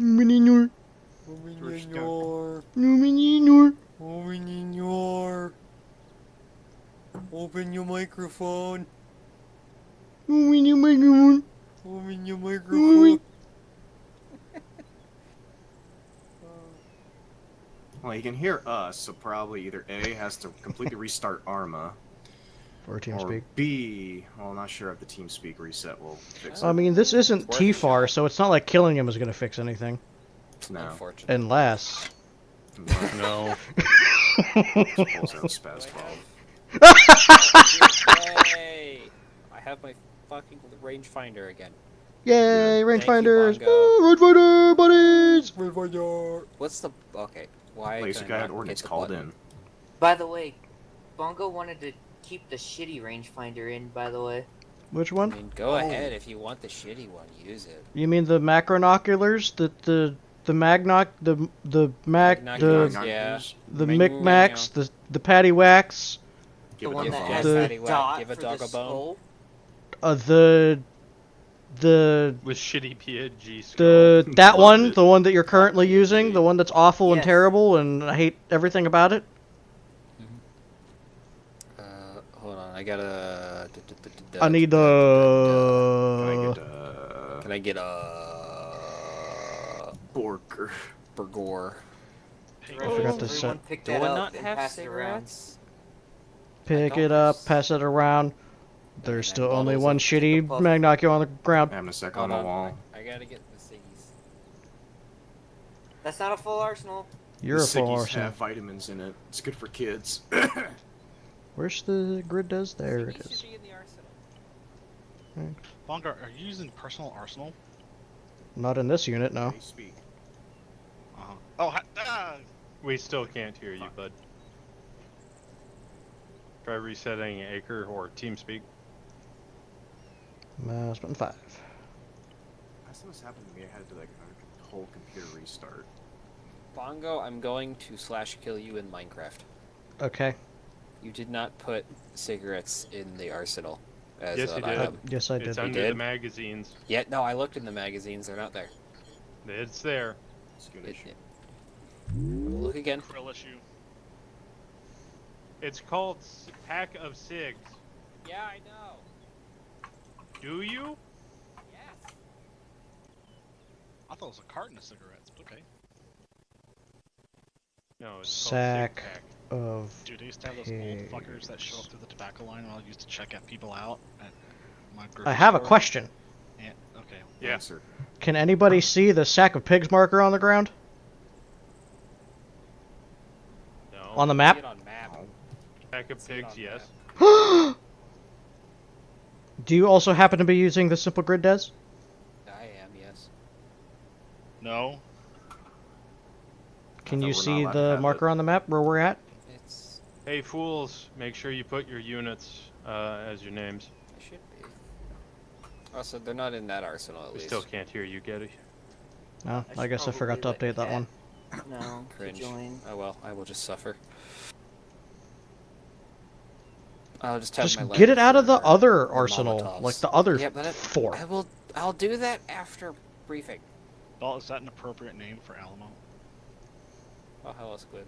Minior. Minior. Minior. Minior. Open your microphone. Open your microphone. Open your microphone. Well, he can hear us, so probably either A, has to completely restart Arma, Or or TeamSpeak. B, well, not sure if the TeamSpeak reset will fix it. I mean, this isn't It's worth a T-FAR, shot. so it's not like killing him is going to fix anything. No. Unfortunate. Unless... No. Just pulls out Spaz 12. Yay! I have my fucking rangefinder again. Yay, rangefinders! Bongo. Rangefinder, buddies! Rangefinder! What's the... Okay, why Basic can I guide not ordinance hit the called button? in. By the way, Bongo wanted to keep the shitty rangefinder in, by the way. Which I one? mean, go ahead if you want the shitty one, use it. You mean the macronoculars? The magnoc... The Magnoculars, yeah. The micmacs? The paddywhacks? The Give it one a that bone. has The- that dot Give a for dog the a bone. skull. The... With shitty PNG skull. That Love one? it. The one that you're currently using? The one that's awful and Yes. terrible and I hate everything about it? Hold on, I gotta... I need Can the... Can I get a... Borker. Burgor? I forgot to Everyone set... pick Do that I up not and have pass it around. cigarettes? Pick don't it have up, pass it around. There's And still only bottles one of shitty Puff. magnocular on the ground. Having a sec Hold on the wall. I gotta get the ciggies. That's not a full arsenal. You're the a full Siggies arsenal. have vitamins in it. It's good for kids. Where's the grid does? There it Ciggies is. should be in the arsenal. Bongo, are you using personal arsenal? Not in this unit, no. They speak. Uh-huh. Oh, we still can't hear you, bud. Try resetting Acre or TeamSpeak. Mouse button 5. Last time this happened to me, I had to like a whole computer restart. Bongo, I'm going to /kill you in Minecraft. Okay. You did not put cigarettes in the arsenal. As Yes, an you did. item. Yes, I It's did. under did? the magazines. Yeah, no, I looked in the magazines. They're not there. It's there. Scoonish. Look again. Krill issue. It's called Pack of Cigs. Yeah, I know. Do you? Yes. I thought it was a carton of cigarettes, but okay. No, it's Sack. called Cig Pack. Of... Dude, they used to have those old fuckers that show up to the tobacco line when I used to check at people out at my grocery I have a store. question. And, okay. Yeah. Sir. Can anybody see the sack of pigs marker on the ground? No. On the See map? it on map. Pack of See it pigs, on yes. map. Do you also happen to be using the simple grid, Des? I am, yes. No. Can thought you we're not see allowed to the have marker on the map where we're at? It's... Hey, fools, make sure you put your units as your names. It should be. Also, they're not in that arsenal, at We least. still can't hear you, Getty. No, I I guess I should forgot to probably update that let one. No, to Cringe. join. Oh well, I will just suffer. I'll just have Just my get it out of the for other arsenal, Molotovs. like the other Yeah, but 4. I'll do that after briefing. Well, is that an appropriate name for Alamo? Oh, hello, Squid.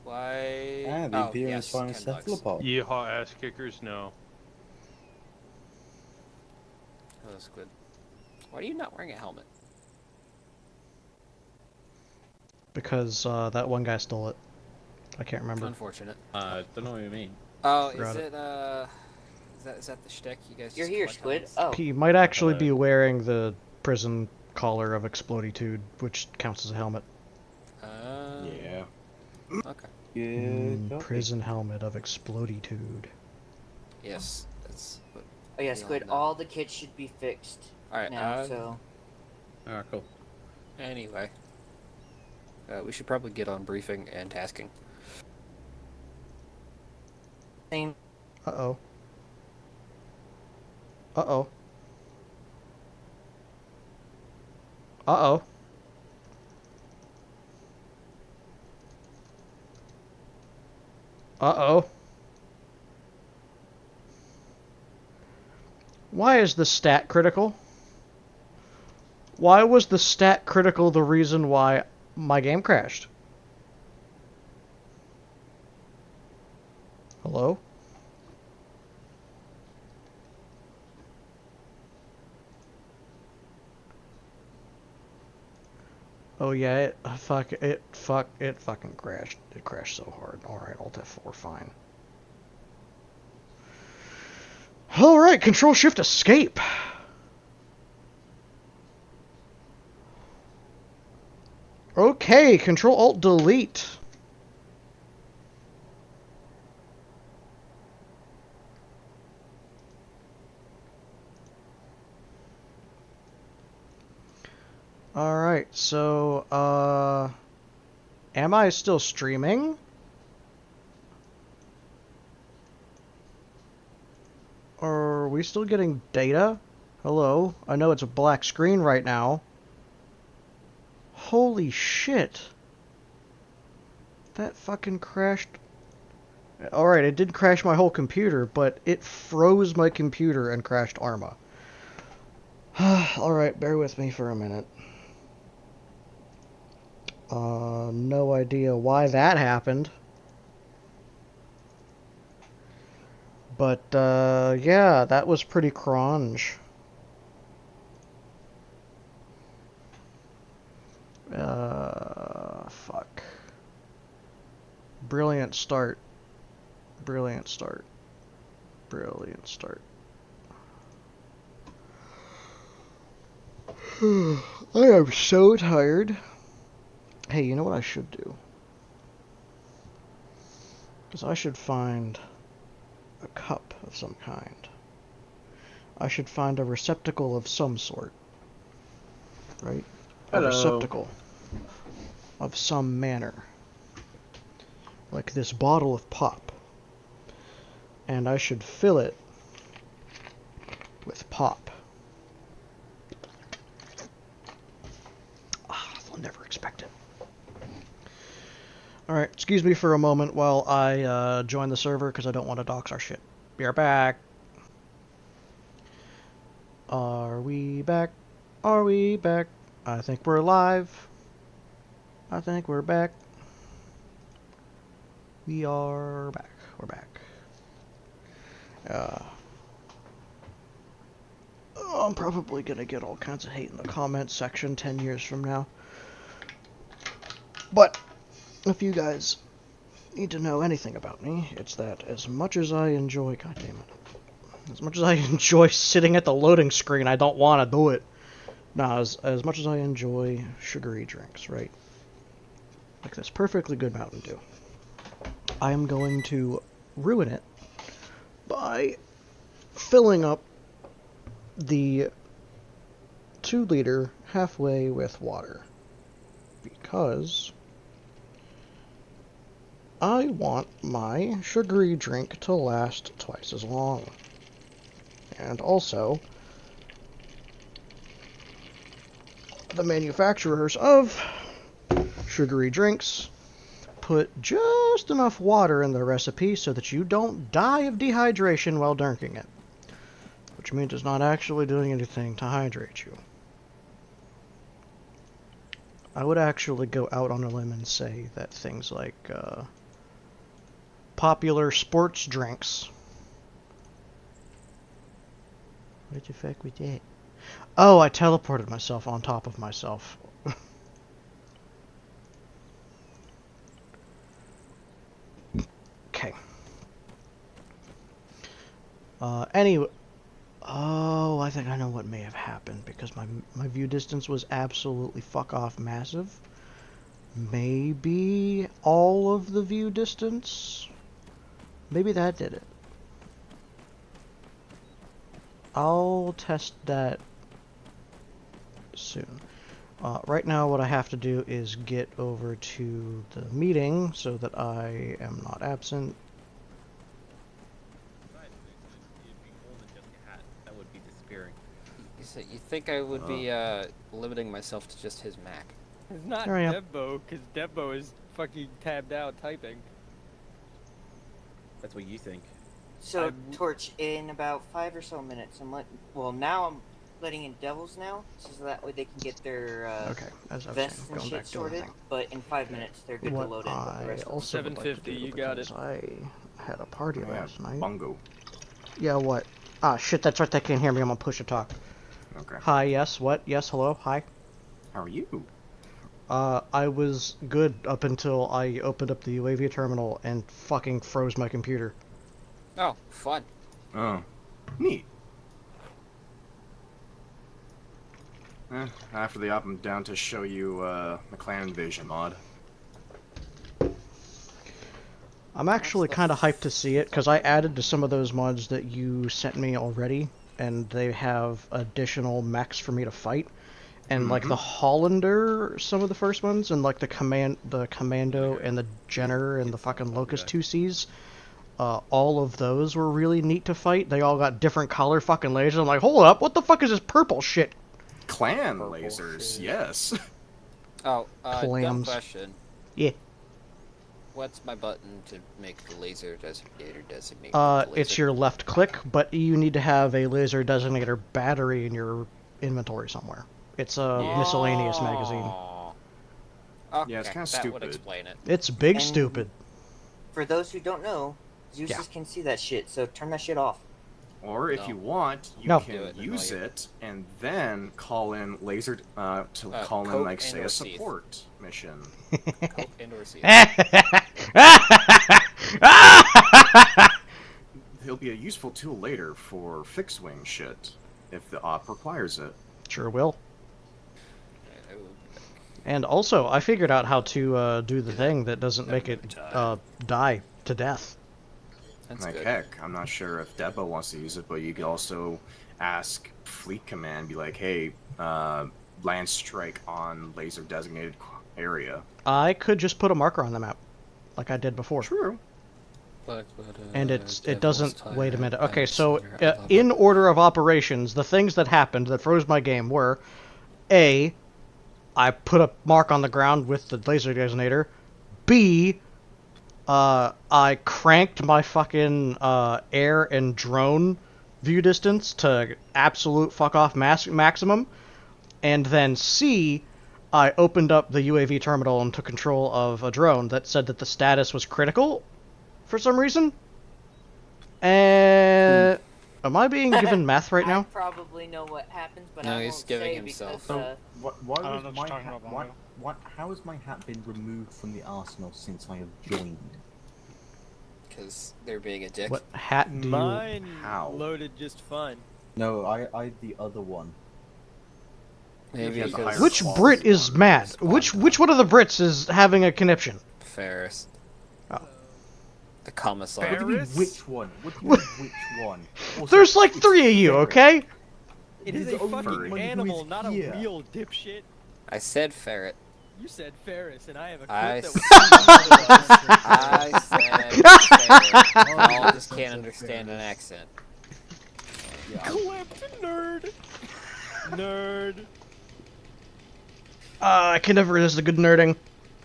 Why? Ah, the oh, appearance yes, for a 10 bucks. cephalopod. Yeehaw ass kickers, no. Hello, Squid. Why are you not wearing a helmet? Because that one guy stole it. I can't remember. Unfortunate. Don't know what you mean. Oh, Forgot is it. is that the shtick? You guys You're just here, collect Squid. helmets? Oh. He might actually be wearing the prison collar of Exploditude, which counts as a helmet. Yeah. Okay. Yeah. Prison helmet of Exploditude. Yes, that's what... Oh yeah, we Squid, all know. all the kits should be fixed Alright, now, so... Ah, cool. Anyway. We should probably get on briefing and tasking. Same. Uh-oh. Uh-oh. Uh-oh. Uh-oh. Why is the stat critical? Why was the stat critical the reason why my game crashed? Hello? Oh yeah, it fucking crashed. It crashed so hard. Alright, Alt F4, fine. Alright, Control Shift Escape. Okay, Control Alt Delete. Alright, so, am I still streaming? Are we still getting data? Hello? I know it's a black screen right now. Holy shit. That fucking crashed. Alright, it did crash my whole computer, but it froze my computer and crashed Arma. Alright, bear with me for a minute. No idea why that happened. But, yeah, that was pretty cronge. Fuck. Brilliant start. Brilliant start. Brilliant start. I am so tired. Hey, you know what I should do? Because I should find a cup of some kind. I should find a receptacle of some sort. Right? A Hello. receptacle of some manner. Like this bottle of pop. And I should fill it with pop. They'll never expect it. Alright, excuse me for a moment while I join the server because I don't want to dox our shit. Be right back. Are we back? Are we back? I think we're live. I think we're back. We are back. We're back. I'm probably gonna get all kinds of hate in the comments section 10 years from now. But if you guys need to know anything about me, it's that as much as I enjoy, God damn it, as much as I enjoy sitting at the loading screen, I don't want to do it. Nah, as much as I enjoy sugary drinks, right? Like this perfectly good Mountain Dew, I am going to ruin it by filling up the 2-liter halfway with water. Because I want my sugary drink to last twice as long. And also, the manufacturers of sugary drinks put just enough water in the recipe so that you don't die of dehydration while drinking it. Which means it's not actually doing anything to hydrate you. I would actually go out on a limb and say that things like popular sports drinks. What the fuck was that? Oh, I teleported myself on top of myself. Okay. Anyway. Oh, I think I know what may have happened because my view distance was absolutely fuck off massive. Maybe all of the view distance? Maybe that did it. I'll test that soon. Right now what I have to do is get over to the meeting so that I am not absent. That would be despairing. You think I would be limiting myself to just his Mac? It's not There I am. Debbo, because Debbo is fucking tabbed out typing. That's what you think. So, Torch, in about 5 or so minutes, well, now letting in devils now, so that way they can get their Okay, as I was vests saying, and going shit back to the sorted. thing. But in 5 minutes, they're good What to load in with the I rest of them. also would like to 750, do, you got because it. I had a party Yeah, last night. Bungo. Yeah, what? Ah, shit, that's right, they can't hear me, I'm gonna push to talk. Okay. Hi, yes, what? Yes, hello, hi. How are you? I was good up until I opened up the UAV terminal and fucking froze my computer. Oh, fun. Oh, neat. After the op, I'm down to show you the clan invasion mod. I'm actually kind of hyped to see it, because I added to some of those mods that you sent me already, and they have additional mechs for me to fight. And like the Hollander, some of the first ones, and like the Commando and the Jenner and the fucking Locust 2Cs, all of those were really neat to fight. They all got different color fucking lasers. I'm like, hold up, what the fuck is this purple shit? Clan Purple lasers, shit. yes. Oh, dumb Clams. question. Yeah. What's my button to make the laser designator designate? the It's laser? your left click, but you need to have a laser designator battery in your inventory somewhere. It's a miscellaneous magazine. Oh. Okay, Yeah, it's kinda that would stupid. explain it. It's big And- stupid. For those who don't know, Zeus's Yeah. can see that shit, so turn that shit off. Or if No. you want, you No. Do can it, use annoy you. it and then call in laser to call in Coke like say and a or Seath. support mission. Coat and or seal. He'll be a useful tool later for fixed wing shit if the op requires it. Sure will. Oh, And also, I figured out how to do the thing that doesn't make it die to death. That's Like good. heck, I'm not sure if Debo wants to use it, but you could also ask Fleet Command, be like, hey, land strike on laser designated area. I could just put a marker on the map, like I did before. True. And it doesn't. Wait a minute. Okay, so in order of operations, the things that happened that froze my game were: A, I put a mark on the ground with the laser designator. B, I cranked my fucking air and drone view distance to absolute fuck off maximum. And then C, I opened up the UAV terminal and took control of a drone that said that the status was critical for some reason. Am I being given math right I now? probably know what happens, but No, I he's won't giving say himself. because, Why I don't know was what my you're talking hat? about, What? Bongo. What? How has my hat been removed from the arsenal since I have joined? Because they're being a dick. What hat do you... Mine How? loaded just fine. No, I the other one. Maybe You have the because higher Which quality Brit is one. mad? Spawn Which time. one of the Brits is having a conniption? Ferris. Oh. The commissar. What do you mean, Ferris? which one? What do you mean, which one? Also, There's like it's 3 of you, Ferret. okay? It is It's a only fucking one who animal, is not a here. real dipshit. I said ferret. You said Ferris, and I have a I clip that I said ferret. Y'all just can't understand an accent. Yeah, clip, nerd. Nerd. I can never resist a good nerding.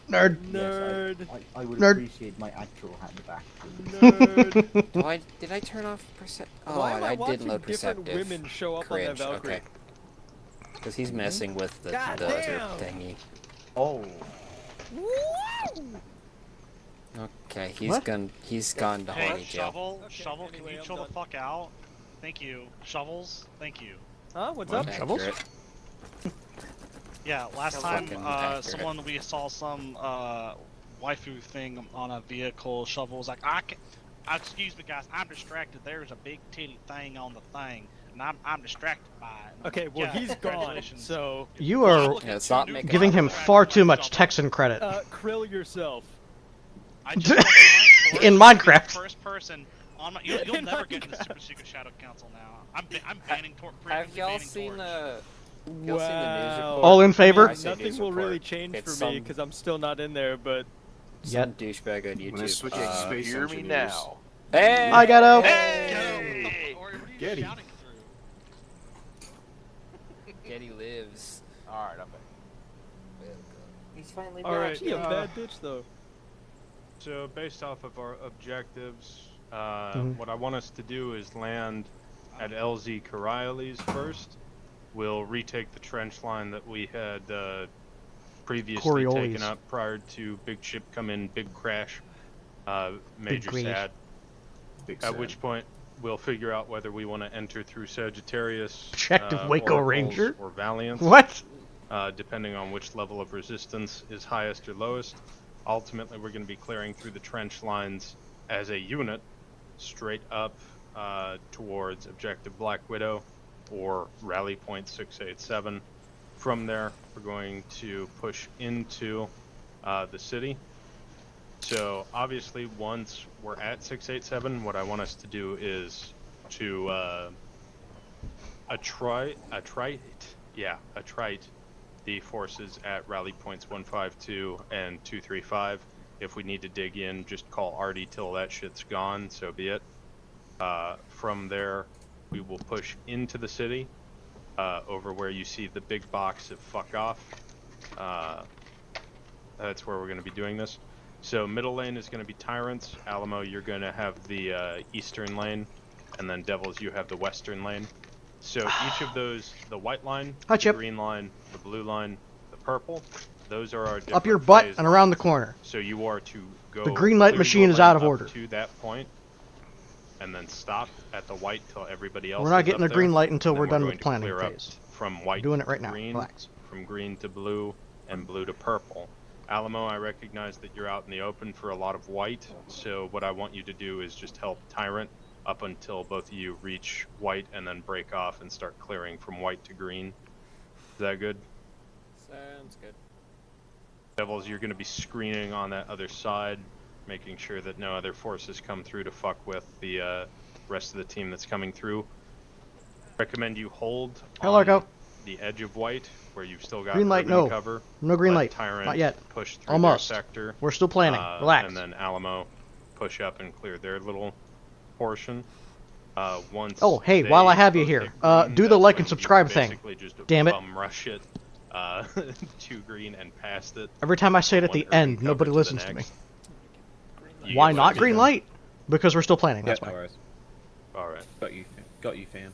Nerd. Nerd. I would Nerd. appreciate my actual hat back. Nerd. Did I turn off Oh, Why am I I watching did load different perceptive. women show up Cringe. on that Valkyrie? Okay. Because he's messing with the God damn. thingy. Oh, Okay, he's What? gone to Hey, horny jail. Shovel, Okay, Shovel, can anyway, you I'm chill the done. fuck out? Thank you. Shovels, thank you. Huh? What's What? up? Shovels? Accurate. Yeah, last So time, fucking accurate. someone, we saw some, waifu thing on a vehicle, Shovel was like, excuse me guys, I'm distracted, there's a big titty thing on the thing, and I'm distracted by it. And I'm Okay, like, well yeah, he's gone, congratulations. so You are Look Yeah, at stop you, making new giving him guy, far too like much Shovel. Texan credit. krill yourself. I just went to my In course, Minecraft. the First person on my, you'll In never get in the Minecraft. Super Secret Shadow Council now. I'm banning Have y'all seen Torch. Y'all seen the news report? All in favor? I say Nothing news will really report. change It's for me some- because I'm still not in there, but Some douchebag on When they YouTube. switch to space Hear me engineers. now. Hey! I got out. Hey! What are you Getty. shouting through? Getty lives. Alright, I'm back. he's finally Alright, back. she a bad bitch though. So based off of our objectives, Mhm. what I want us to do is land at LZ Coriolis first, we'll retake the trench line that we had previously Coriolis. taken up prior to big ship come in, big crash, major crash. sad. Big At sad. which point, we'll figure out whether we want to enter through Sagittarius, Objective Waco Oracles, Ranger? or Valiant. What? Depending on which level of resistance is highest or lowest. Ultimately, we're going to be clearing through the trench lines as a unit, straight up towards Objective Black Widow or Rally Point 687. From there, we're going to push into the city. So obviously, once we're at 687, what I want us to do is to attrite the forces at rally points 152 and 235. If we need to dig in, just call Artie till that shit's gone, so be it. From there, we will push into the city, over where you see the big box of fuck off. That's where we're going to be doing this. So middle lane is going to be Tyrants. Alamo, you're going to have the eastern lane, and then Devils, you have the western lane. So each of those, the white line, Hi, the Chip. green line, the blue line, the purple, those are our different Up your butt phase and around the lines. corner. So you are to go. The green light clear machine your is out lane of up order. to that point, and then stop at the white till everybody else. We're not is getting up the green there. light until And we're then done going with to planning clear up phase. from white Doing it to right now. green, Relax. from green to blue, and blue to purple. Alamo, I recognize that you're out in the open for a lot of white, so what I want you to do is just help Tyrant up until both of you reach white and then break off and start clearing from white to green. Is that good? Sounds good. Devils, you're going to be screening on that other side, making sure that no other forces come through to fuck with the rest of the team that's coming through. Recommend you hold Hello, on Largo. the edge of white, where you've still got Green light, urban no. cover. No green Let light. Tyrant Not yet. push through Almost. their sector. We're still planning. Relax. And then Alamo push up and clear their little portion. Once Oh, hey, they while I have you both here, hit green, do the that's like when and you subscribe thing. basically just Damn it. bum rush it to green and past it. Every time I say it at One the urban end, cover nobody the listens to me. next. You Why get not what I green mean? light? Because we're still planning, Yeah, that's no why. worries. Alright. Got you, fam.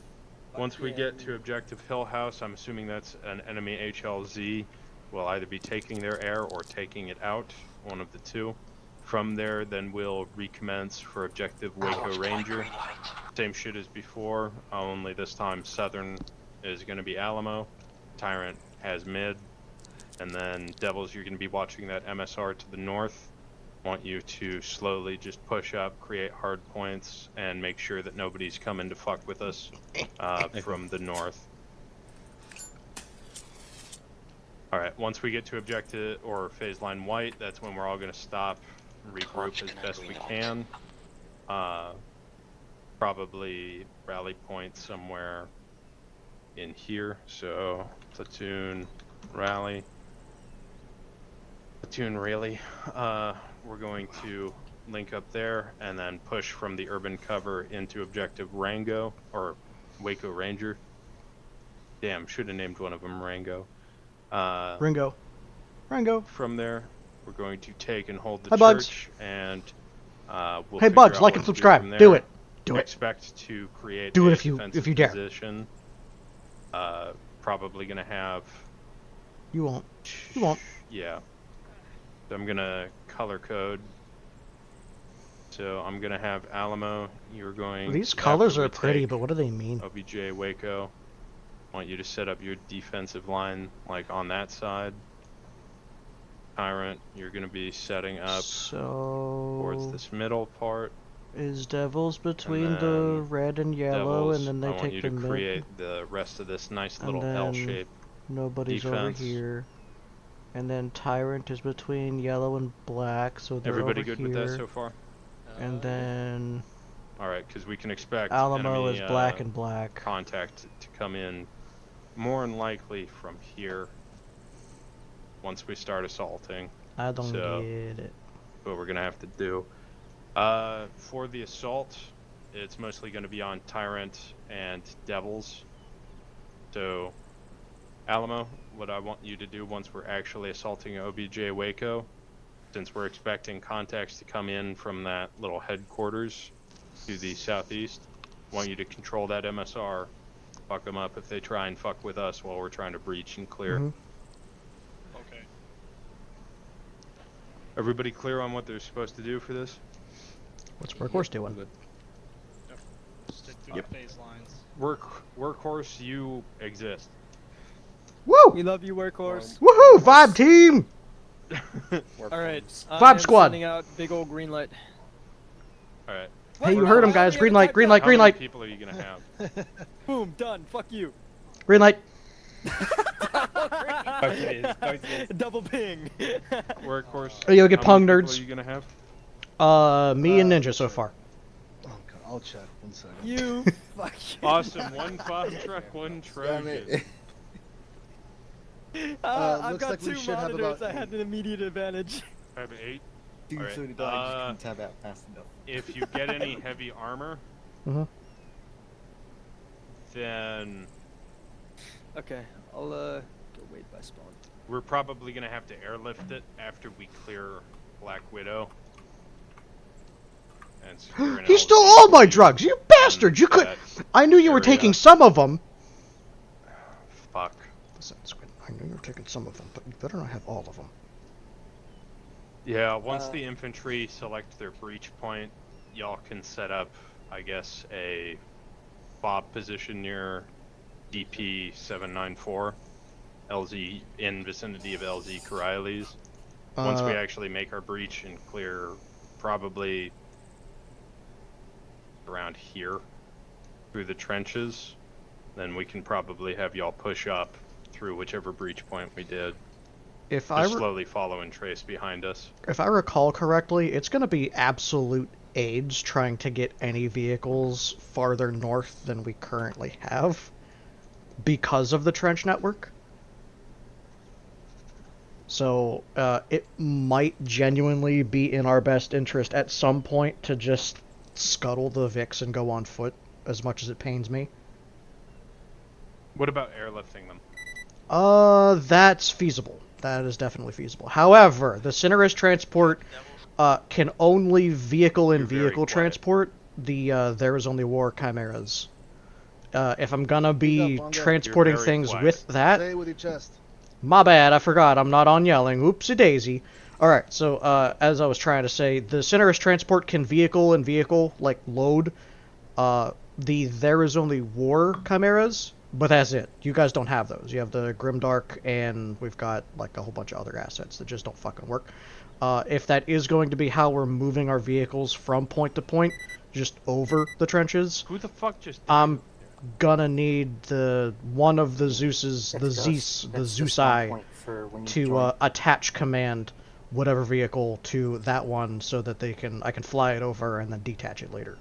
Once we get to Objective Hill House, I'm assuming that's an enemy HLZ. We'll either be taking their air or taking it out, one of the two. From there, then we'll recommence for Objective Waco Ranger. Same shit as before, only this time Southern is going to be Alamo. Tyrant has mid. And then Devils, you're going to be watching that MSR to the north. Want you to slowly just push up, create hard points, and make sure that nobody's coming to fuck with us from the north. Alright, once we get to objective or phase line white, that's when we're all going to stop and regroup as best we can. Probably rally point somewhere in here. So, platoon, rally. Platoon really. We're going to link up there and then push from the urban cover into objective Rango, or Waco Ranger. Damn, should have named one of them Rango. Ringo. From there, we're going to take and hold the Hi, church, Bugs. and we'll Hey, figure Bugs, out like what and to do subscribe. from Do there. it. Do it. Expect to create Do it a if you defensive dare. position. Probably gonna have. You won't. You won't. Yeah. So I'm gonna color code. So I'm gonna have Alamo. You're going. These after colors we are pretty, take but what do they mean? OBJ Waco. Want you to set up your defensive line like on that side. Tyrant, you're gonna be setting up towards So this middle part. is Devils between the then red and yellow, Devils, and then they I want take you the to mid. create the rest of this nice And little then L-shape. Nobody's defense. over here. And then Tyrant is between yellow and black, so they're Everybody over good here. with that so far? And then Alright, because we can expect Alamo enemy, is black and black. contact to come in more than likely from here once we start assaulting. I don't so- get it. What we're gonna have to do. For the assault, it's mostly gonna be on Tyrant and Devils. So, Alamo, what I want you to do once we're actually assaulting OBJ Waco, since we're expecting contacts to come in from that little headquarters to the southeast, I want you to control that MSR fuck them up if they try and fuck with us while we're trying to breach and clear. Mhm. Okay. Everybody clear on what they're supposed to do for this? What's Workhorse doing? Good. Stick to Yep. the phase lines. Workhorse, you exist. Woo! We love you, Workhorse. Woohoo! Vibe team! All right. Vibe squad. Sending out big old green light. All right. Hey, you heard him, guys. Green light, green light, How green many light. people are you gonna have? Boom, done. Fuck you. Green light. Double ping. Workhorse. Oh, yo, get how pong many people nerds. are you gonna have? Me and Ninja so far. Okay, I'll check. 1 second. You fuck you. Awesome. One fob truck, one Trojan. I've looks got like we 2 should have monitors. about I had an immediate advantage. I have 8. Dude, Alright, so did I just couldn't tab out fast enough. If you get any heavy armor, Mhm. then Okay, I'll go wait by spawn. we're probably gonna have to airlift it after we clear Black Widow. And secure an He stole LZ all my for drugs, you bastard! You could. that I knew you were area. taking some of them. Fuck. Listen, Squid, I knew you were taking some of them, but you better not have all of them. Yeah, once the infantry select their breach point, y'all can set up, I guess, a fob position near DP 794, LZ in vicinity of LZ Coriolis. Once we actually make our breach and clear, probably around here through the trenches, then we can probably have y'all push up through whichever breach point we did. If Just slowly follow and trace behind us. if I recall correctly, it's going to be absolute AIDS trying to get any vehicles farther north than we currently have because of the trench network. So it might genuinely be in our best interest at some point to just scuttle the Vix and go on foot, as much as it pains me. What about airlifting them? That's feasible. That is definitely feasible. However, the Cinerus transport can only vehicle-in-vehicle transport the There Is Only War Chimeras. If I'm gonna be transporting You're very things quiet. with that... Say it with your chest. My bad, I forgot. I'm not on yelling. Oopsie daisy. Alright, so as I was trying to say, the Cinerus transport can vehicle-in-vehicle, like, load the There Is Only War Chimeras. But that's it. You guys don't have those. You have the Grimdark, and we've got like a whole bunch of other assets that just don't fucking work. If that is going to be how we're moving our vehicles from point to point, just over the trenches, Who the fuck just did I'm gonna need one of the Zeuses, the That's Zeus, Gus. the That's the Zeus spawn Eye, point for when you to join. attach command whatever vehicle to that one so that I can fly it over and then detach it later.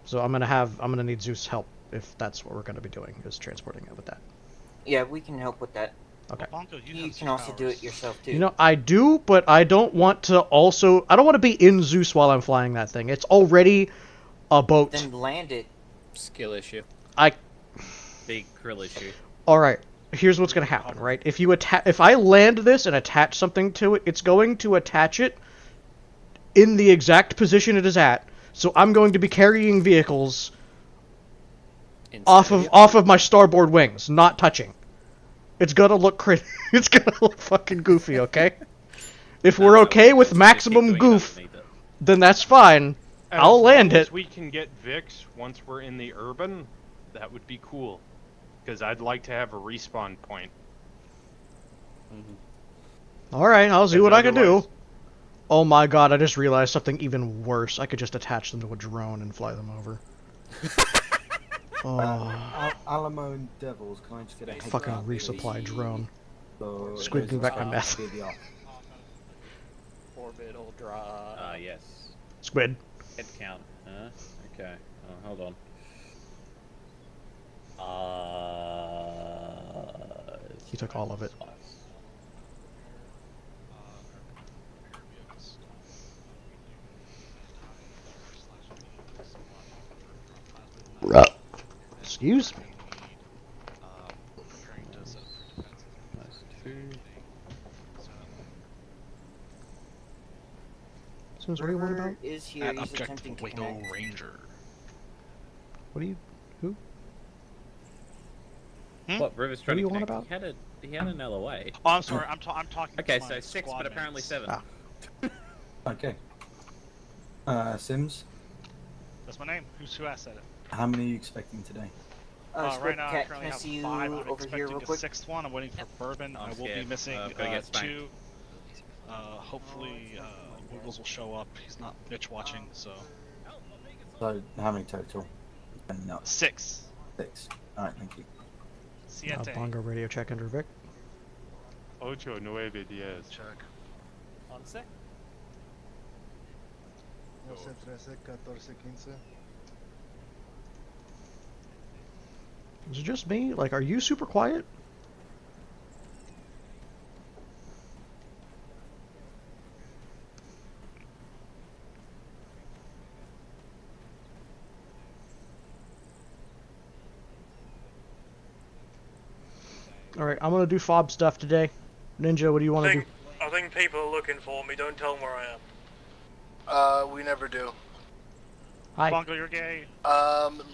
So I'm gonna need Zeus help if that's what we're gonna be doing, is transporting it with that. Yeah, we can help with that. Okay. Bonko, you You have can also do superpowers. it yourself too. You know, I do, but I don't want to I don't want to be in Zeus while I'm flying that thing. It's already a boat. Then land it. Skill issue. Big krill issue. Alright, here's what's gonna happen, right? If I land this and attach something to it, it's going to attach it in the exact position it is at. So I'm going to be carrying vehicles off of my starboard wings, not touching. It's gonna look it's gonna look fucking goofy, okay? If we're okay with maximum goof, then that's fine. I'll land it. As we can get Vix once we're in the urban, that would be cool. Because I'd like to have a respawn point. Alright, I'll see what I can do. Otherwise- Oh my god, I just realized something even worse. I could just attach them to a drone and fly them over. Oh, Alamo and Devils, can I just get a head fucking count, resupply please? drone. So, Squid, give me back my meth. be the op- Orbital drive. Yes. Squid. Head count. Huh? Okay. Oh, hold on. He took all of it. Excuse me. That's 2. So what are you worried about? Whoever is here, At he's objective attempting to Waco connect. Ranger. What are you... Who? What River's What trying do you to want connect? about? He had an LOA. Oh, I'm sorry. I'm talking. Okay, to so my 6, squad but apparently mates. 7. Ah. Okay. Sims, That's my name. Who asked that? how many are you expecting today? Right now, I Cat, currently can I have see you 5. I'm over here expecting real a quick? 6th one. I'm waiting for bourbon. I'm I will be scared. missing Gotta get spanked. 2. Hopefully, Wiggles will show up. He's not bitch watching, so So, how many total? No, 6. 6. Alright, thank you. Siete. Bongo radio check under Vic. 8, 9, 10. Check. 11. No sé, 13, 14, 15. Is it just me? Like, are you super quiet? Alright, I'm gonna do fob stuff today. Ninja, what do you want to do? I think people are looking for me. Don't tell them where I am. We never do. Hi. Bongo, you're gay.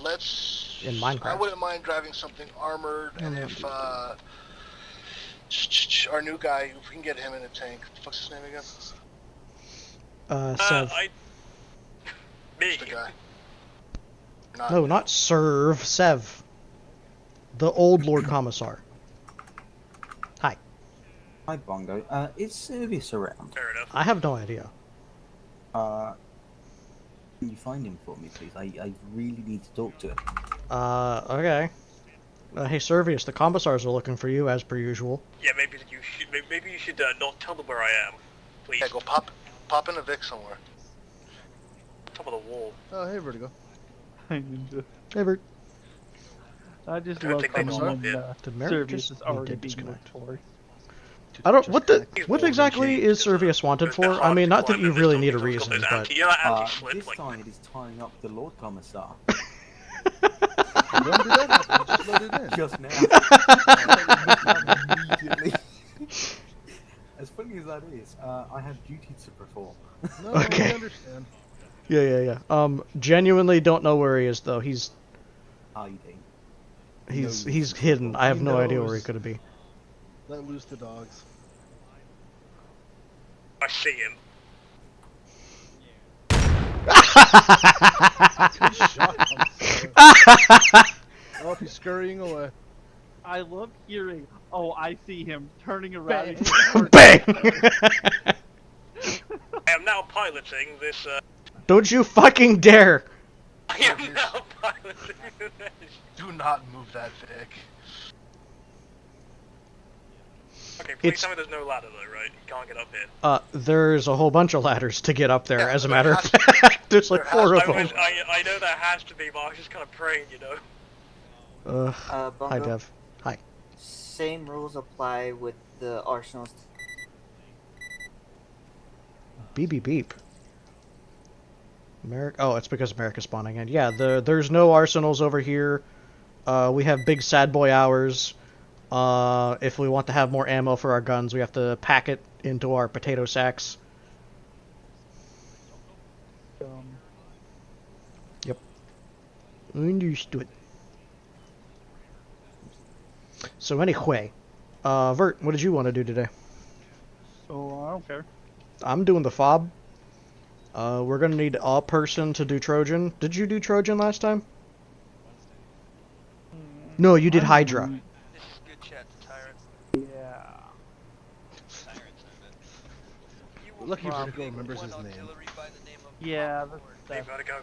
Let's. In Minecraft. I wouldn't mind driving something armored, and if our new guy, if we can get him in a tank. What's his name again? Sev. Me. The guy. No, not Serve. Sev. The old Lord Commissar. Hi. Hi, Bongo. Is Servius around? Fair enough. I have no idea. Can you find him for me, please? I really need to talk to him. Okay. Hey, Servius, the Commissars are looking for you, as per usual. Yeah, maybe you should not tell them where I am, please. Yeah, go pop in a Vic somewhere. Top of the wall. Oh, hey, Vertigo. Hi, Ninja. Hey, Bert. I just Can I love take coming things on off? Yeah. Did Merrick Servius just- is he already did being disconnect. enforced. I don't. What He's exactly old is and Servius wanted It's a bit for? I hard mean, to not that climb you in this really zone need a because reason, it's but anti- you know, anti-slip, This like, side is tying up the Lord Commissar. When did that happen? Just load it in. Just now. Immediately. As funny as that is, I have duties to perform. No, Okay. I understand. yeah. Genuinely don't know where he is though. He's Hiding. he's hidden. I have He no idea where he knows. could be. Let loose the dogs. I see him. Good shot. I'm sorry. Oh, he's scurrying away. I love hearing, oh, I see him turning around. Bang! I am now piloting this. Don't you fucking dare! I am now piloting this. Do not move that Vic. Okay, please It's- tell me there's no ladder though, right? You can't get up here. There's a whole bunch of ladders to get up there. Yeah, As a there matter of has to be. fact, there's like There 4 of has to them. be. I know there has to be, but I was just kind of praying, you know. Hi, Bongo, Dev. Hi. same rules apply with the arsenals. Beep beep beep. Oh, it's because America's spawning in. Yeah, there's no arsenals over here. We have big sad boy hours. If we want to have more ammo for our guns, we have to pack it into our potato sacks. Yep. Understood. So anyway, Vert, what did you want to do today? So I don't care. I'm doing the fob. We're gonna need a person to do Trojan. Did you do Trojan last time? No, you did Hydra. This is good chat to Tyrants. Yeah. Lucky Vertigo remembers his name. Yeah, Hey, that's Vertigo.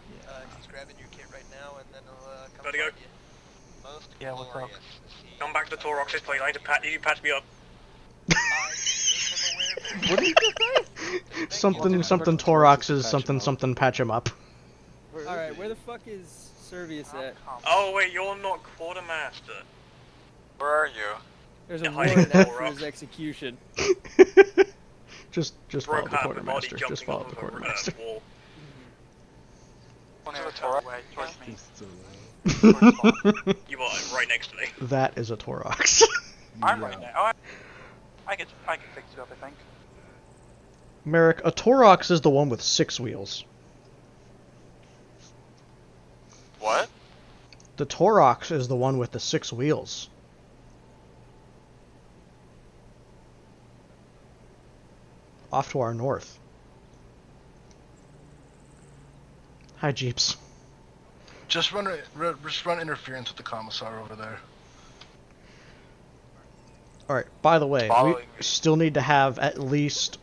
He's grabbing your kit right now, and then he'll come Vertigo. find you. Most Yeah, what's up? glorious. Come back to the Torox's place. I need to patch me up. What did you just say? Something Torox's something patch him up. Alright, where the fuck is Servius at? Oh wait, you're not quartermaster. Where are you? There's a Yeah, warrant hiding out in for the his execution. just follow Broke the out the body quartermaster. Just jumping follow off the of a quartermaster. wall. To the Torah way, towards me. You are right next to me. That is a Torox. I'm right now. Oh, I can fix you up, I think. Merrick, a Torox is the one with 6 wheels. What? The Torox is the one with the 6 wheels. Off to our north. Hi, Jeeps. Just run interference with the commissar over there. Alright, by the way, Following we me. still need to have at least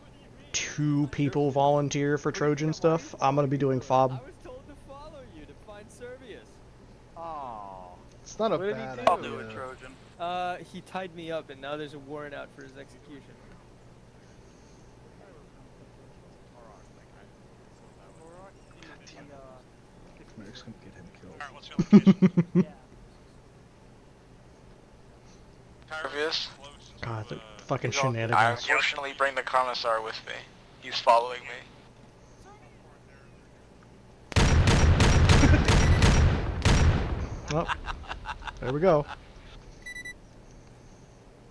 2 people volunteer for Trojan stuff. I'm gonna be doing fob. I was told to follow you to find Servius. Oh. It's not a What did he bad do? idea. I'll do it, Trojan. He tied me up, and now there's a warrant out for his execution. Merrick's gonna get him killed. Alright, what's your location? Servius? God, the fucking I shenanigans. unfortunately bring the commissar with me. He's following me. Oh, there we go.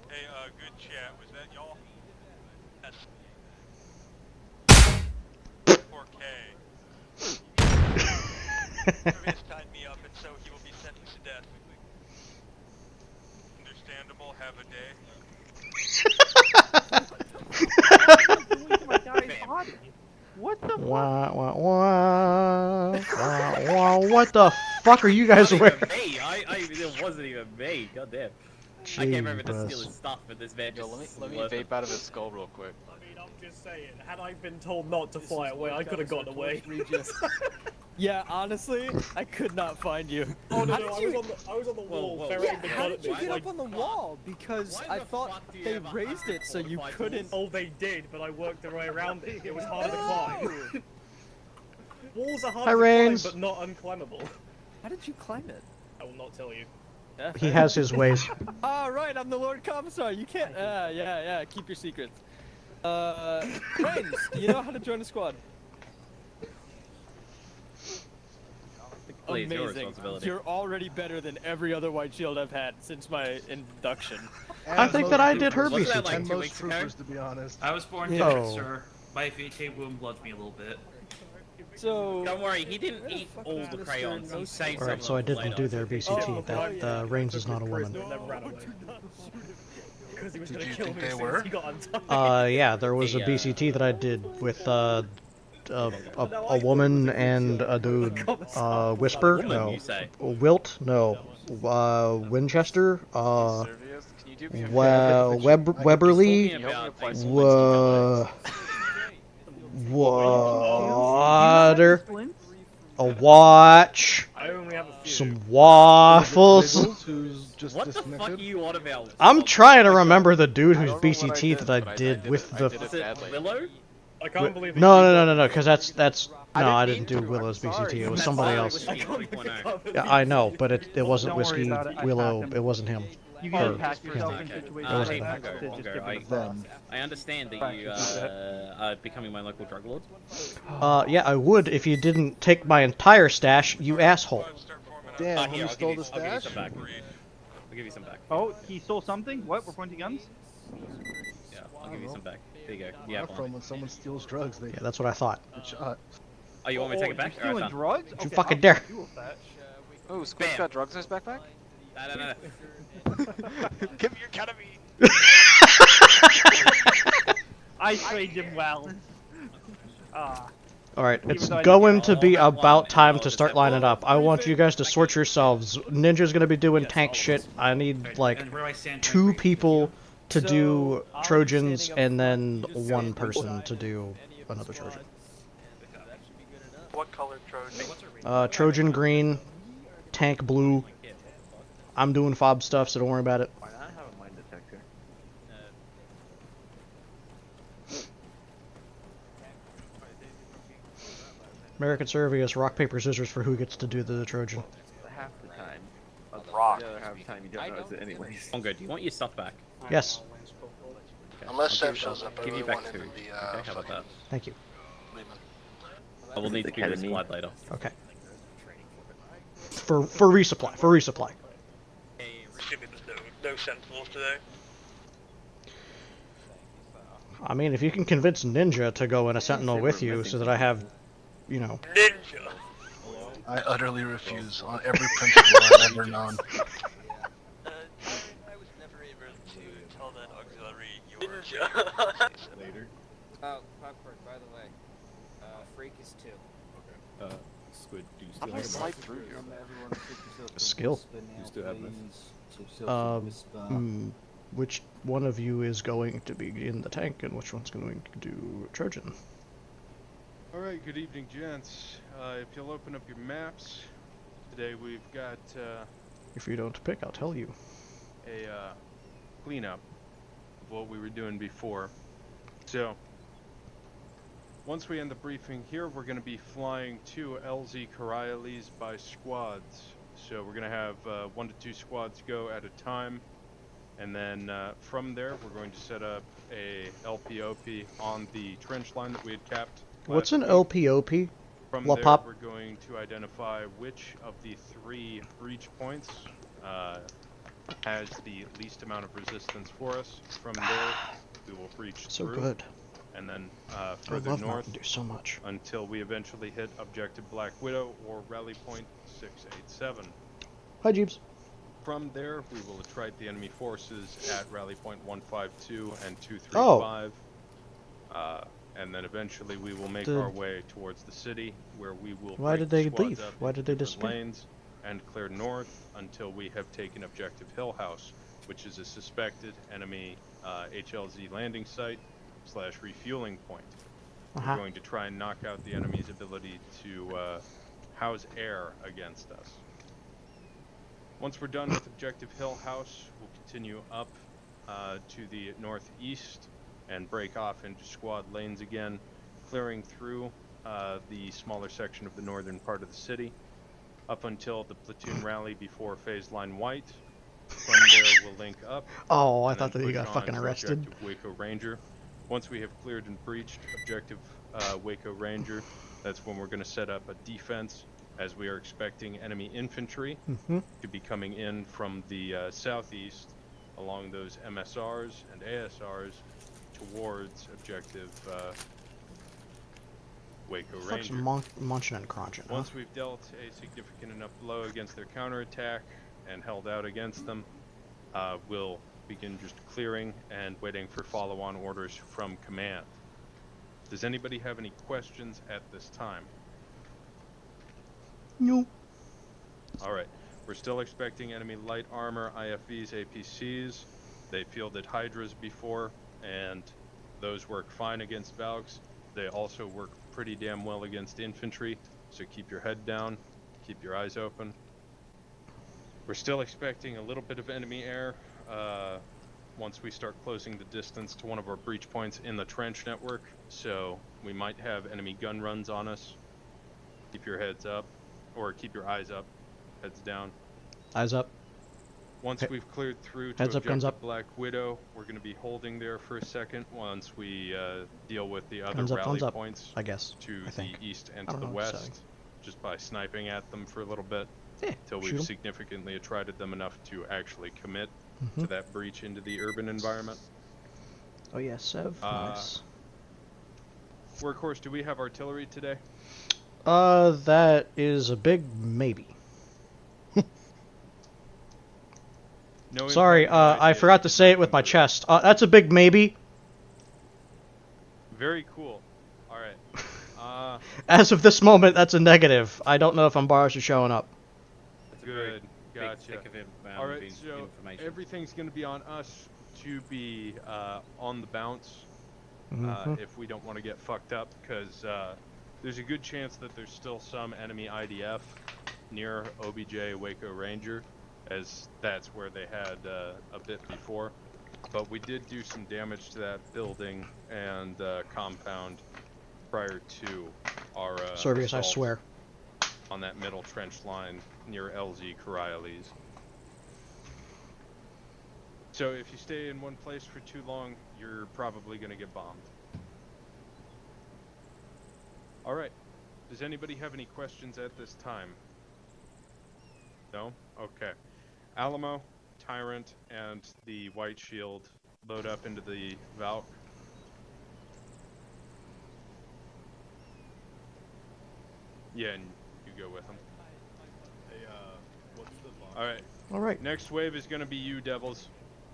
Hey, good chat. Was that y'all? That's 4K. Servius tied me up, and so he will be sentenced to death. Understandable. Have a day. What the Wah, wah, wah, wah, wah. What the fuck are you guys wearing? Me, it wasn't even me. God damn. I can't remember to steal his Jeebus. stuff, but this man Yo, just let me slurped vape it. out of his skull real quick. I mean, I'm just saying, had I been told not to fly away, I could have gotten away. Yeah, honestly, I could not find you. Oh no, How no, did I was on the wall, whoa, ferreting the How gun did at you me, get like, up on the wall? Because Why I the thought fuck do you they have a raised it so you fortified couldn't. Oh, they did, but I worked the way around it. It was harder to climb. Walls are hard Hi, to Rains. climb, but not unclimbable. How did you climb it? I will not tell you. He has his ways. Ah, right, I'm the Lord Commissar. You can't. Yeah. Keep your secrets. Friends, you know how to join a squad. Please, your Amazing. responsibility. You're already better than every other white shield I've had since my induction. I think that I did her Wasn't that BCT. like And 2 most weeks ago? troopers, to be honest. I was born Yeah. different, Oh. sir. My VT wound bloods me a little bit. So. Don't worry, he didn't eat all the crayons. He saved Alright, some so I of them didn't later. do their BCT. That Reigns is not a woman. And then ran away. Because he was Did gonna you kill think me they as soon were? as he got untied. Yeah, there was a BCT that I did with a woman and a dude. Whisper? Woman, No. you say? Wilt? No. Winchester? Servius, can you do me a Weberly? Talking about Water. A watch. I only have a few. Some waffles. Wiggles, who's just What the fuck are disconnected. you on about? I'm trying to remember the dude whose don't know what I BCT did, that but I I did did with it. the. I did Was it it badly. Willow? I can't believe that No, because that's no, I didn't didn't do mean to, Willow's I'm sorry. BCT. It was That's somebody why else. Whiskey 3.0. Yeah, I know, but it wasn't Don't worry Whiskey about it, I Willow. passed him. It wasn't him. You Or can pack yourself him. in Okay. situations It wasn't like him. that Pongo, to just Pongo, give it a Them. I understand that you are becoming my local drug lord. Yeah, I would if you didn't take my entire stash, you asshole. Damn, Here, who stole the I'll give you stash? some back. I'll give you some back. Oh, he stole something? What? We're pointing guns? Yeah, I'll give you some back. There you go. Yeah, I'm from when someone steals drugs, they Yeah, that's what I thought. get shot. Oh, you want me to take it back? You're stealing Alright, drugs? Don't you Okay, fucking I'll dare. deal with that. Oh, Squid's Bam. got drugs in his backpack? No. Give me your ketamine! I trained him well. Alright, Even it's though I going didn't to get be all that about one, time and to I'll start just lining have up. I want you guys to sort yourselves. Ninja's gonna be doing tank shit. I need, like, And where do I stand? 2 people to So, do I'm Trojans standing up and front, then you just 1 stand person beside to do any of the another squad. Trojan. That should be good enough. What color Trojan? Trojan green, tank blue. I'm doing fob stuff, so don't worry about it. Why not have a mine detector? American Servius, rock, paper, scissors for who gets to do the Trojan. Half the time. Rock. The other half the time you don't notice it anyways. Pongo, do you want your stuff back? Yes, Okay. Unless I'll Chef give- shows up, I give really you back want him 2. to be, Okay, how about that? thank you. I will need to The be your ketamine. squad later. Okay. For resupply, for resupply. Assuming there's no sentinels today. I mean, if you can convince Ninja to go in a Sentinel with you so that I have, you know... Ninja! I utterly refuse on every principle I've ever known. I was never able to tell that auxiliary you were later. Oh, Clockwork, by the way. Freak is 2. Squid, do you How still do I have slide a through here? Everyone fix yourself to Skill. whisper now, You still have please. this? Fix yourself to whisper. Which one of you is going to be in the tank, and which one's going to do Trojan? Alright, good evening, gents. If you'll open up your maps, today we've got If you don't pick, I'll tell you. a cleanup of what we were doing before. So, once we end the briefing here, we're going to be flying 2 LZ Coriolis by squads. So we're going to have 1 to 2 squads go at a time. And then from there, we're going to set up a LPOP on the trench line that we had capped. What's an LPOP? From La there, Pop? we're going to identify which of the 3 breach points has the least amount of resistance for us. From there, we will breach So through. good. And then I further love north Mountain Dew so much. until we eventually hit Objective Black Widow or Rally Point 687. Hi, Jeeps. From there, we will attrite the enemy forces at Rally Point 152 and 235. And then eventually we will make our way towards the city, where we will Why break did they the squads leave? up Why into did they different disappear? lanes and clear north until we have taken Objective Hill House, which is a suspected enemy HLZ landing site / refueling point. We're going to try and knock out the enemy's ability to house air against us. Once we're done with Objective Hill House, we'll continue up to the northeast and break off into squad lanes again, clearing through the smaller section of the northern part of the city, up until the platoon rally before phase line white. From there, we'll link up. Oh, I and thought then that you push got on fucking to arrested. Objective Waco Ranger. Once we have cleared and breached Objective Waco Ranger, that's when we're going to set up a defense, as we are expecting enemy infantry to be coming in from the southeast along those MSRs and ASRs towards Objective Waco Fuck's Ranger. munching and crunching, huh? Once we've dealt a significant enough blow against their counterattack and held out against them, we'll begin just clearing and waiting for follow-on orders from command. Does anybody have any questions at this time? No. Alright, we're still expecting enemy light armor, IFVs, APCs. They fielded Hydras before, and those work fine against Valks. They also work pretty damn well against infantry, so keep your head down, keep your eyes open. We're still expecting a little bit of enemy air once we start closing the distance to one of our breach points in the trench network, so we might have enemy gun runs on us. Keep your heads up, or keep your eyes up, heads down. Eyes up. Once we've cleared through to Heads up, guns Objective up. Black Widow, we're going to be holding there for a second once we deal with the other Guns up, rally guns up, points I guess. to I think. the east and I to don't the know what to say. west, just by sniping at them for a little bit until shoot we've 'em. significantly attrited them enough to actually commit to that breach into the urban environment. Oh yeah, Sev. Nice. Workhorse, do we have artillery today? That is a big maybe. No Sorry, impact, no I idea. forgot to say it with my chest. That's a big maybe. Very cool. Alright. As of this moment, that's a negative. I don't know if Ambaras are showing up. Good. big Gotcha. stick of Alright, so information. everything's going to be on us to be on the bounce if we don't want to get fucked up, because there's a good chance that there's still some enemy IDF near OBJ Waco Ranger, as that's where they had a bit before. But we did do some damage to that building and compound prior to our Servius, I assault swear. on that middle trench line near LZ Coriolis. So if you stay in one place for too long, you're probably going to get bombed. Alright, does anybody have any questions at this time? No? Okay. Alamo, Tyrant, and the White Shield load up into the Valk. Yeah, and you go with them. Hey, what's the box? Alright. Alright. Next wave is going to be you, Devils.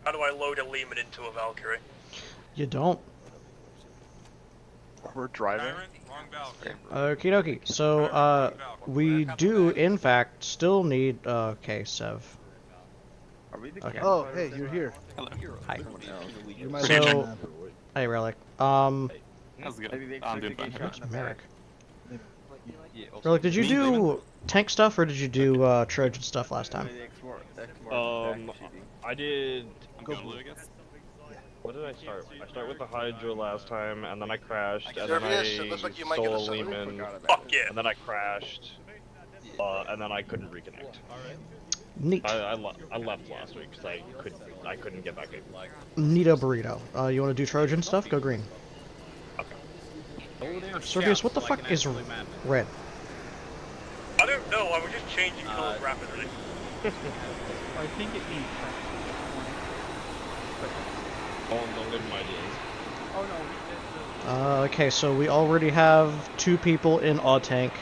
How do I load a Lehman into a Valkyrie? You don't. We're driving. Okie dokie. So, we do, in fact, still need, okay, Sev. Are we the Okay. Oh, hey, you're here. Hello. Hi. You're my So, man. hey, Relic. How's it Maybe they going? I'm doing expect fine. a Where's Merrick? Yeah, Relic, did you do tank stuff, or did you do, Trojan stuff last time? I did. Go blue, I guess. What did I start? I started with the Hydra last time, and then I crashed, and then Servius, it looks like you might get stole a a summon. Lehman, Fuck yeah. and then I crashed, and then I couldn't reconnect. Neat. I left last week because I couldn't get back in. Neato burrito. You want to do Trojan stuff? Go green. Servius, what the fuck is red? I don't know, I was just changing colors rapidly. I think it means. Okay, so we already have 2 people in Odd Tank.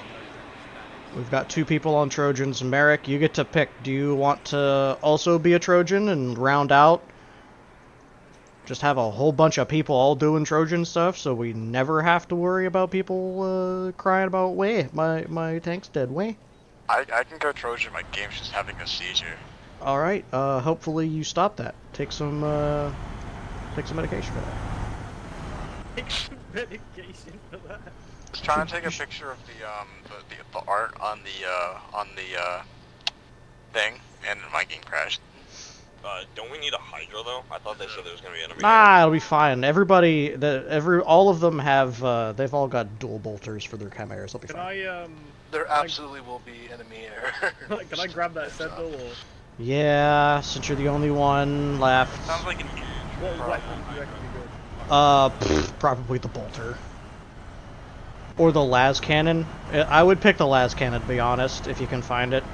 We've got 2 people on Trojans. Merrick, you get to pick. Do you want to also be a Trojan and round out? Just have a whole bunch of people all doing Trojan stuff, so we never have to worry about people crying about, "Way, my tank's dead, way." I can go Trojan, my game's just having a seizure. Alright, hopefully you stop that. Take some medication for that. Take some medication for that. Just trying to take a picture of the art on the thing, and my game crashed. Don't we need a Hydra though? I thought they said there was gonna be enemy. Nah, it'll be fine. Everybody, all of them have, they've all got dual bolters for their chimeras. They'll be fine. There absolutely will be enemy air. Can I grab that Sentinel or? Yeah, since you're the only one left. Sounds like an huge. What weapon do you reckon you go? Probably the bolter. Or the las cannon. I would pick the las cannon, to be honest, if you can find it.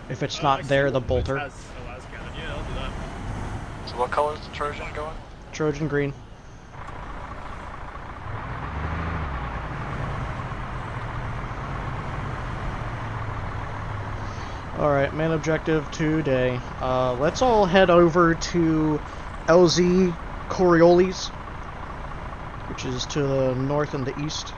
If it's not there, the bolter. Yeah, I'll do that. So what color is the Trojan going? Trojan green. Alright, main objective today. Let's all head over to LZ Coriolis, which is to the north and the east.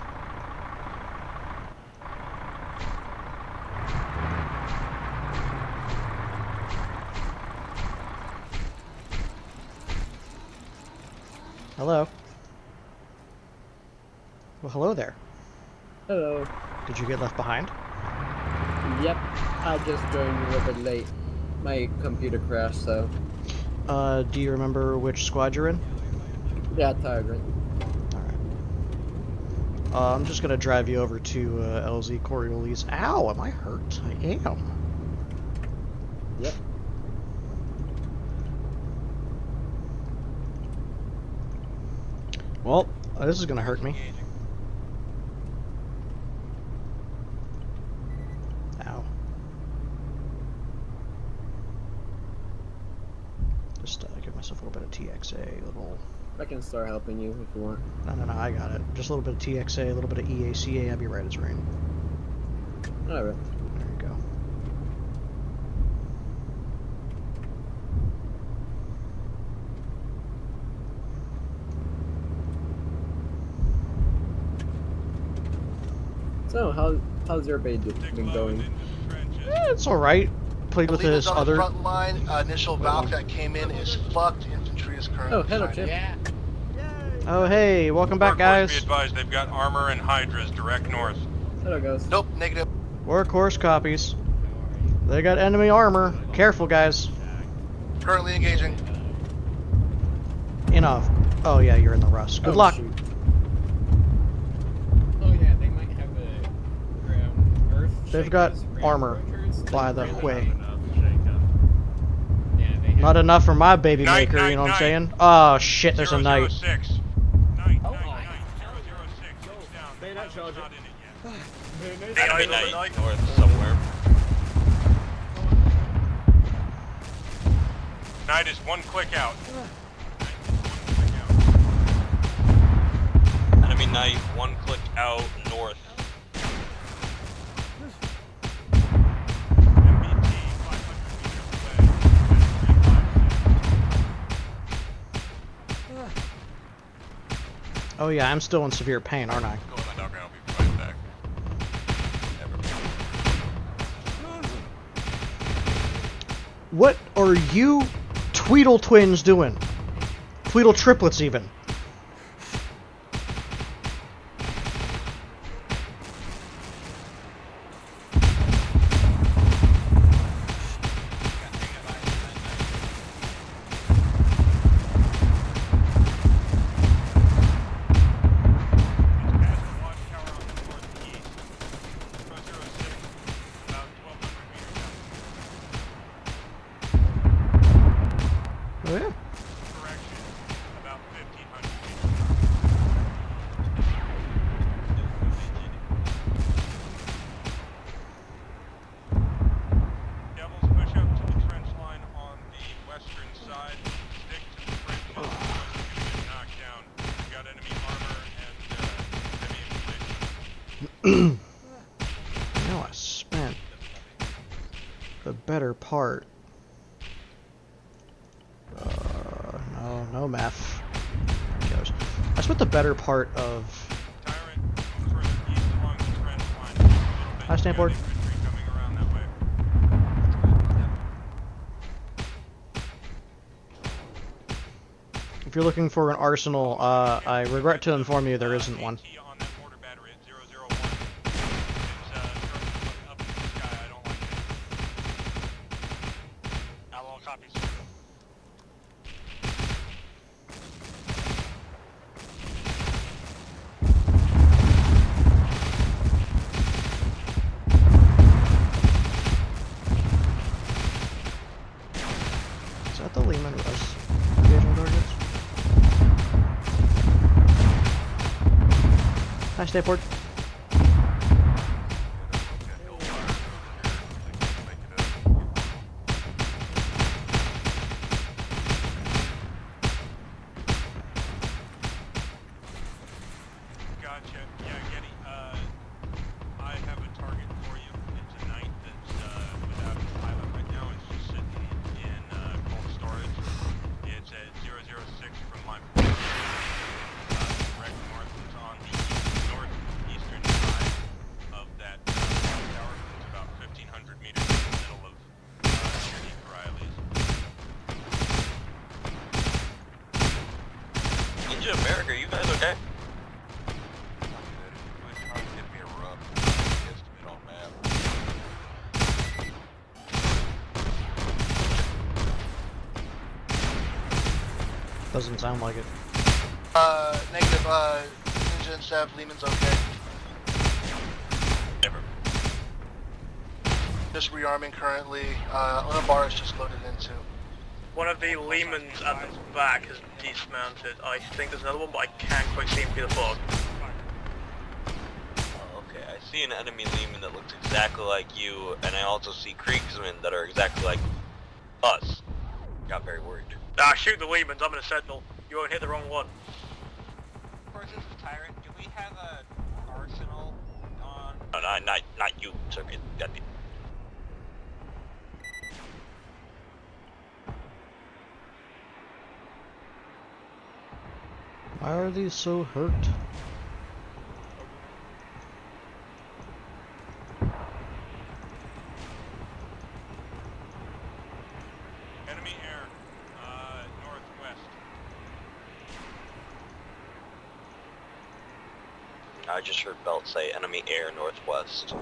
Hello. Well, hello there. Hello. Did you get left behind? Yep, I just joined a little bit late. My computer crashed, so. Do you remember which squad you're in? Yeah, Tyrant. Alright. I'm just gonna drive you over to LZ Coriolis. Ow, am I hurt? I am. Yep. Well, this is gonna hurt me. Ow. Just give myself a little bit of TXA, a little... I can start helping you if you want. No, I got it. Just a little bit of TXA, a little bit of EACA, I'll be right as rain. Alright. There you go. So, how's your day been going? It's alright. Played with this on other... the front line. Initial Valk that came in is fucked. Infantry is currently. Oh, hello, Chip. Yeah. Oh, hey, welcome back, guys. Be advised, they've got armor and Hydras direct north. Hello, guys. Nope, negative. Workhorse copies. They got enemy armor. Careful, guys. Currently engaging. Enough. Oh, yeah, you're in the rust. Good luck. Shoot. Oh yeah, they might have a ground earth. They've got armor by the way. Yeah, they have. Not enough for my baby Knight, maker, knight, you know what I'm knight. saying? Oh, shit, there's a knight. 006. Knight, 006. It's down. Bayonet charge Not in it yet. Enemy knight north somewhere. Knight is one click out. Enemy knight, one click out north. MBT 500 meters away. Oh yeah, I'm still in severe pain, aren't I? Go in the dog, I'll be right back. What are you Tweedle twins doing? Tweedle triplets even. Oh yeah. You know, I spent the better part. No math. Who cares? I spent the better part of. Hi, Stanford. If you're looking for an arsenal, I regret to inform you there isn't one. Is that the Lehman Russ engaging targets? Hi, Stanford. Ninja America, you guys okay? Doesn't sound like it. Negative, Ninja and Sev, Lehman's okay. Never. Just rearming currently. Unabar is just loaded into. One of the Lehmans at the back is dismounted. I think there's another one, but I can't quite see him through the fog. Oh, okay, I see an enemy Lehman that looks exactly like you, and I also see Kriegsmen that are exactly like us. Got very worried. Ah, shoot the Lehmans, I'm in a sentinel. You won't hit the wrong one. Of course, this is Tyrant. Do we have an arsenal on? No, not you, Circuit. That'd be... Why are these so hurt? Enemy air, northwest. I just heard Belt say enemy air northwest.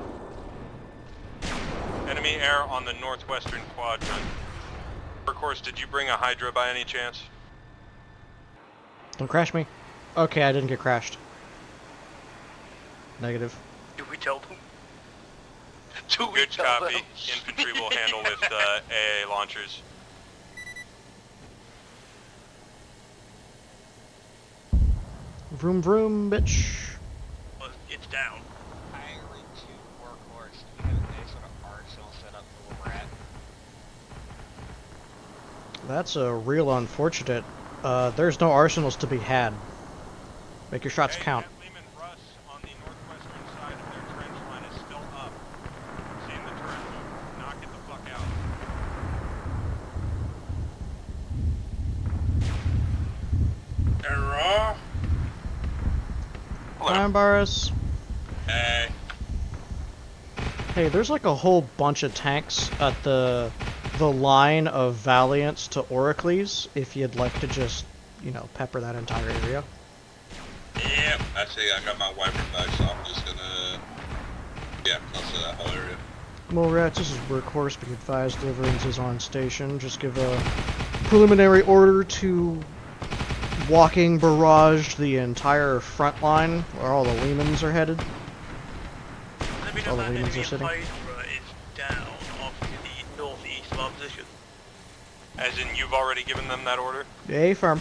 Enemy air on the northwestern quadrant. Of course, did you bring a Hydra by any chance? Don't crash me. Okay, I didn't get crashed. Negative. Did we tell them? Good copy. Infantry will handle with AA launchers. Vroom vroom, bitch. Well, it's down. Iron 2 workhorse. Do we have any sort of arsenal set up for where we're at? That's a real unfortunate. There's no arsenals to be had. Make your shots count. Lehman Russ on the northwestern side of their trench line is still up. Seeing the turret move. Knock it the fuck out. Error. Hi, Boris. Hey. Hey, there's like a whole bunch of tanks at the line of Valiance to Oracles, if you'd like to just, you know, pepper that entire area. Yep, actually I got my wiper back, so I'm just gonna, yeah, cluster that whole area. Well, Rats, this is Workhorse. Be advised, Deliverance is on station. Just give a preliminary order to walking barrage the entire front line, where all the Lehmans are headed. Let me All know the that Lehmans enemy are sitting. Hydra is down off to the northeast of our position. As in, you've already given them that order? Yay, firm.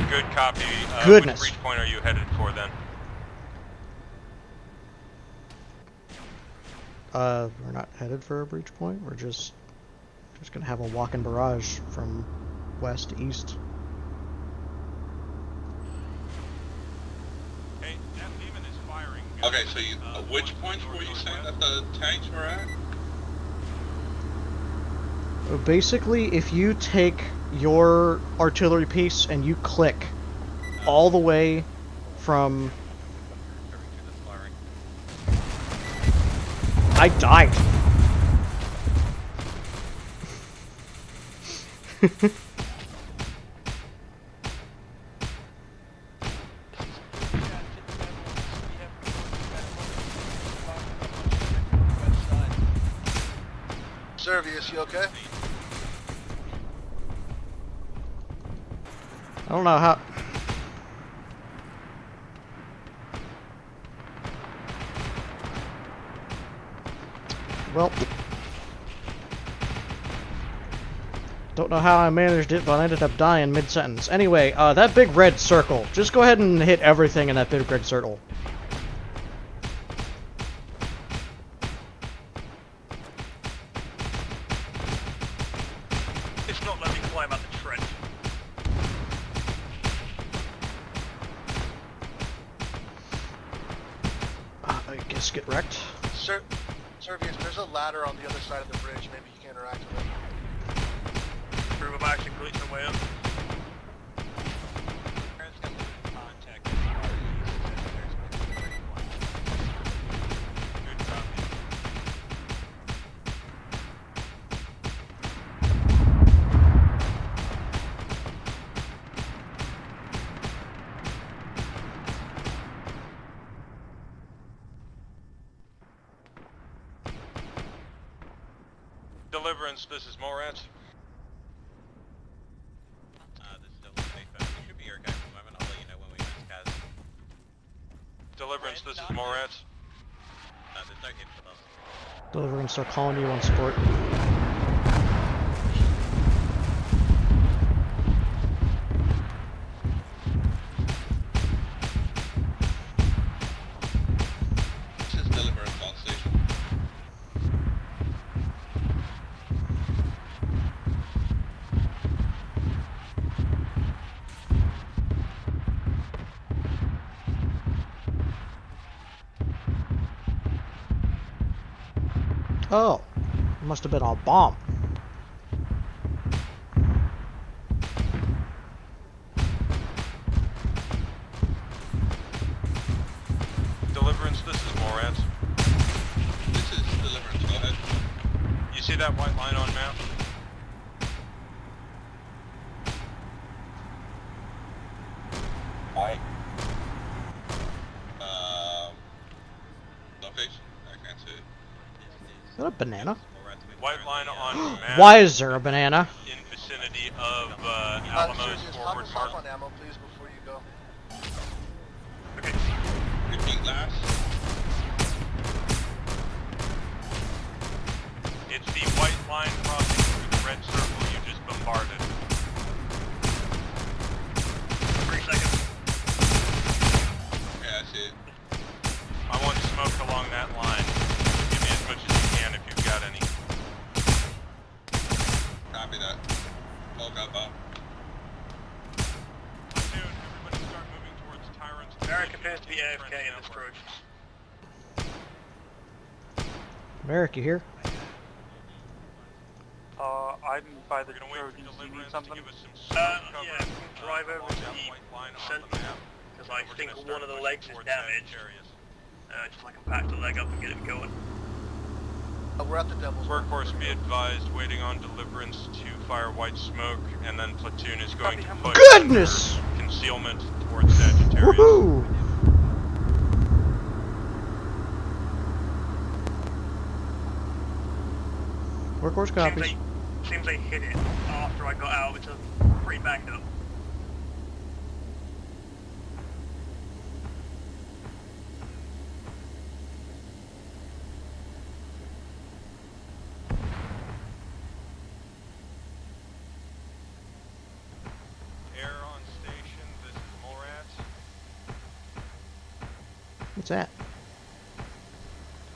Good copy. Goodness. Which breach point are you headed for then? We're not headed for a breach point. We're just gonna have a walking barrage from west to east. Hey, that demon is firing. Okay, so you, which points were you saying that the tanks were at? Basically, if you take your artillery piece and you click all the way from... I died. Servius, you okay? I don't know how... Well... Don't know how I managed it, but I ended up dying mid-sentence. Anyway, that big red circle. Just go ahead and hit everything in that big red circle. It's not letting me climb out the trench. I guess get wrecked. Servius, there's a ladder on the other side of the bridge. Maybe you can interact with it. Prove I'm actually glitching away up. Deliverance, this is Morant. This is double safe. We should be here, guys. At the moment. I'll let you know when we miss Kaz. Deliverance, this is Morant. There's no hit with us. Deliverance, start calling you on support. This is Deliverance on station. Oh, it must have been a bomb. Deliverance, this is Morant. This is Deliverance, go ahead. You see that white line on map? White. Location? I can't see it. Is that a banana? White line on map. Why is there a banana? In vicinity of Alamo's Servius, forward hop mark. on ammo, please, before you go. Repeat last. It's the white line crossing through the red circle you just bombarded. 3 seconds. Okay, I see it. I want smoke along that line. Give me as much as you can if you've got any. Copy that. Oh, got bomb. Platoon, everybody start moving towards Tyrant's. Merrick appears to be AFK in this approach. Merrick, you here? I'm by the road. You need something? Yeah, drive over to the center. because I think one of the legs is damaged. Just so I can patch the leg up and get it going. We're at the Devil's. Workforce, be advised, waiting on deliverance to fire white smoke, and then platoon is going to push Goodness! under concealment towards Sagittarius. Woohoo! Workhorse copies. Seems they hit it after I got out, which is pretty banged up. Air on station, this is Molrat. What's that?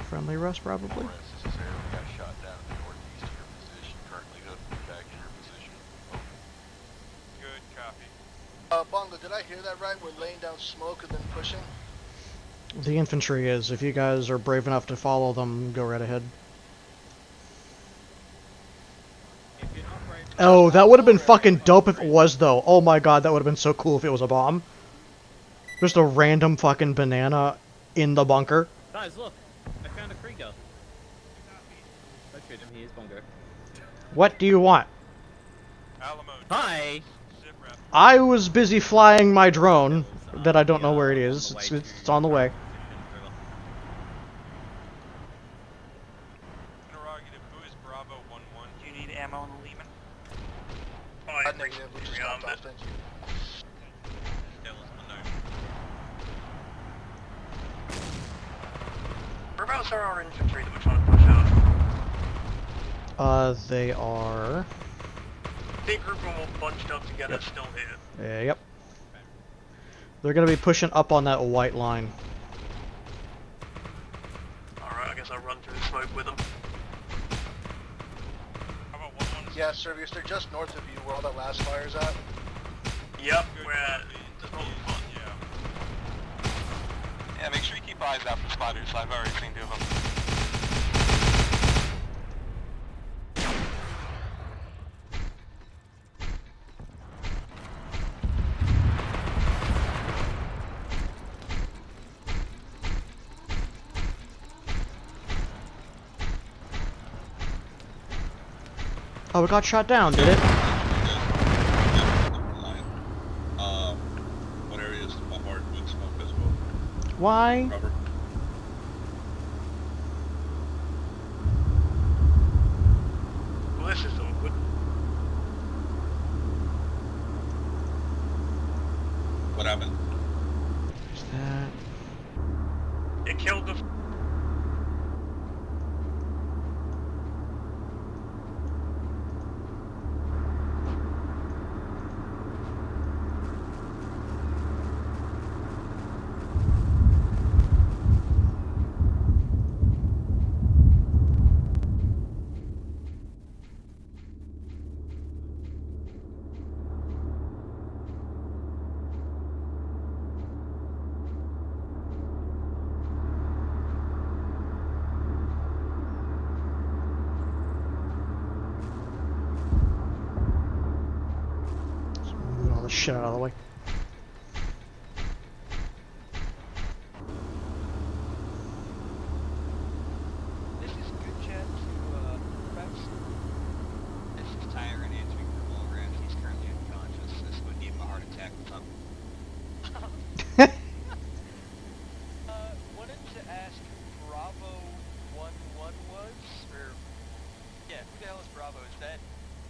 Friendly Russ, probably? This is Air. We got shot down in the northeast of your position. Currently hooked back to your position. Good copy. Bongo, did I hear that right? We're laying down smoke and then pushing? The infantry is. If you guys are brave enough to follow them, go right ahead. Oh, that would have been fucking dope if it was, though. Oh my god, that would have been so cool if it was a bomb. Just a random fucking banana in the bunker. Guys, look! I found a Krieger. Don't shoot him, he is Bongo. What do you want? Hi! I was busy flying my drone that I don't know where it is. It's on the way. Interrogative, who is Bravo 1-1? Do you need ammo on the Lehman? Negative, we just hopped off, thank you. Whereabouts are our infantry that we're trying to push out? They are... Big group of them all bunched up together, still here. Yep. They're gonna be pushing up on that white line. Alright, I guess I'll run through the smoke with them. Yeah, Servius, they're just north of you where all that last fire's at. Yep, we're at just north of the front. Yeah, make sure you keep eyes out for spiders. I've already seen 2 of them. Oh, it got shot down, did it? What areas to bombard with smoke as well? Why? Robert? Well, this is awkward. What happened? What's that? It killed the... Moving all this shit out of the way. This is good chat to Rex. This is Tyrant answering for Wolverine. He's currently unconscious. This would give him a heart attack or something. Wanted to ask who Bravo 1-1 was? Or, yeah, who the hell is Bravo? Is that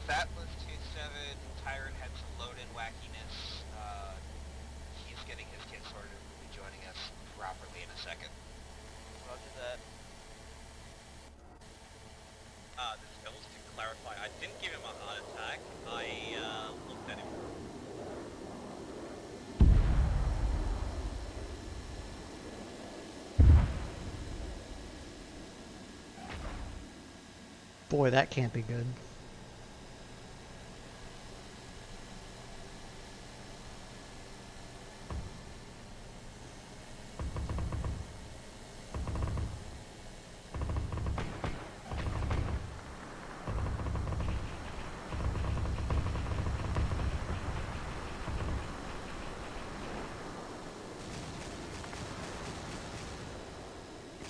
Fatless 2-7? Tyrant had some load-in wackiness. He's getting his kit sorted. Will be joining us properly in a second. Roger that. This is Bills, to clarify, I didn't give him a heart attack. I looked at him. Boy, that can't be good.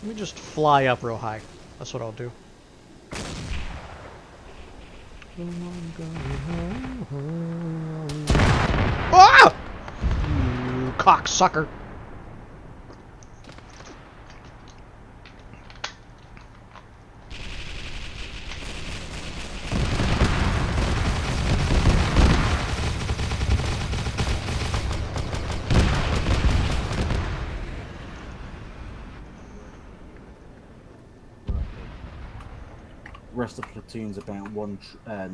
Let me just fly up real high. That's what I'll do. Ah! You cocksucker. Rest of the platoon's about a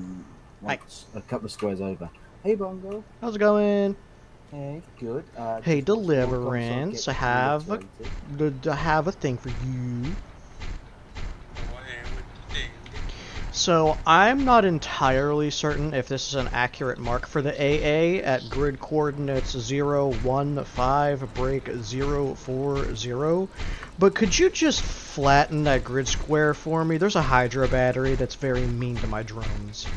couple of squares over. Hey, Bongo. How's it going? Hey, good. Hey, Just watch the Lord Deliverance. I Commissar get have a thing for you. So I'm not entirely certain if this is an accurate mark for the AA at grid coordinates 015 break 040, but could you just flatten that grid square for me? There's a Hydra battery that's very mean to my drones.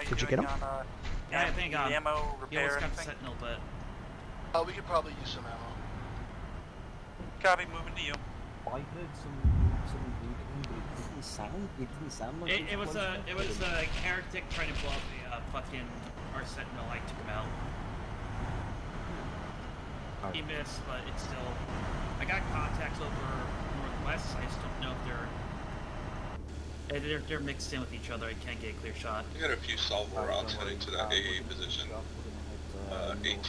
Did you get him? Yeah, I think ammo he almost repair got the anything? Sentinel, but We could probably use some ammo. Copy, moving to you. I heard some hooting, but it didn't sound like it was a heretic trying to blow up the fucking our Sentinel. I took him out. He missed, but it's still. I got contacts over northwest. I just don't know if they're mixed in with each other. I can't get a clear shot. We got a few salvo routes heading to that AA position. 18,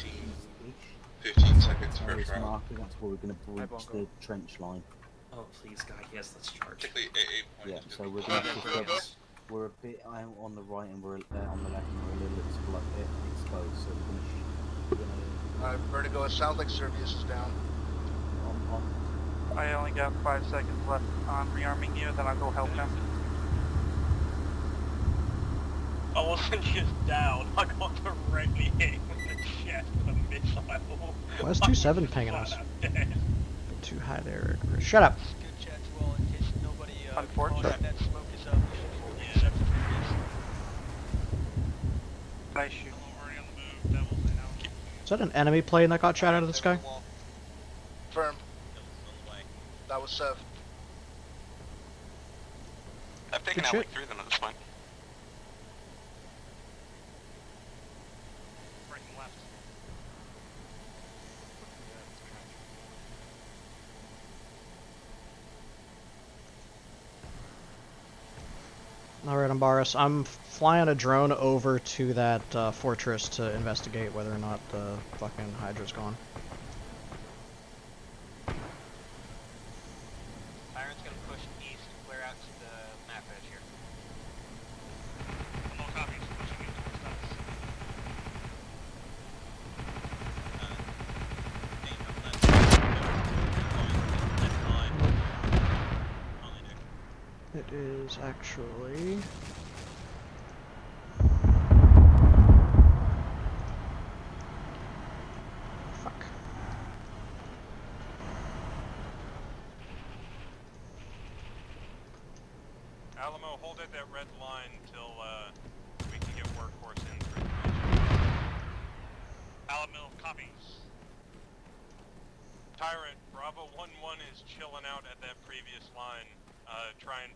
15 seconds first round. That's where we're going to breach the trench line. Oh please, God, yes, let's charge. Particularly AA point. Yeah, so we're going to we're a bit out on the right and we're on the left and we're a little exposed. So we're going to. Alright, Vertigo. It sounds like Servius is down. I only got 5 seconds left on rearming you, then I'll go help him. I wasn't just down, I got directly hit with the chest with a missile. Why is 27 pinging us? Too high there. Shut up. Good chat as well, in case nobody that smoke is up. Yeah, I shoot. Is that an enemy plane that got shot out of the sky? Firm. That was Sev. I've taken Good out shit. like 3 of them at this point. Alright, Ambaris. I'm flying a drone over to that fortress to investigate whether or not the fucking Hydra's gone. Iron's gonna push east, clear out to the map edge here. No copies, pushing in towards It is actually... Fuck. Alamo, hold at that red line till we can get workhorse in through the bridge. Alamo, copies. Tyrant, Bravo 1-1 is chilling out at that previous line. Try and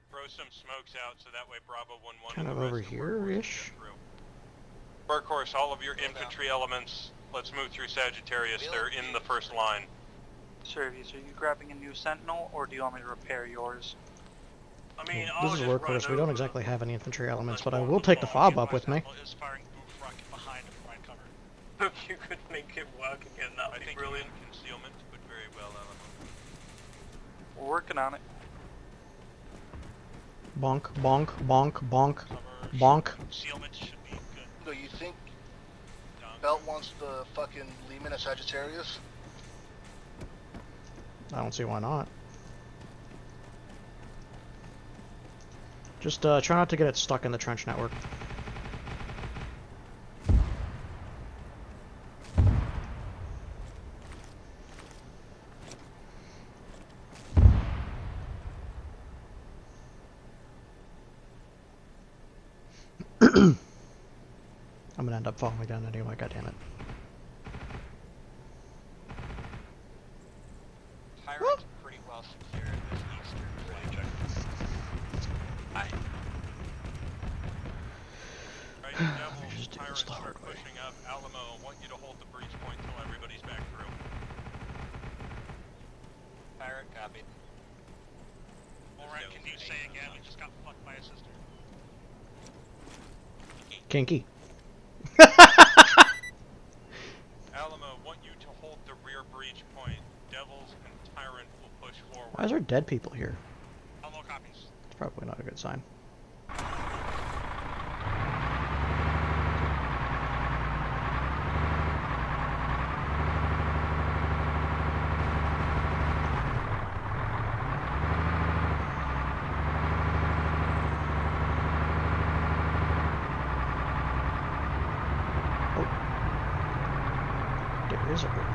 throw some smokes out so that way Bravo 1-1 Kind and of the rest over of the workhorse here-ish. can get through. Workhorse, all of your infantry elements, let's move through Sagittarius. They're in the first line. Servius, are you grabbing a new Sentinel, or do you want me to repair yours? I mean, This is workhorse. We don't exactly have any infantry elements, but I will take the fob up with me. Is firing boof rocket behind to provide cover. If you could make it work again, that would be brilliant. Concealment, but very well, Alamo. We're working on it. Bonk, bonk, bonk, bonk, bonk. Concealment should be good. So you think Belt wants the fucking Lehman at Sagittarius? I don't see why not. Just try not to get it stuck in the trench network. I'm gonna end up falling down anyway, goddammit. Tyrant's pretty well secured this eastern flank. Hi. Right, Devil, Tyrant, start pushing up. Alamo, I want you to hold the breach point till everybody's back through. Tyrant copied. Alright, can you say again? We just got fucked by a sister. Kinky. Alamo, want you to hold the rear breach point. Devils and Tyrant will push forward. Why is there dead people here? Alamo copies. It's probably not a good sign. There is a bridge.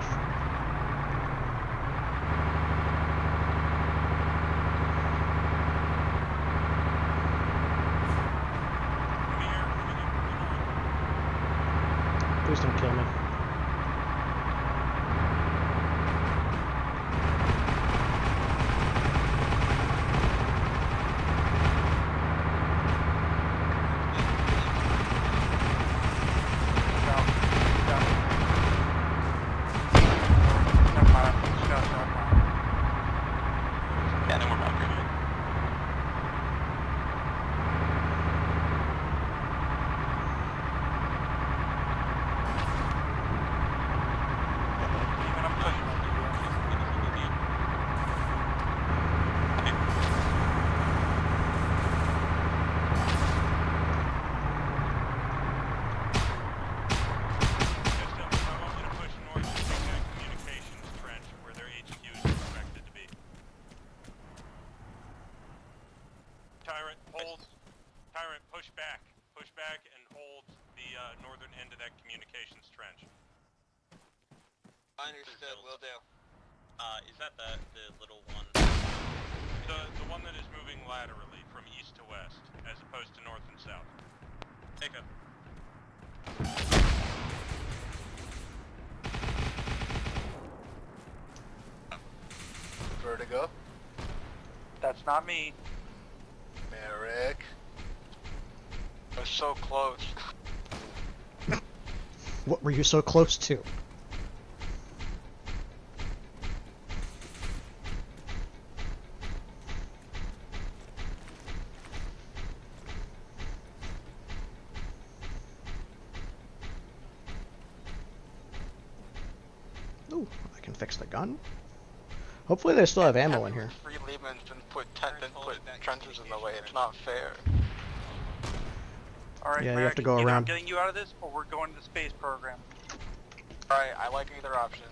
Please don't kill me. Yeah, then we're about to. Tyrant, hold. Tyrant, push back. Push back and hold the northern end of that communications trench. Understood, will do. Is that the little one? The one that is moving laterally from east to west, as opposed to north and south. Take up. Vertigo. That's not me. Merrick. We're so close. What were you so close to? Ooh, I can fix the gun. Hopefully they still have ammo in here. Three Lehmans and put trenches in the way. It's not fair. Alright, Yeah, you have to go either around. I'm getting you out of this, or we're going to the space program. Alright, I like either option.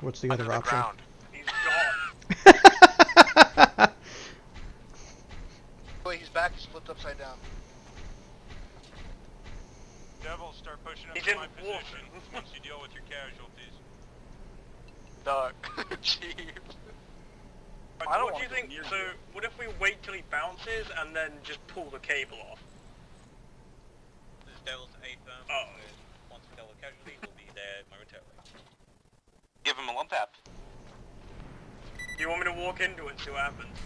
What's the other option? Ground. He's gone. Wait, he's back. He's flipped upside down. Devils, start pushing up He's to in my water. position once you deal with your casualties. Duck. Jeez. I don't What do you want think? to go So, near you. what if we wait till he bounces and then just pull the cable off? This is Devil's 8 Oh. Once we deal with casualties, we'll be there momentarily. Give him a lump tap. Do you want me to walk into it and see what happens?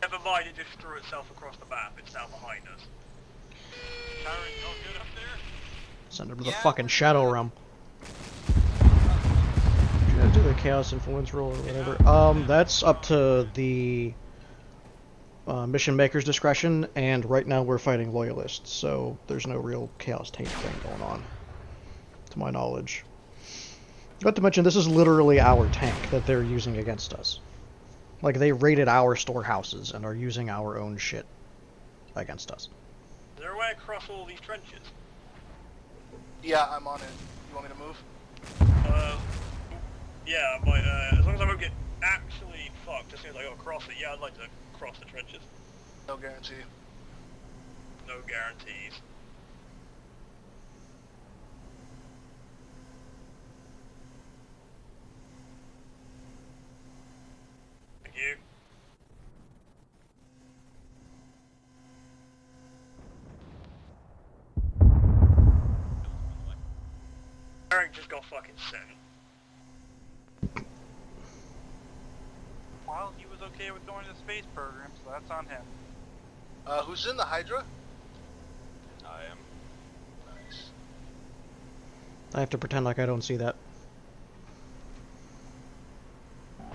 Never mind, it just threw itself across the map. It's now behind us. Tyrant, y'all good up there? Send him to the fucking Shadow Realm. You gotta do the Chaos Influence roll or whatever. That's up to the mission maker's discretion, and right now we're fighting loyalists, so there's no real Chaos Taint thing going on, to my knowledge. Not to mention, this is literally our tank that they're using against us. Like, they raided our storehouses and are using our own shit against us. Is there a way across all these trenches? Yeah, I'm on it. You want me to move? Yeah, but as long as I don't get actually fucked as soon as I go across it, yeah, I'd like to cross the trenches. No guarantee. No guarantees. got fucking sent. Well, he was okay with going to the space program, so that's on him. Who's in the Hydra? I am. Nice. I have to pretend like I don't see that.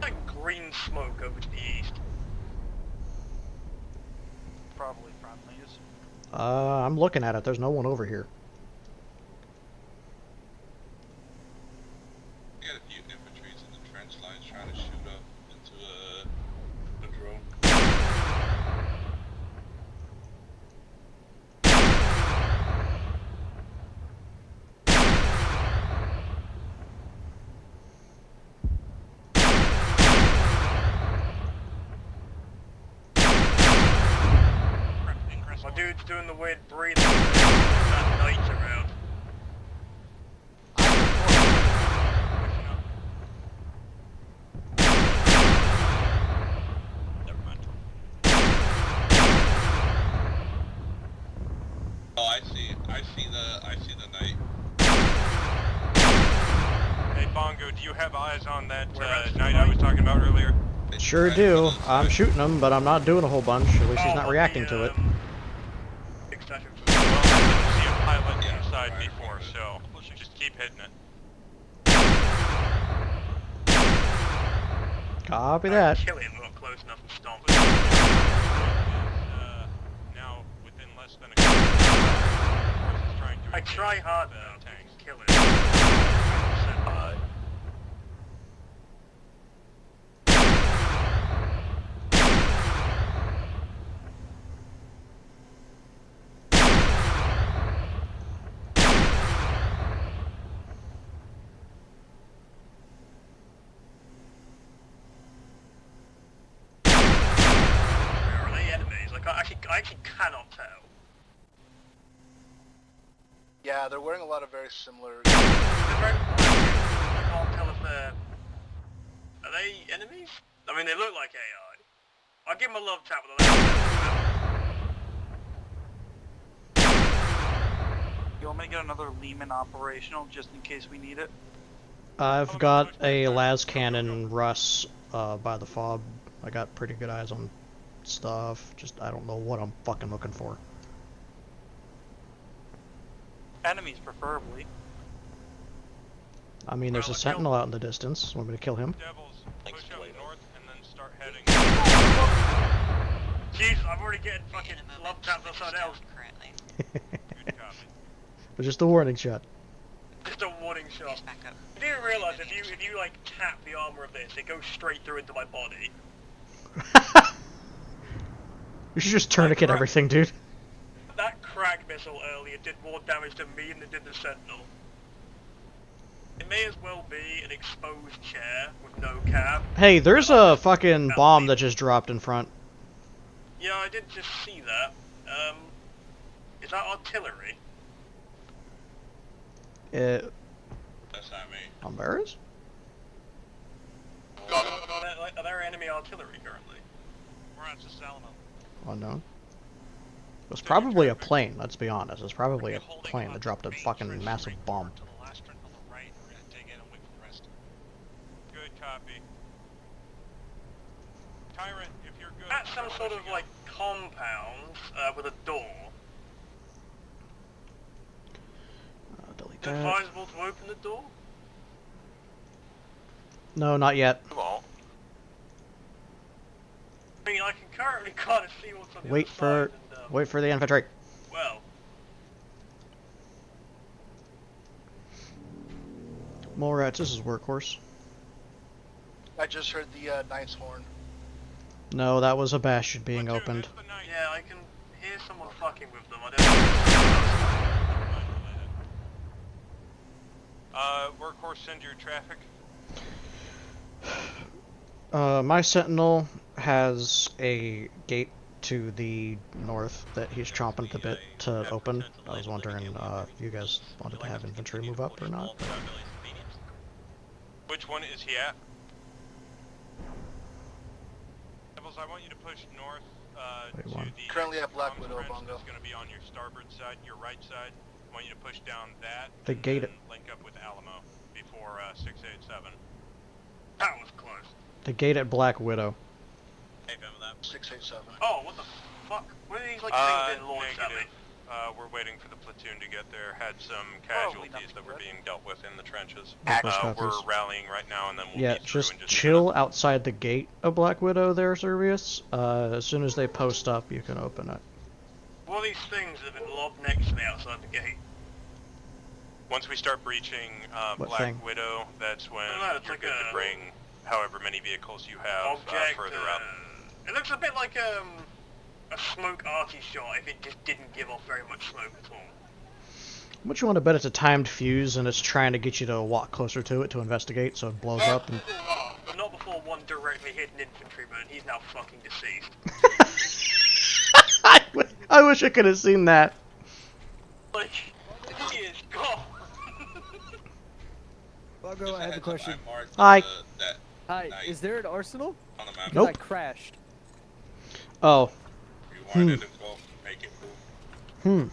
Like green smoke over to the east. Probably friendlies. I'm looking at it. There's no one over here. I got a few infantries in the trench lines trying to shoot up into a drone. My dude's doing the weird breathing. That night's around. Never mind. Oh, I see the night. Hey Bongo, do you have eyes on that night I was talking about earlier? Sure do. I'm shooting him, but I'm not doing a whole bunch. At least he's not reacting to it. Extension. Well, I didn't see a pilot inside before, so just keep hitting it. Copy that. Kill him, not close enough and stomp. Now within less than a couple of trying to I try hard now to kill him. Are they enemies? Like, I actually cannot tell. Yeah, they're wearing a lot of very similar. They're very I can't tell if they're... Are they enemies? I mean, they look like AI. I'll give them a love tap with a left. You want me to get another Lehman operational just in case we need it? I've got a las cannon Russ by the fob. I got pretty good eyes on stuff. Just I don't know what I'm fucking looking for. Enemies, preferably. I mean, there's a sentinel out in the distance. Want me to kill him? Devils, push up north and then start heading. Jeez, I'm already getting fucking love taps outside else. Good copy. But just a warning shot. Just a warning shot. You do realize if you like tap the armor of this, it goes straight through into my body. You should just tourniquet everything, dude. That crag missile earlier did more damage to me than it did the sentinel. It may as well be an exposed chair with no cab. Hey, there's a fucking bomb that just dropped in front. Yeah, I did just see that. Is that artillery? That's not me. On Barris? Are there enemy artillery currently? We're on Sis Alamo. Unknown. It was probably a plane, let's be honest. It's probably a plane that dropped a fucking massive bomb. Good copy. Tyrant, if you're good. That's some sort of like compound with a door. Delete Is it that. advisable to open the door? No, not yet. I mean, I can currently kind of see what's on the Wait other for side and, wait for the infantry. well, More rats, this is workhorse. I just heard the Knight's horn. No, that was a bastion being opened. yeah, I can hear someone fucking with them. I don't Workhorse, send your traffic. My sentinel has a gate to the north that he's chomping at the bit to open. I was wondering if you guys wanted to have infantry move up or not. Which one is he at? Devils, I want you to push north to the Currently at Black Widow, trench Bongo. that's going to be on your starboard side, your right side. I want you to push down that The and gate- then link up with Alamo. before 687. That was close. The gate at Black Widow. Hey, remember that? 687. Oh, what the fuck? What are these like things being launched at me? Negative. We're waiting for the platoon to get there. Had some casualties that were being dealt with in the trenches. We're rallying right now, and then we'll Yeah, be through just in chill outside the gate of Black Widow there, Servius. As soon as they post up, you can open it. What are these things that have been lobbed next to me outside the gate? Once we start breaching What Black thing? Widow, that's when it's you're like good to bring however many vehicles you have Object, further out. It looks a bit like a smoke arty shot if it just didn't give off very much smoke at all. What you want to bet it's a timed fuse and it's trying to get you to walk closer to it to investigate so it blows up and... But not before one directly hit an infantryman and he's now fucking deceased. I wish I could have seen that. Like, he is gone. Bongo, I have a question. Hi. Hi, is there an arsenal? Because Nope. I crashed. Oh. Hmm. Turned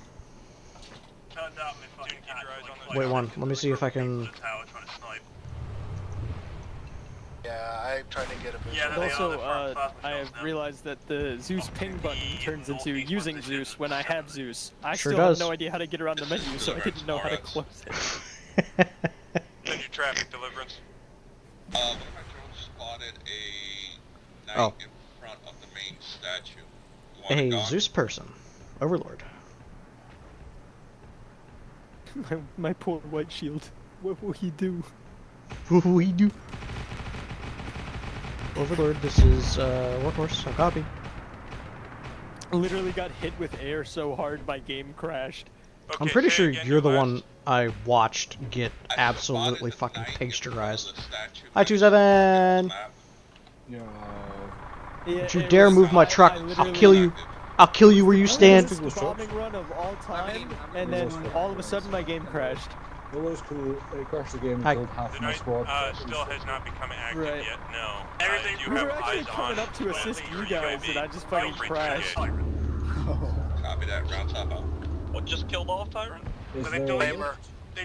out my fucking cat like, Wait one, let me see if I can... Yeah, I tried to get a visual. And also, I have realized that the Zeus ping button turns into using Zeus when I have Zeus. I Sure still does. have no idea how to get around the menu, so I didn't know how to close it. Send your traffic deliverance. One of my drones spotted a knight Oh. in front of the main statue. You want A it gone? Zeus person. Overlord. my poor white shield. What will he do? What will he do? Overlord, this is Workhorse, so copy. Literally got hit with air so hard my game crashed. I'm pretty sure you're the one I watched get absolutely fucking pasteurized. Hi, 27! Yo. Yeah, Don't you it dare was- move my I truck. I'll literally- kill you. I'll kill you where you stand. It was the bombing run of all time, and then all of a sudden my game crashed. It was cool. I crashed the game and Hi. killed half The my night squad. still has not become active Right. yet, no. Everything You We have were actually eyes coming on up to assist Lee you or guys, UAV. and I just fucking Feel free to crashed. engage. Copy that, round top out. What just killed off Tyrant? Is But they there-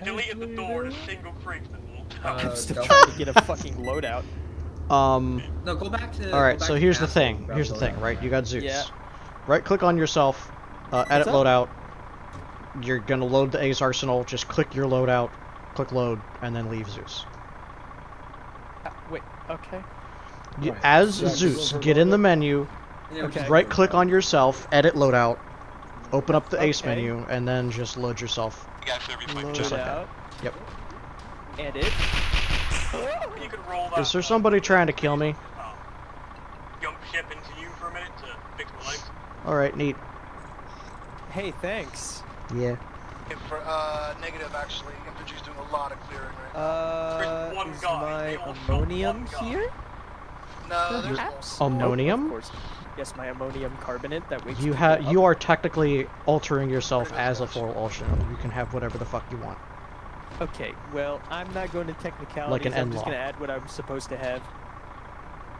deleted the door and a single creeksman walked out. I'm still trying to get a fucking loadout. No, go back to. Alright, go so back here's to the Castle, thing. grab Here's the thing, loadout. right? You got Zeus. Yeah. Right click on yourself, edit up? loadout. You're gonna load the Ace Arsenal, just click your loadout, click load, and then leave Zeus. Wait, okay. As Yeah, Zeus, go for get in the loadout. menu, Okay. right click on yourself, edit loadout, open up the Ace Okay. menu, and then just load yourself. You guys should be Load Just like that. out. Yep. Edit. You could roll that. Is there somebody trying to kill me? Jump ship into you for a minute to fix my legs. Alright, neat. Hey, thanks. Yeah. Negative, actually. Infantry's doing a lot of clearing right now. There's one Is guy, my they all shot ammonium one guy. here? No, there's Perhaps? Ammonium? Of course. Yes, my ammonium carbonate that wakes You people up. you are technically altering yourself as a full Ocean. You can have whatever the fuck you want. Okay, well, I'm not going to technicalities. Like an I'm just N-law. going to add what I'm supposed to have.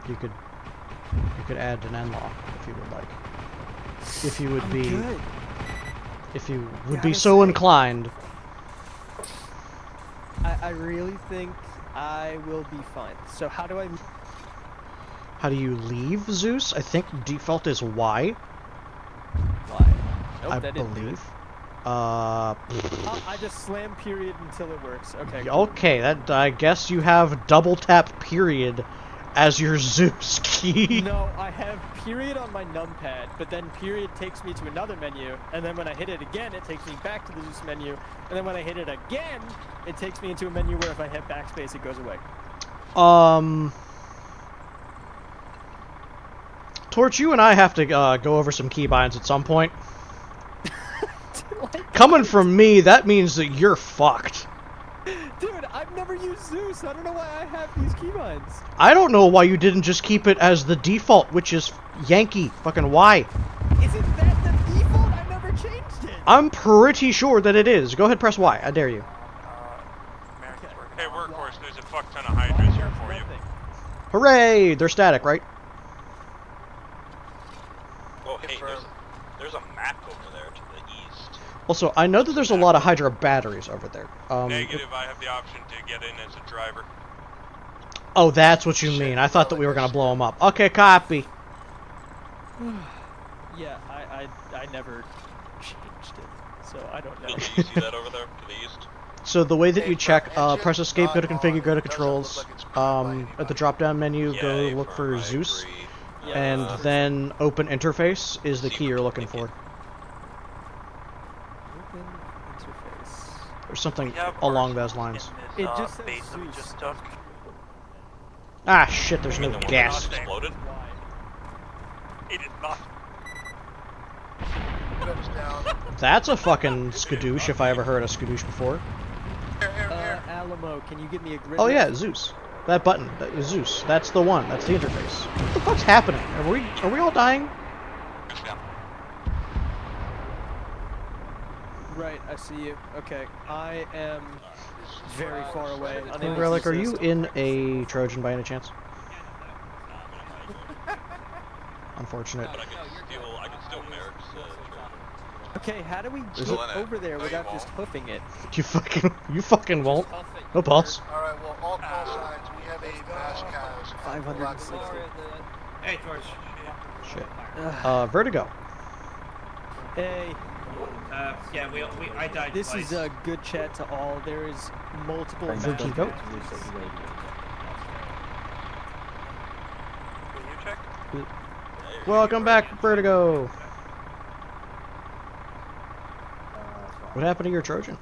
You could add an N-law if you would like. If you would I'm be good. if you would be Gotta so say. inclined. I really think I will be fine. So how do I... How do you leave Zeus? I think default is Y. Why? Nope, I that didn't do it. believe. I just slam period until it works. Okay. cool. Okay, that I guess you have double tap period as your Zeus key. No, I have period on my numpad, but then period takes me to another menu, and then when I hit it again, it takes me back to the Zeus menu, and then when I hit it again, it takes me into a menu where if I hit backspace, it goes away. Torch, you and I have to go over some keybinds at some point. Coming from me, that means that you're fucked. Dude, I've never used Zeus. I don't know why I have these keybinds. I don't know why you didn't just keep it as the default, which is Yankee fucking Y. Isn't that the default? I've never changed it. I'm pretty sure that it is. Go ahead, press Y. I dare you. Hey, Workhorse, there's a fuck ton of Hydras here for you. Hooray! They're static, right? Oh, hey, there's a map over there to the east. Also, I know that there's a lot of Hydra batteries over there. Negative, I have the option to get in as a driver. Oh, that's what you mean. I thought that we were gonna blow them up. Okay, copy. Yeah, I never changed it, so I don't know. Do you see that over there to the east? So the way that you check, press escape, go to configure, go to controls. At the drop-down menu, go look for Zeus, and then open interface is the key you're looking for. Open interface. Or something along those lines. It just says base that we Zeus. just took. Ah, shit, there's no The one that gas. exploded? It is not. Goes down. That's a fucking skadoosh, if I ever heard a skadoosh before. Alamo, can you give me a grid? Oh yeah, Zeus. That button, that is Zeus. That's the one. That's the interface. What the fuck's happening? Are we all dying? Right, I see you. Okay, I am very far away. unable to Relic, are you assist. in a Trojan by any chance? Unfortunate. But I can still Merrick's Okay, how do we Is get it- over there without just hoofing it? You fucking won't. No pulse. Alright, well, all call signs, we have a mass cows. 560. Hey, George. Shit. Vertigo. Hey. Yeah, I died This twice. is a good chat to all. There is multiple Vertigo. maps. Will you check? Welcome back, Vertigo. What happened to your Trojan?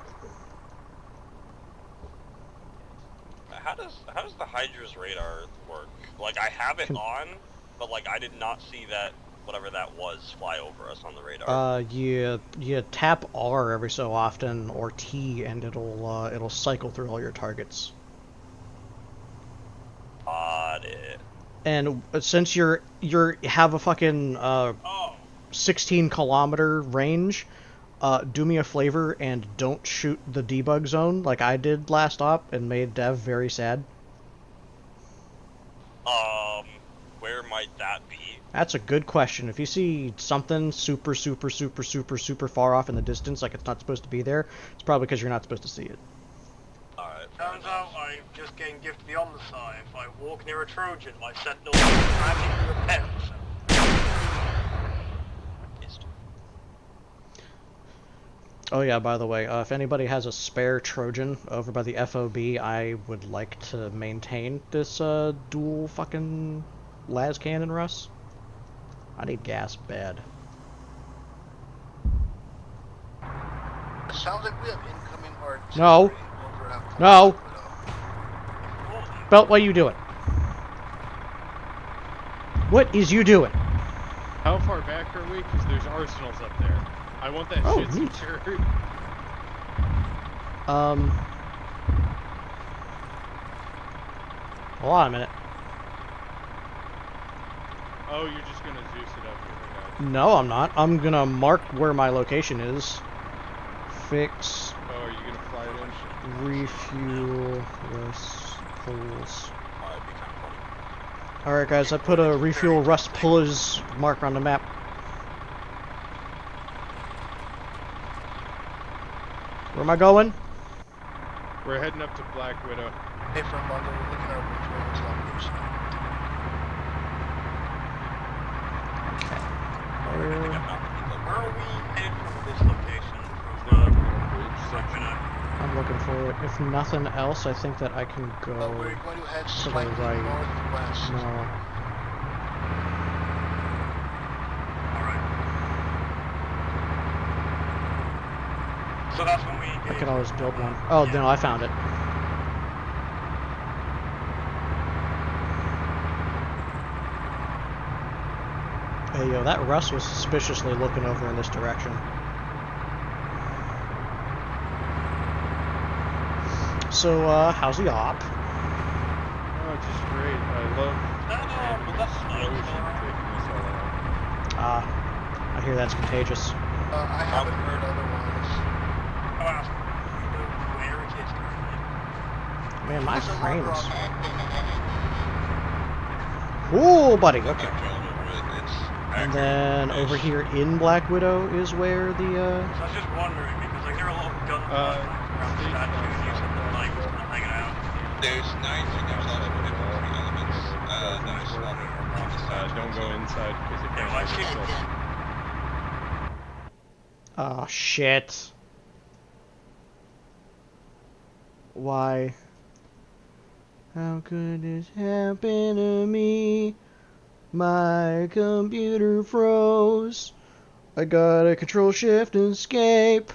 How does the Hydra's radar work? Like, I have it on, but like I did not see that whatever that was fly over us on the radar. You tap R every so often or T, and it'll cycle through all your targets. Got it. And since you have a fucking 16-kilometer range, do me a favor and don't shoot the debug zone like I did last op and made Dev very sad. Where might that be? That's a good question. If you see something super far off in the distance, like it's not supposed to be there, it's probably because you're not supposed to see it. Alright. Turns out I'm just getting gifted the on the side. If I walk near a Trojan, my sentinel is practically repelled. Oh yeah, by the way, if anybody has a spare Trojan over by the FOB, I would like to maintain this dual fucking las cannon, Russ. I need gas bad. Sounds like we have incoming artillery. No. No. Belt, what are you doing? What is you doing? How far back are we? Because there's arsenals up there. I want that shit neat. secured. Hold on a minute. Oh, you're just gonna Zeus it up here. No, I'm not. I'm gonna mark where my location is. Fix. Oh, are you gonna fly it in? Refuel. Rust pulls. Alright guys, I put a refuel rust pullers marker on the map. Where am I going? We're heading up to Black Widow. Hey, from London, we're looking at which location. Where are we headed from this location? I'm looking for it. If nothing else, I think that I can go We're going to head to the slightly right. northwest. No. So that's when we I can always build one. Oh, no, I found it. Hey, yo, that Russ was suspiciously looking over in this direction. So, how's the op? Oh, just great. I love I hear that's contagious. I haven't heard otherwise. Where it is currently. Man, my frames. Ooh, buddy, okay. And then over here in Black Widow is where the, So I was just wondering, because I hear a lot of guns around the statues and the lights kind of hanging out. There's knights and there's also infantry elements that are spawning around the statue. Don't go inside because it can't hide itself. oh shit. Why? How could this happen to me? My computer froze. I gotta control shift escape.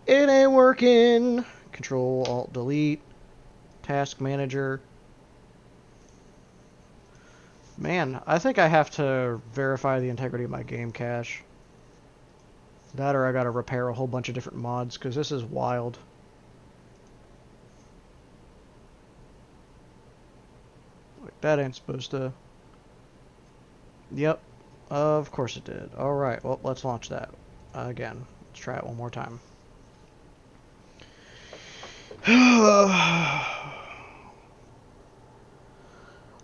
It ain't working. Control alt delete. Task manager. Man, I think I have to verify the integrity of my game cache. That or I gotta repair a whole bunch of different mods, because this is wild. Like, that ain't supposed to... Yep, of course it did. Alright, well, let's launch that. Again, let's try it one more time.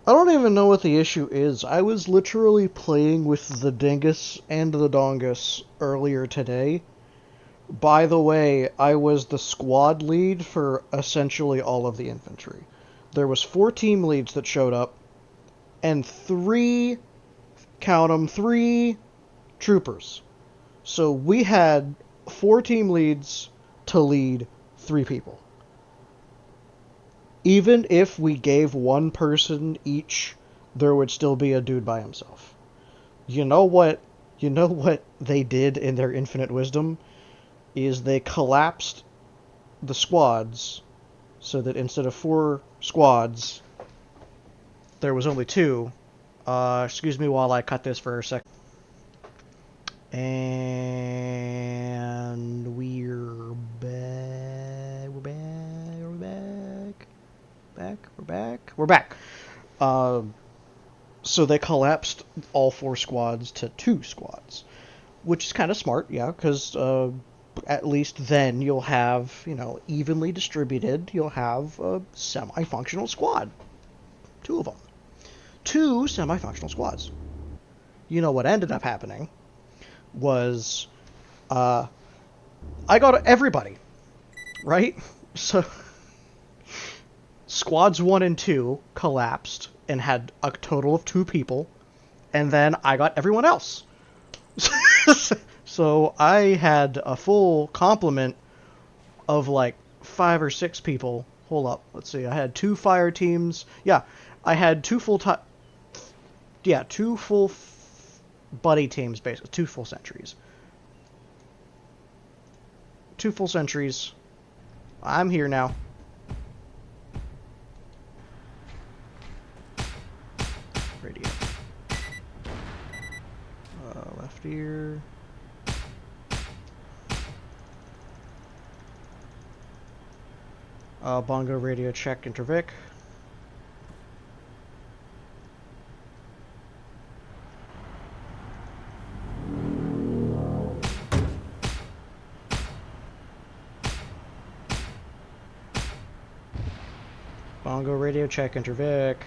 I don't even know what the issue is. I was literally playing with the Dingus and the Dongus earlier today. By the way, I was the squad lead for essentially all of the infantry. There was 4 team leads that showed up, and 3, count 'em, 3 troopers. So we had 4 team leads to lead 3 people. Even if we gave one person each, there would still be a dude by himself. You know what they did in their infinite wisdom? Is they collapsed the squads so that instead of 4 squads, there was only 2. Excuse me while I cut this for a sec. And we're back. We're back. So they collapsed all 4 squads to 2 squads, which is kind of smart, yeah, because at least then you'll have, evenly distributed, you'll have a semi-functional squad. 2 of them. 2 semi-functional squads. You know what ended up happening was, I got everybody, right? So, squads 1 and 2 collapsed and had a total of 2 people, and then I got everyone else. So I had a full complement of like 5 or 6 people. Hold up, let's see. I had 2 fire teams. Yeah, I had 2 full buddy teams, basically 2 full sentries. 2 full sentries. I'm here now. Radio. Left ear. Bongo radio check intervic. Bongo radio check intervic.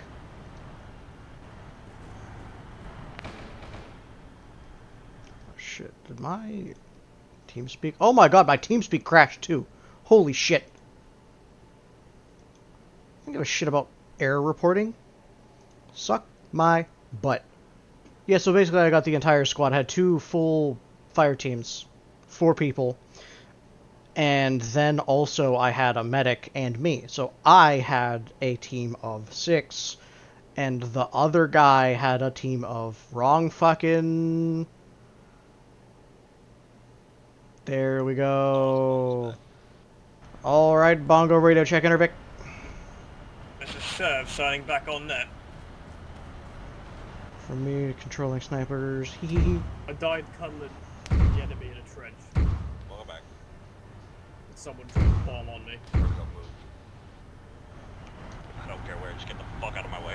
Shit, did my TeamSpeak? Oh my god, my TeamSpeak crashed too. Holy shit. I don't give a shit about error reporting. Suck my butt. Yeah, so basically I got the entire squad. I had 2 full fire teams. 4 people. And then also I had a medic and me. So I had a team of 6. And the other guy had a team of wrong fucking... There we go. Alright, Bongo radio check intervic. This is Serv signing back on net. For me, controlling snipers. Hee. I died cuddling the enemy in a trench. Welcome back. Someone dropped a bomb on me. I don't care where, just get the fuck out of my way.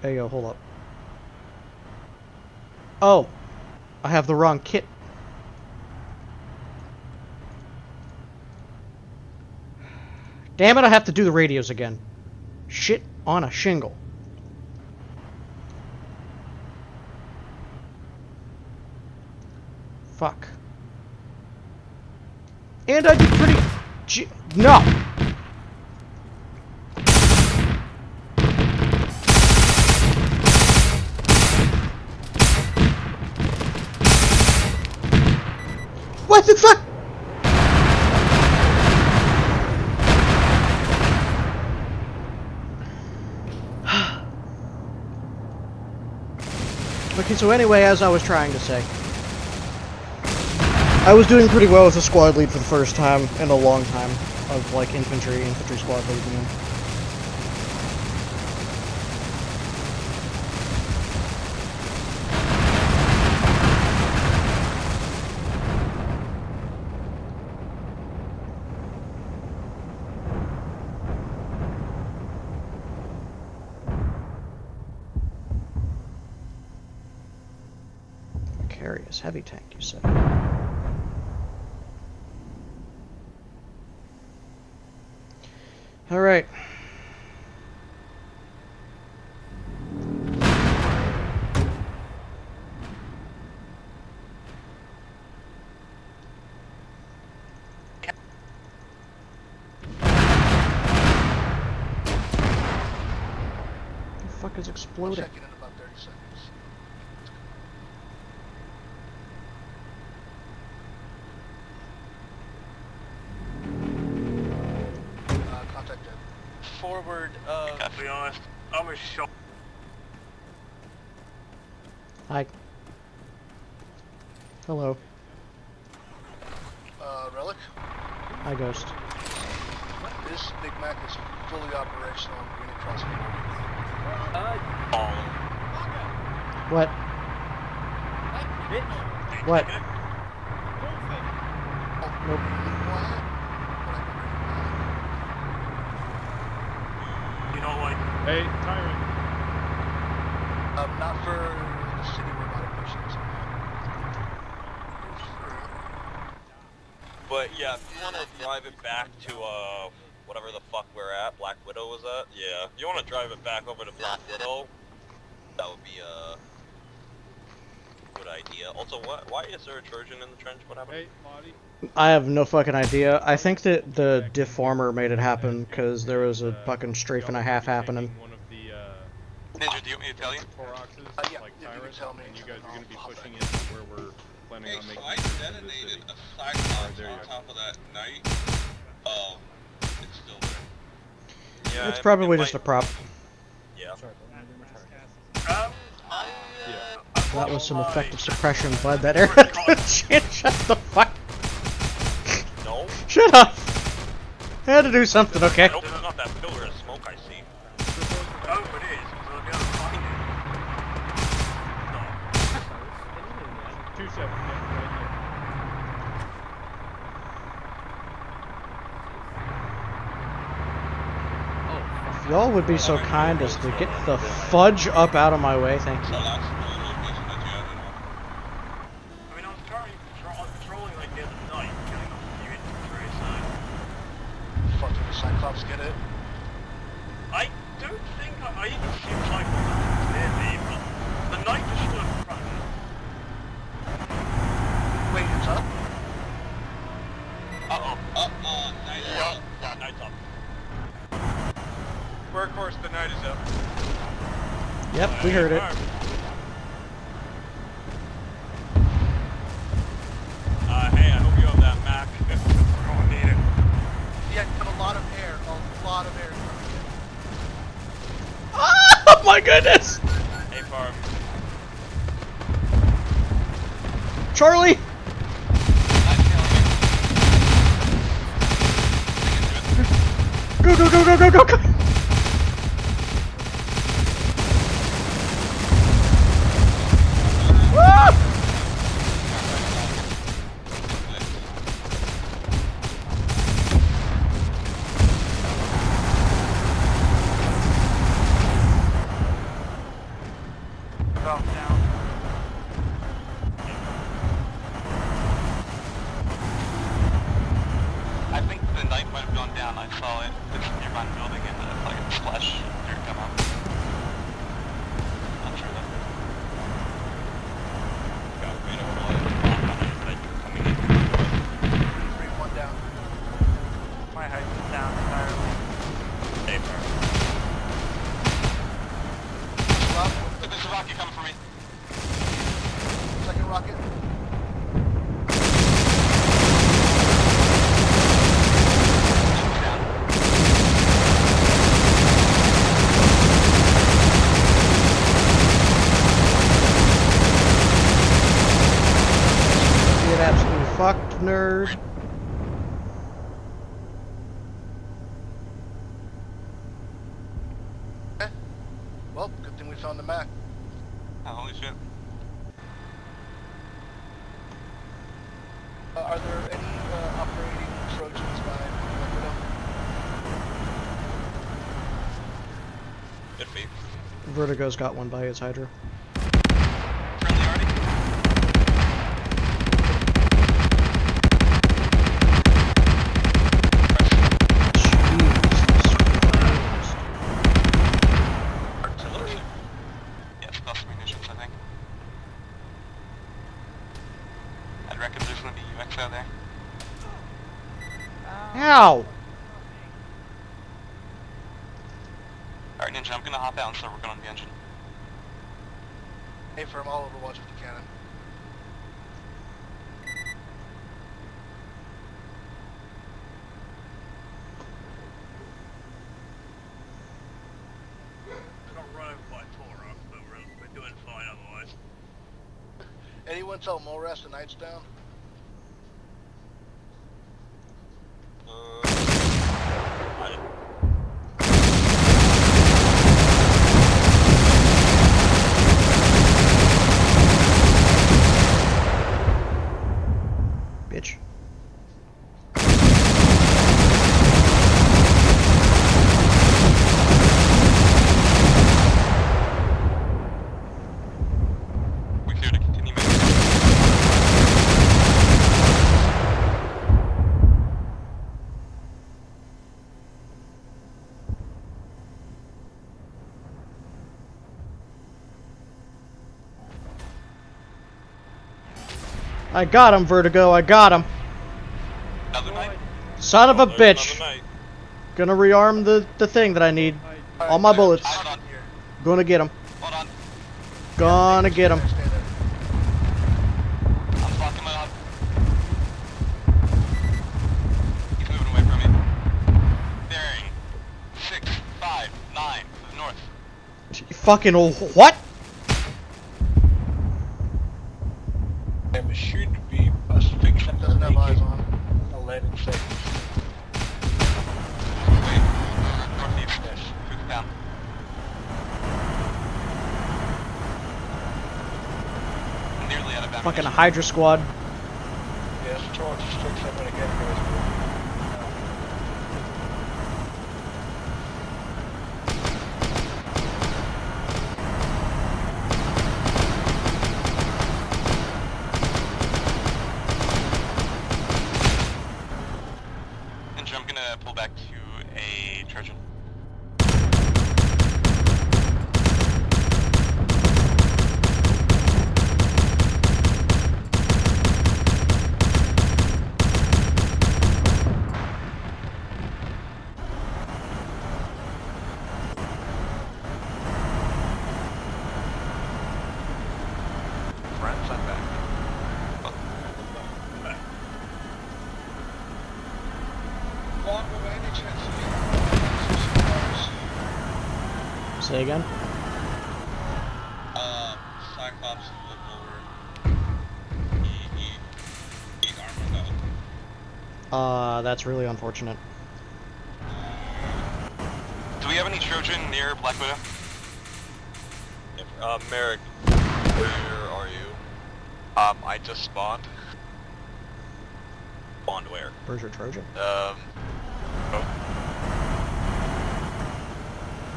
Hey, yo, hold up. Oh! I have the wrong kit. Damn it, I have to do the radios again. shit on a shingle. Fuck. And I did pretty... No! What the fuck? Okay, so anyway, as I was trying to say, I was doing pretty well as a squad lead for the first time in a long time of, like, infantry squad lead, you know. Precarious heavy tank, you say? All right. The fuck is exploding? Check in about 30 seconds. Contact dead. Forward To be honest, I'm a shot. Hi. Hello. Relic? Hi, Ghost. This Big Mac is fully operational on Green across the board. What? What? Nope. You know, like... Hey, Tyrant. Not for the city we're about to push this. But yeah, if you want to drive it back to whatever the fuck we're at, Black Widow was at. Yeah, if you want to drive it back over to Black Widow, that would be a good idea. Also, why is there a Trojan in the trench? What happened? Hey, Marty. I have no fucking idea. I think that the deformer made it happen because there was a fucking strafe and a half happening. Ninja, do you want me to tell you? Yeah, Like you can Tyrant, tell me. and you guys are going to be pushing into where we're planning on making I it into the detonated city. a Cyclops There you on go. top of that knight. It's still there. Yeah, It's probably just a prop. Yeah. That was some effective suppression, bud. That air shit. Shut the fuck. No. Shut up. I had to do something, okay? I hope it's not that pillar of smoke I see. Oh, it is. So I'll be able to find it. 2-7, yeah, right If y'all would be so kind as to get the fudge up out of my way, thank you. I mean, I'm currently patrolling like the other night, killing off a few infantry, so... Fuck, did the Cyclops get it? I don't think I even see Cyclops near me, but the knight just stood in front. Wait, it's up? Knight's up. Yeah, Knight's up. Workhorse, the Knight is up. Yep, we heard it. Hey, I hope you have that Mac. We're gonna need it. Yeah, a lot of air. A lot of air coming Oh my goodness! Hey, Farm. Charlie! Go, go, go, go, go, go, go! Woo! I think the Knight might have gone down. I saw it. It's nearby the building and Like a splash. Here, come on. Not sure though. Got me to like you're coming in. Bring one down. My height is down entirely. Hey, fair. There's a rocket coming for me. Second rocket. Get absolutely fucked, nerd. Well, good thing we found the Mac. Oh, holy shit. Are there any operating Trojans by Black Widow? Could be. Vertigo's got one by his Hydra. Friendly already? Artillery? Yes, plus munitions, I think. I'd reckon there's gonna be UX out there. Ow! Alright, Ninja, I'm gonna hop out and start working on the engine. Hey, firm, all Overwatch with the cannon. We got run over by Toro, but we're doing fine otherwise. Anyone tell Moras the night's down? Bitch. We're clear to continue moving. I got him, Vertigo. I got him. Another night? Son of a There's bitch. another night. Gonna rearm the thing that I need. All my bullets. Hold on. Gonna get him. Hold on. Gonna get him. I'm fucking him up. He's moving away from me. Bearing 659 to the north. Fucking what? There should be a fix that Doesn't have eyes on. 11 seconds. Wait. Northeast. Yes. Shoot down. I'm nearly out of ammunition. Fucking Hydra squad. Yes, charge the strikes I'm gonna get guys. Ninja, I'm gonna pull back to a Trojan. Friends, I'm back. Walk over any chance to Say again. Cyclops look over. He armored out. That's really unfortunate. Do we have any Trojan near Black Widow? Merrick, where are you? I just spawned. Spawned where? Where's your Trojan?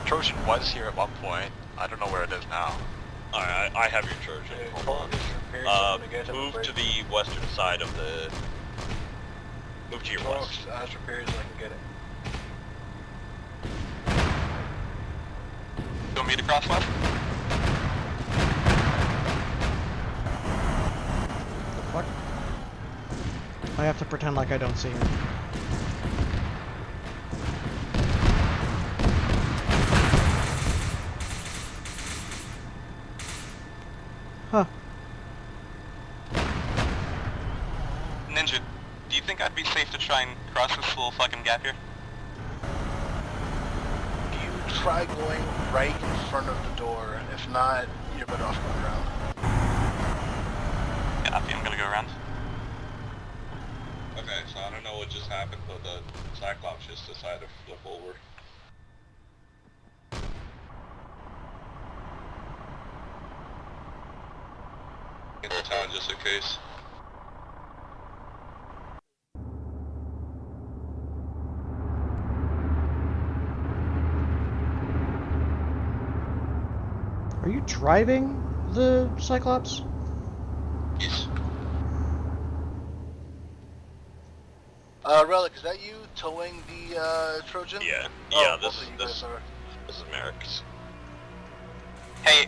Trojan was here at one point. I don't know where it is now. Alright, I have your Trojan. Hold on. Move to the western side of the... Move to your west. Ask repairs so I can get it. to cross left. What? I have to pretend like I don't see him. Huh. Ninja, do you think I'd be safe to try and cross this little fucking gap here? You try going right in front of the door. If not, you're better off going around. Copy, I'm gonna go around. Okay, so I don't know what just happened, but the Cyclops just decided to flip over. Into town just in case. Are you driving the Cyclops? Yes. Relic, is that you towing the Trojan? Yeah. Oh, Yeah, both of you guys are. This is Merrick's. Hey,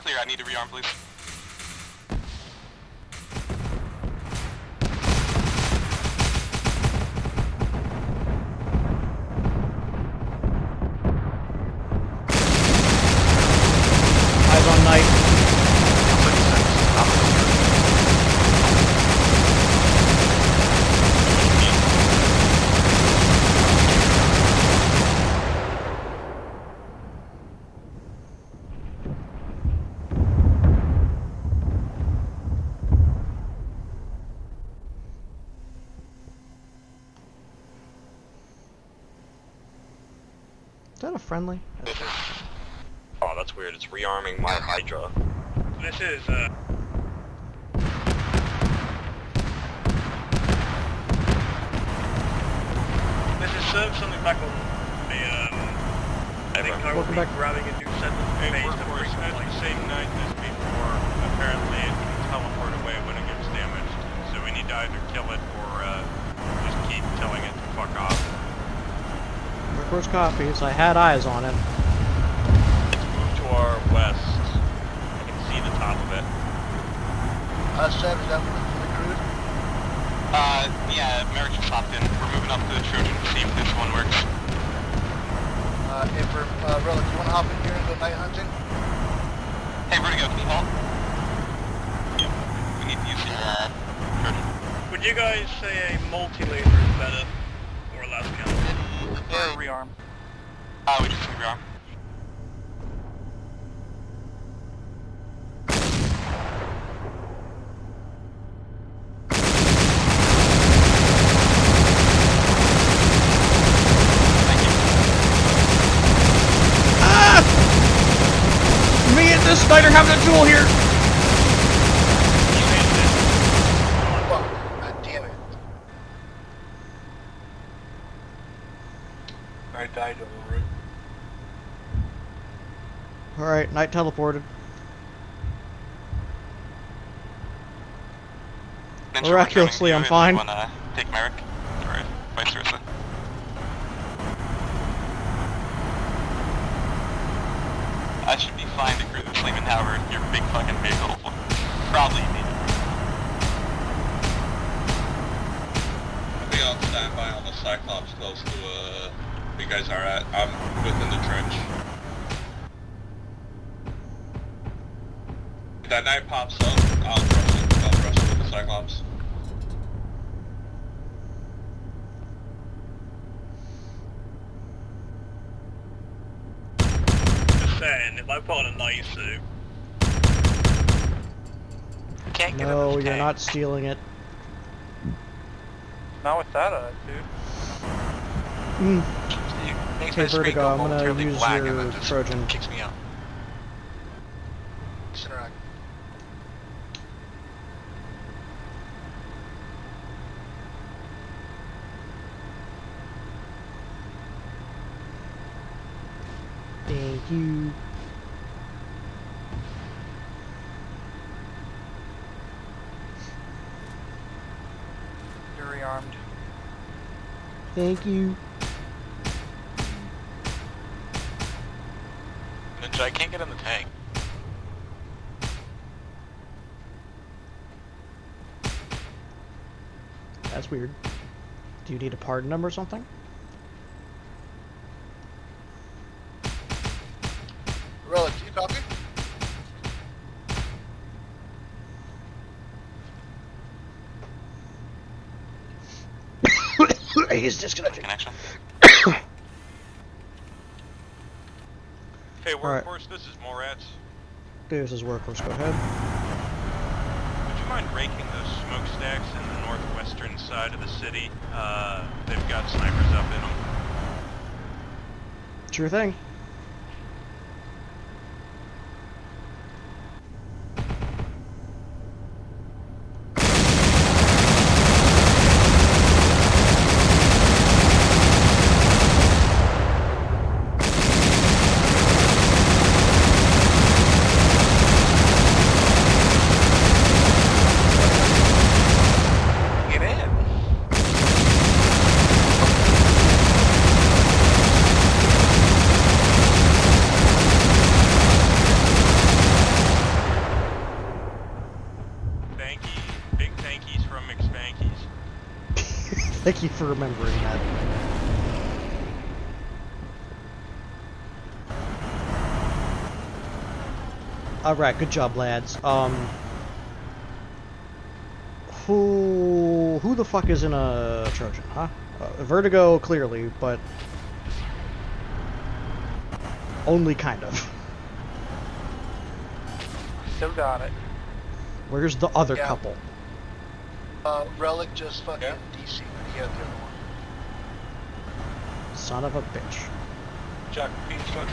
clear, I need to rearm, please. Eyes on Knight. Is that a friendly? Oh, that's weird. It's rearming my Hydra. This is, serve something back on the, I think I will be grabbing a new set of base to bring at the same night as before, apparently it can teleport away when it gets damaged. So we need to either kill it or just keep telling it to fuck off. Records copies. I had eyes on it. Let's move to our west. I can see the top of it. Seb, is that for the cruise? Yeah, Merrick just hopped in. We're moving up to the Trojan to see if this one works. Hey, for Relic, you want to hop in here and go night hunting? Hey, Vertigo, can you hold? Yep. We need to use the, Trojan. Would you guys say a multi-laser is better? Or a last count? Or a rearm? We just need rearm. Me and this Snyder having a duel here! Fuck. God damn it. I died over it. Alright, Knight teleported. Ninja, Miraculously, I'm fine. You wanna take Merrick? Or vice versa? I should be fine to cruise this Lehman Tower. Your big fucking vehicle will probably need it. I think I'll stand by on the Cyclops close to where you guys are at. I'm within the trench. If that night pops up, I'll rush it with the Cyclops. Saying, if I put on a night suit, can't get No, in this you're tank. not stealing it. Not with that attitude. Okay, Vertigo, I'm gonna use your Trojan. Kicks me out. Interact. Thank you. You're rearmed. Thank you. Ninja, I can't get in the tank. That's weird. Do you need a pardon number or something? Relic, do you copy? He's disconnected. Connection. Hey, Workhorse, this is Morats. This is Workhorse, go ahead. Would you mind raking those smokestacks in the northwestern side of the city? They've got snipers up in them. Sure thing. Get in. Big thankies from McSpankies. Thank you for remembering that. Alright, good job, lads. Who the fuck is in a Trojan, huh? Vertigo, clearly, but only kind of. Still got it. Where's the other couple? Relic just fucking DC. He had the other one. Son of a bitch. Jack, Beanstalk.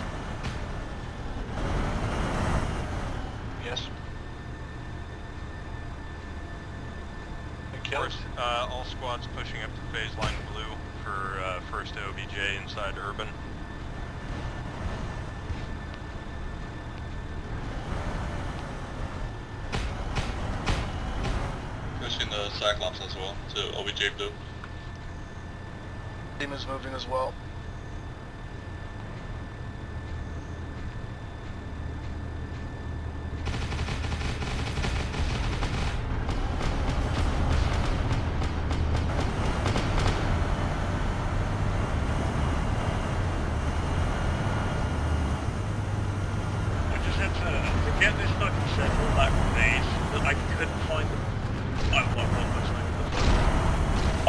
Yes. Of course, all squads pushing up to phase line blue for first OBJ inside urban. Pushing the Cyclops as well to OBJ blue. Team is moving as well. I just had to get this fucking central back base that I couldn't find them.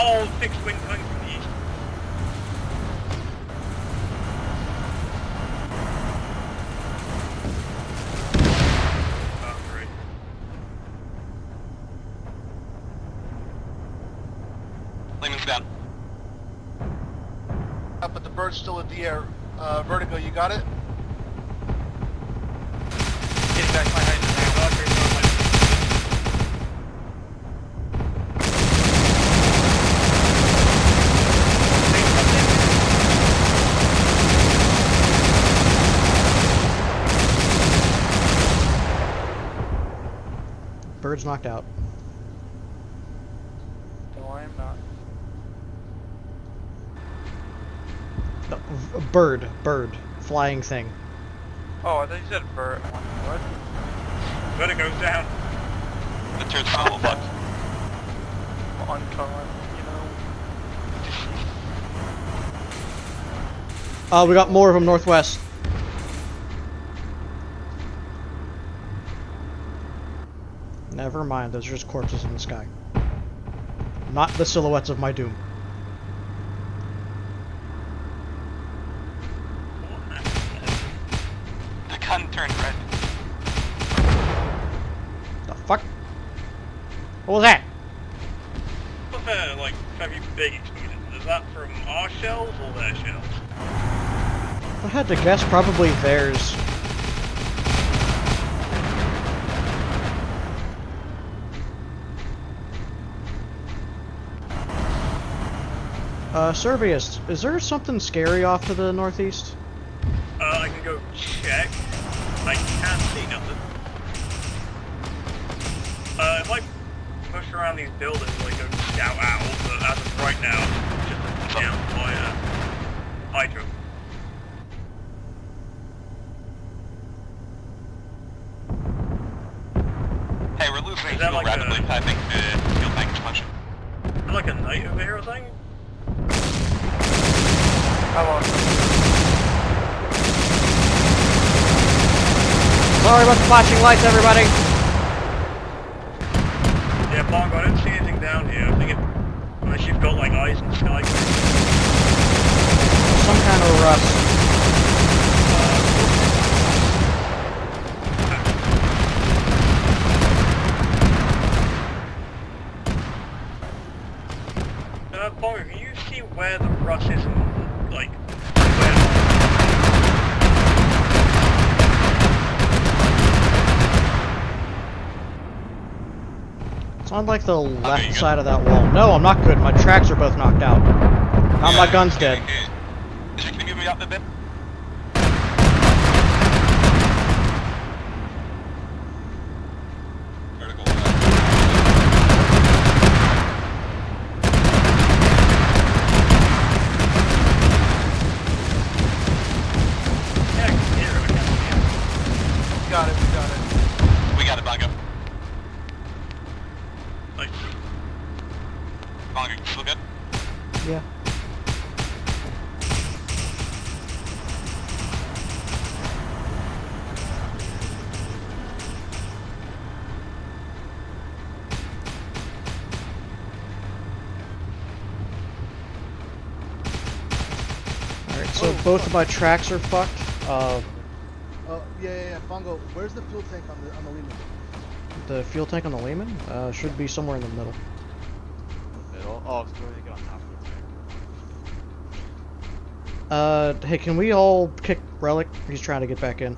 Oh, fixed wing coming from the east. Oh, great. Lehman's down. But the bird's still in the air. Vertigo, you got it? Getting back behind the man. Oh, great. Bird's knocked out. No, I am not. No, bird, flying thing. Oh, I thought you said bird. What? Vertigo's down. The turn's all fucked. On con, you know. We got more of them northwest. Never mind, those are just corpses in the sky. Not the silhouettes of my doom. The gun turned red. The fuck? What was that? What's that, like, heavy big explosion? Is that from our shells or their shells? If I had to guess, probably theirs. Surveyist, is there something scary off to the northeast? I can go check. I can't see nothing. If I push around these buildings, like go scout out, but as of right now, just down by Hydro. Moving that fuel like rapidly, I think the fuel tank expansion. Is that like a night over here or thing? Sorry about the flashing lights, everybody. Yeah, Bongo, I don't see anything down here. I think it, unless you've got like eyes in the sky. Some kind of rust. Bongo, can you see where the rust is and, like, It's on like the left side of that wall. No, I'm not good. My tracks are both knocked out. Now my gun's dead. Can you give me up a bit? We got it, Bongo. Like, Bongo, you still good? Yeah. Alright, so both of my tracks are fucked. Yeah. Bongo, where's the fuel tank on the Lehman? The fuel tank on the Lehman should be somewhere in the middle. Middle? Oh, so where they get on top of the tank. Hey, can we all kick Relic? He's trying to get back in.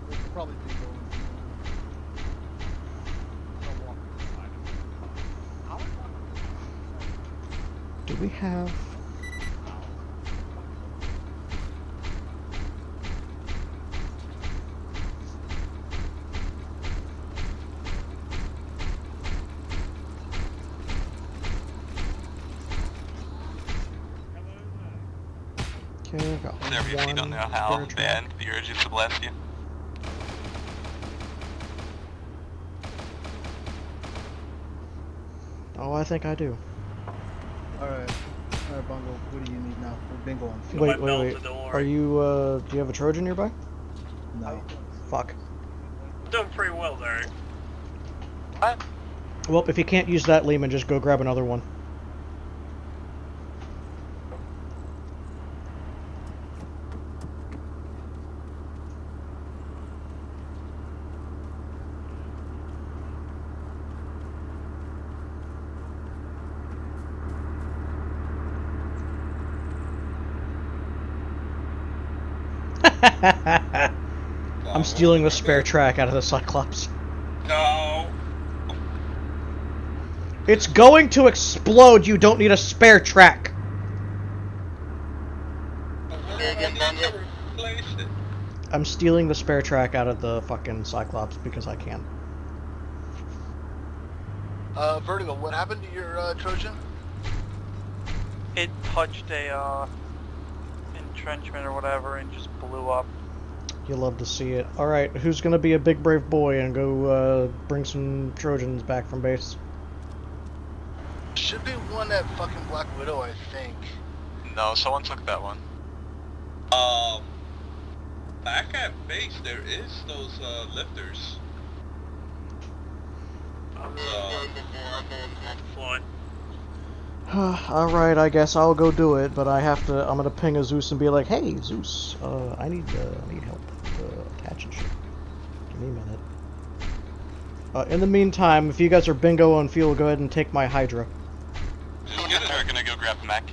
We could probably be going. Do we have... Okay, got Whatever, if you don't know how bad the urge is to blast you. Oh, I think I do. Alright, Bongo, what do you need now? We're bingo on fuel. Wait. Are you, do you have a Trojan nearby? No. Fuck. doing pretty well there. Well, if you can't use that Lehman, just go grab another one. I'm stealing the spare track out of the Cyclops. No. It's going to explode. You don't need a spare track. I'm stealing the spare track out of the fucking Cyclops because I can. Vertigo, what happened to your Trojan? It touched a entrenchment or whatever and just blew up. You'll love to see it. Alright, who's gonna be a big brave boy and go bring some Trojans back from base? Should be one at fucking Black Widow, I think. No, someone took that one. Back at base, there is those lifters. Alright, I guess I'll go do it, but I'm gonna ping a Zeus and be like, hey, Zeus, I need help attaching shit. Give me a minute. In the meantime, if you guys are bingo on fuel, go ahead and take my Hydra. Just get it, we're gonna go grab the mech.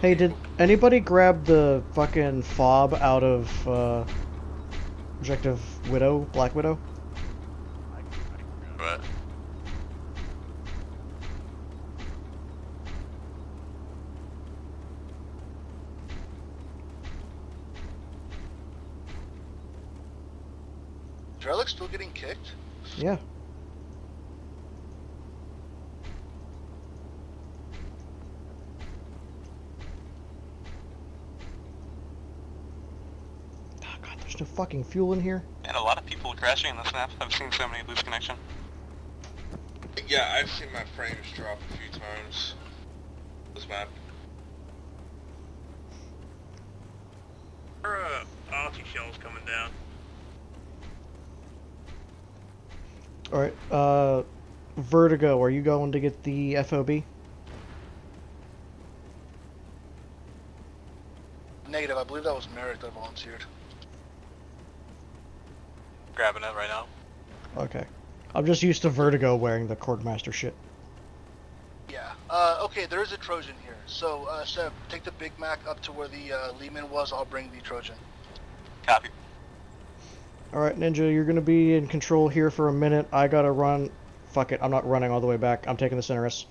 Hey, did anybody grab the fucking fob out of, Objective Widow, Black Widow? What? Is Relic still getting kicked? Yeah. There's no fucking fuel in here. And a lot of people crashing in this map. I've seen so many lose connection. Yeah, I've seen my frames drop a few times. This map. There are arty shells coming down. Alright, Vertigo, are you going to get the FOB? Negative, I believe that was Merrick that volunteered. Grabbing it right now. Okay. I'm just used to Vertigo wearing the Cordmaster shit. Yeah. Okay, there is a Trojan here. So, Seb, take the Big Mac up to where the Lehman was. I'll bring the Trojan. Copy. Alright, Ninja, you're gonna be in control here for a minute. I gotta run. Fuck it, I'm not running all the way back. I'm taking the Cinerus.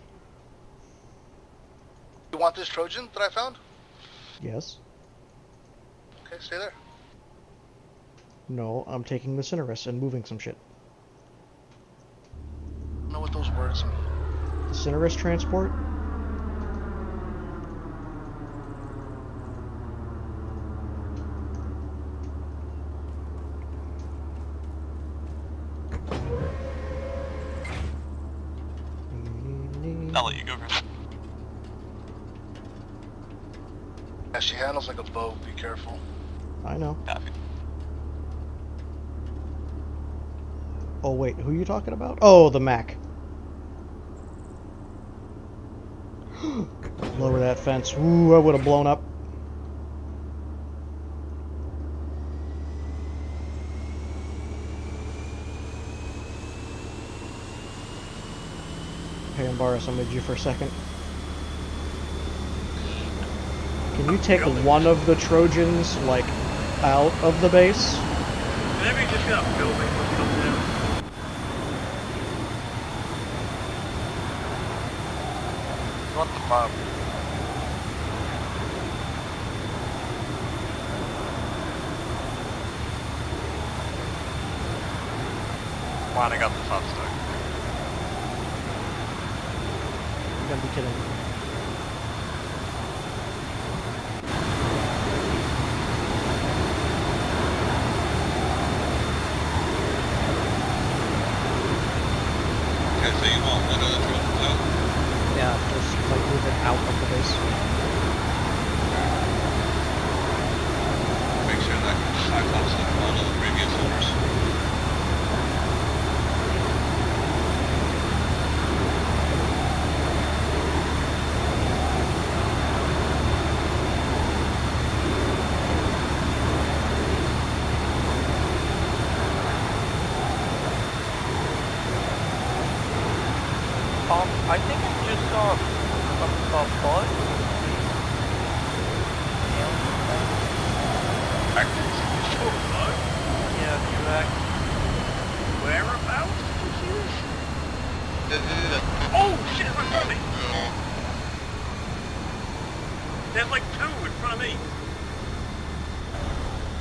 You want this Trojan that I found? Yes. Okay, stay there. No, I'm taking the Cinerus and moving some shit. I don't know what those words mean. The Cinerus transport? I'll let you go first. Yeah, she handles like a boat. Be careful. I know. Copy. Oh wait, who are you talking about? Oh, the Mac. Lower that fence. Ooh, I would have blown up. Hey, Embarrass, I'll mid you for a second. Can you take one of the Trojans, like, out of the base? Maybe just get up building or something. You want the mob? Winding up the top stack. You gotta be kidding me. Okay, so you want one of the Trojans out? Yeah, just like move it out of the base. Make sure that Cyclops is one of the previous owners. I think I just saw a bug. Yeah, Buac. Whereabouts did you see this? Oh shit, right in front of me! There's like two in front of me.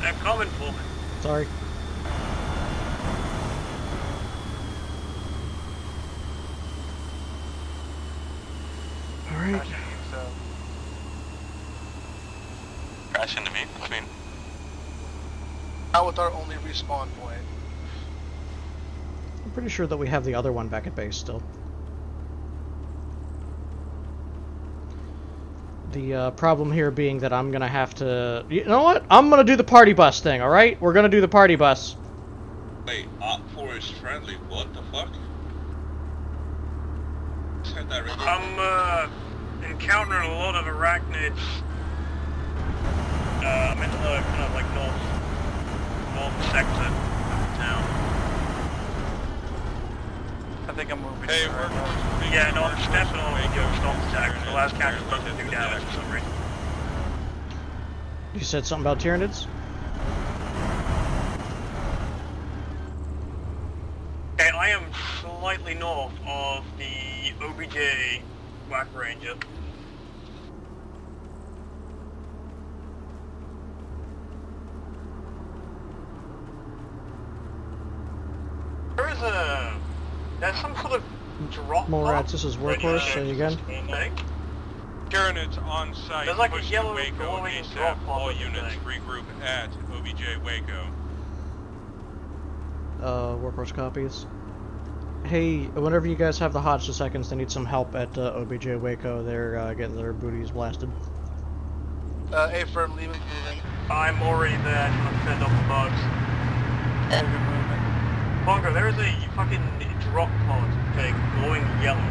They're coming for me. Sorry. Alright. Crash into me. I mean, Not with our only respawn point. I'm pretty sure that we have the other one back at base still. The problem here being that I'm gonna have to... You know what? I'm gonna do the party bus thing, alright? We're gonna do the party bus. Wait, Op4 is friendly, what the fuck? Said that really? I'm encountering a lot of arachnids. I'm in the kind of like north sector of town. I think I'm moving. Hey, Yeah, no, I'm stepping on your stop attack. The last character doesn't do damage for some reason. You said something about Tyranids? Okay, I am slightly north of the OBJ Black Ranger. There's some sort of drop. More rats, this is Workhorse, say it again. Tyrannids on site. There's like a Push to yellow Waco glowing ASAP. drop All on the units thing. regroup at OBJ Waco. Workhorse copies. Hey, whenever you guys have the hots to seconds, they need some help at OBJ Waco. They're getting their booties blasted. A-firm, leaving. I'm already there trying to fend off the bugs. Bongo, there is a fucking drop pod thing glowing yellow.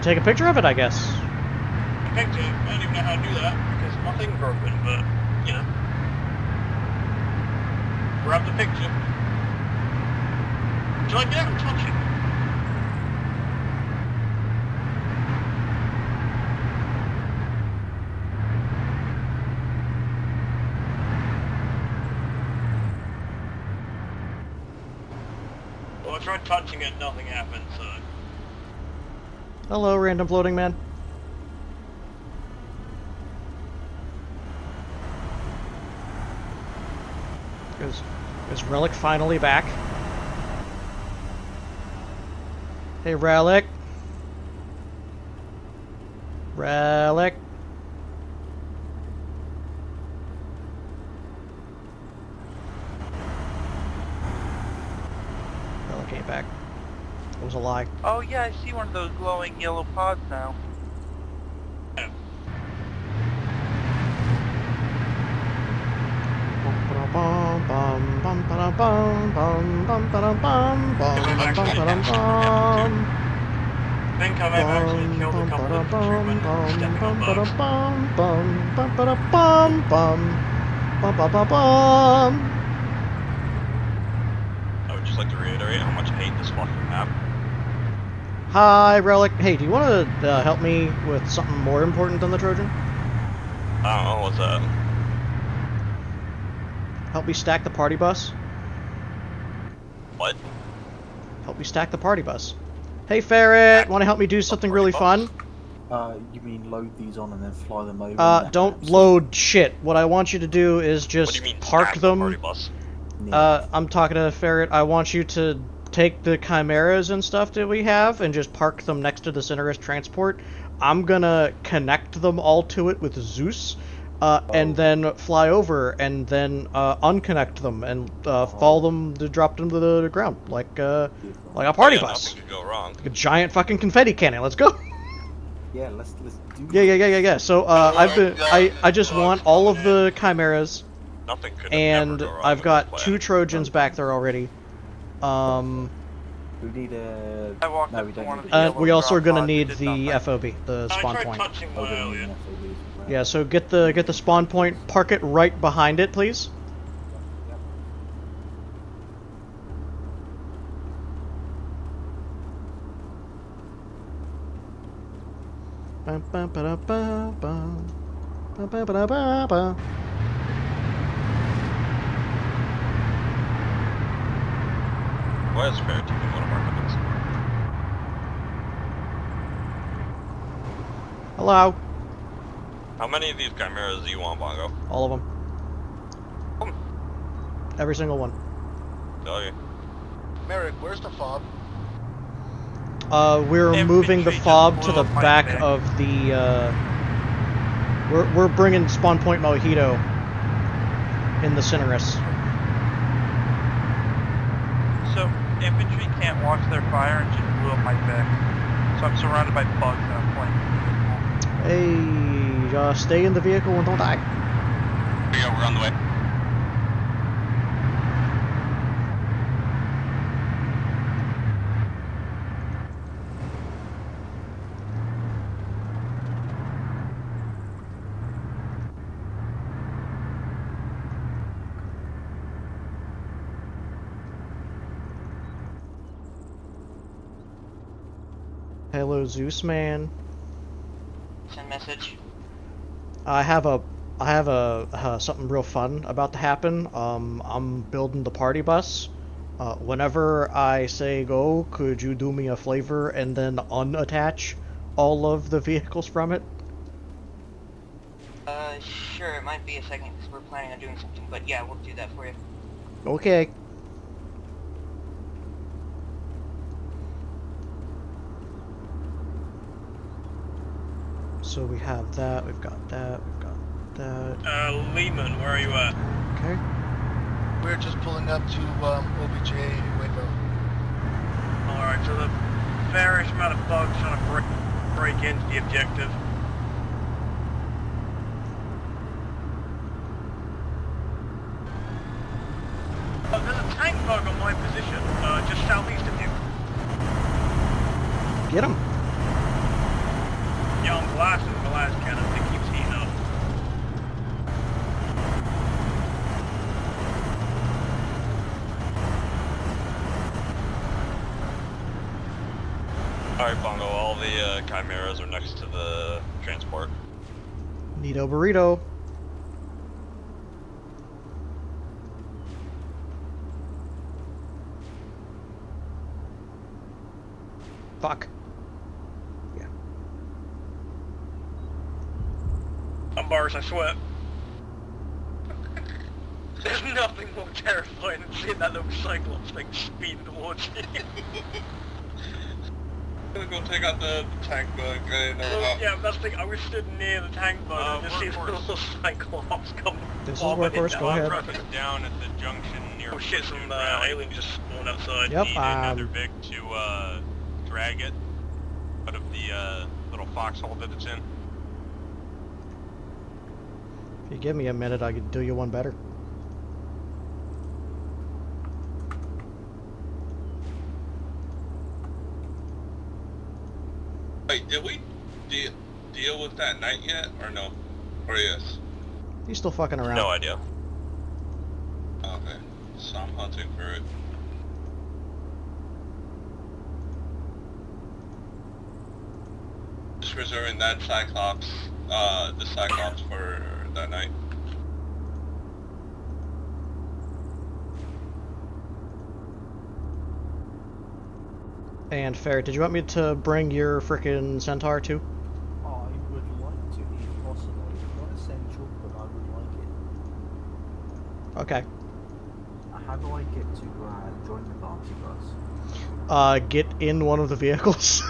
Take a picture of it, I guess. I picked it. I don't even know how to do that because nothing broken, but you know. Grab the picture. Should I get out and touch it? Well, I tried touching it, nothing happened, so... Hello, random floating man. Is Relic finally back? Hey, Relic. Relic. Relic ain't back. It was a lie. Oh yeah, I see one of those glowing yellow pods now. I think I've actually killed a couple of infantrymen stepping on bugs. I would just like to reiterate how much I hate this fucking map. Hi, Relic. Hey, do you want to help me with something more important than the Trojan? I don't know, what's that? Help me stack the party bus. What? Help me stack the party bus. Hey, Ferret, want to help me do something really fun? You mean load these on and then fly them over? Don't load shit. What I want you to do is just park them. I'm talking to Ferret. I want you to take the chimeras and stuff that we have and just park them next to the Cinerus transport. I'm gonna connect them all to it with Zeus, and then fly over and then unconnect them and follow them to drop them to the ground like a party bus. Nothing could go wrong. Like a giant fucking confetti cannon. Let's go. Yeah, let's do. Yeah. So I just want all of the chimeras, Nothing could and never go wrong I've with got this 2 Trojans back there already. We need a. I walked No, up we to don't one need of the it. yellow We also are drop gonna pods, need it did the nothing. FOB, the I spawn tried point. touching one earlier. Yeah, so get the spawn point, park it right behind it, please. Why is Ferret taking one of our weapons? Hello. How many of these chimeras do you want, Bongo? All of them. Every single one. Okay. Merrick, where's the fob? We're moving the fob to the back of the, We're bringing spawn point Mojito in the Cinerus. So infantry can't watch their fire and just blew up my deck. So I'm surrounded by bugs and I'm playing. Hey, stay in the vehicle and don't die. Yeah, we're on the way. Hello, Zeus man. Send message. I have something real fun about to happen. I'm building the party bus. Whenever I say go, could you do me a favor and then unattach all of the vehicles from it? Sure, it might be a second because we're planning on doing something, but yeah, we'll do that for you. Okay. So we have that, we've got that, we've got that. Lehman, where are you at? Okay. We're just pulling up to OBJ window. Alright, so the various amount of bugs trying to break into the objective. There's a tank bug on my position, just southeast of you. Get him. Yeah, I'm blasting the las cannon, it keeps heating up. Alright, Bongo, all the chimeras are next to the transport. Neato burrito. Fuck. Yeah. I'm Boris, I swear. There's nothing more terrifying than seeing that little Cyclops thing speeding towards you. I'm gonna go take out the tank bug. Yeah, that's the thing. I was stood near the tank bug and just see the little Cyclops come. This is workhorse, go ahead. Down at the junction near. Oh shit, some alien just spawned outside. Yep, Need another Vic to drag it out of the little foxhole that it's in. If you give me a minute, I could do you one better. Wait, did we deal with that night yet, or no? Or yes? He's still fucking around. No idea. Okay, so I'm hunting for it. Just reserving that Cyclops, the Cyclops for that night. And Ferret, did you want me to bring your frickin' Centaur too? I would like to, if possible. It's not essential, but I would like it. Okay. How do I get to join the party bus? Get in one of the vehicles.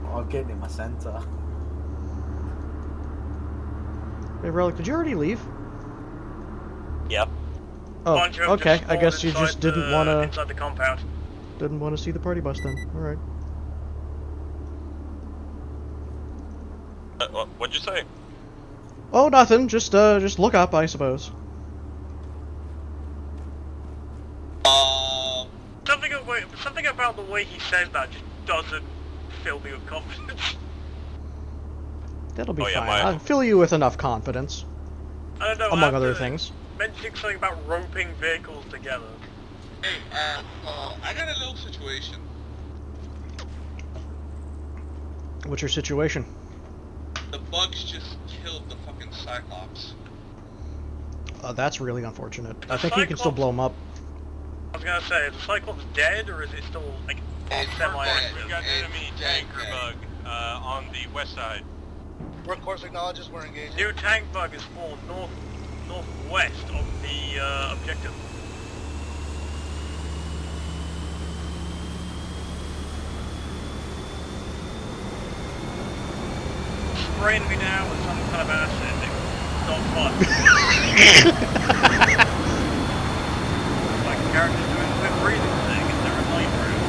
I'll get in my center. Hey, Relic, did you already leave? Yep. Oh, okay. I guess you just inside didn't want to. inside the compound. Didn't want to see the party bus then. All right. What'd you say? Oh, nothing. Just look up, I suppose. Something about the way he says that just doesn't fill me with confidence. That'll be Oh, yeah, fine. I'll fill you with enough confidence. I don't know. Among other things. Mentioning something about roping vehicles together. Hey, I got a little situation. What's your situation? The bugs just killed the fucking Cyclops. That's really unfortunate. I think you can still blow him up. I was gonna say, is the Cyclops dead, or is it still, like, semi-active? We've got an enemy tanker bug on the west side. Workhorse acknowledges we're engaged. New tank bug is spawned northwest of the objective. Spraying me down with some kind of acid. Not fun. My character's doing the breathing thing and they're in light room.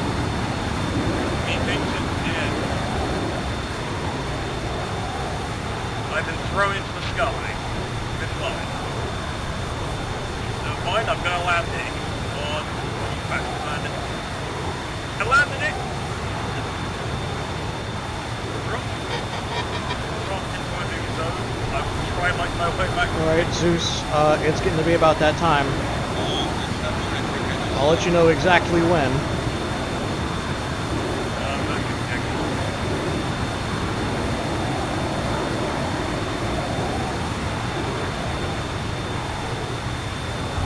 He thinks it's dead. I've been thrown into the sky. Been fine. So fine, I'm gonna land it. On back to landing. I landed it! Alright, Zeus, it's getting to be about that time. I'll let you know exactly when.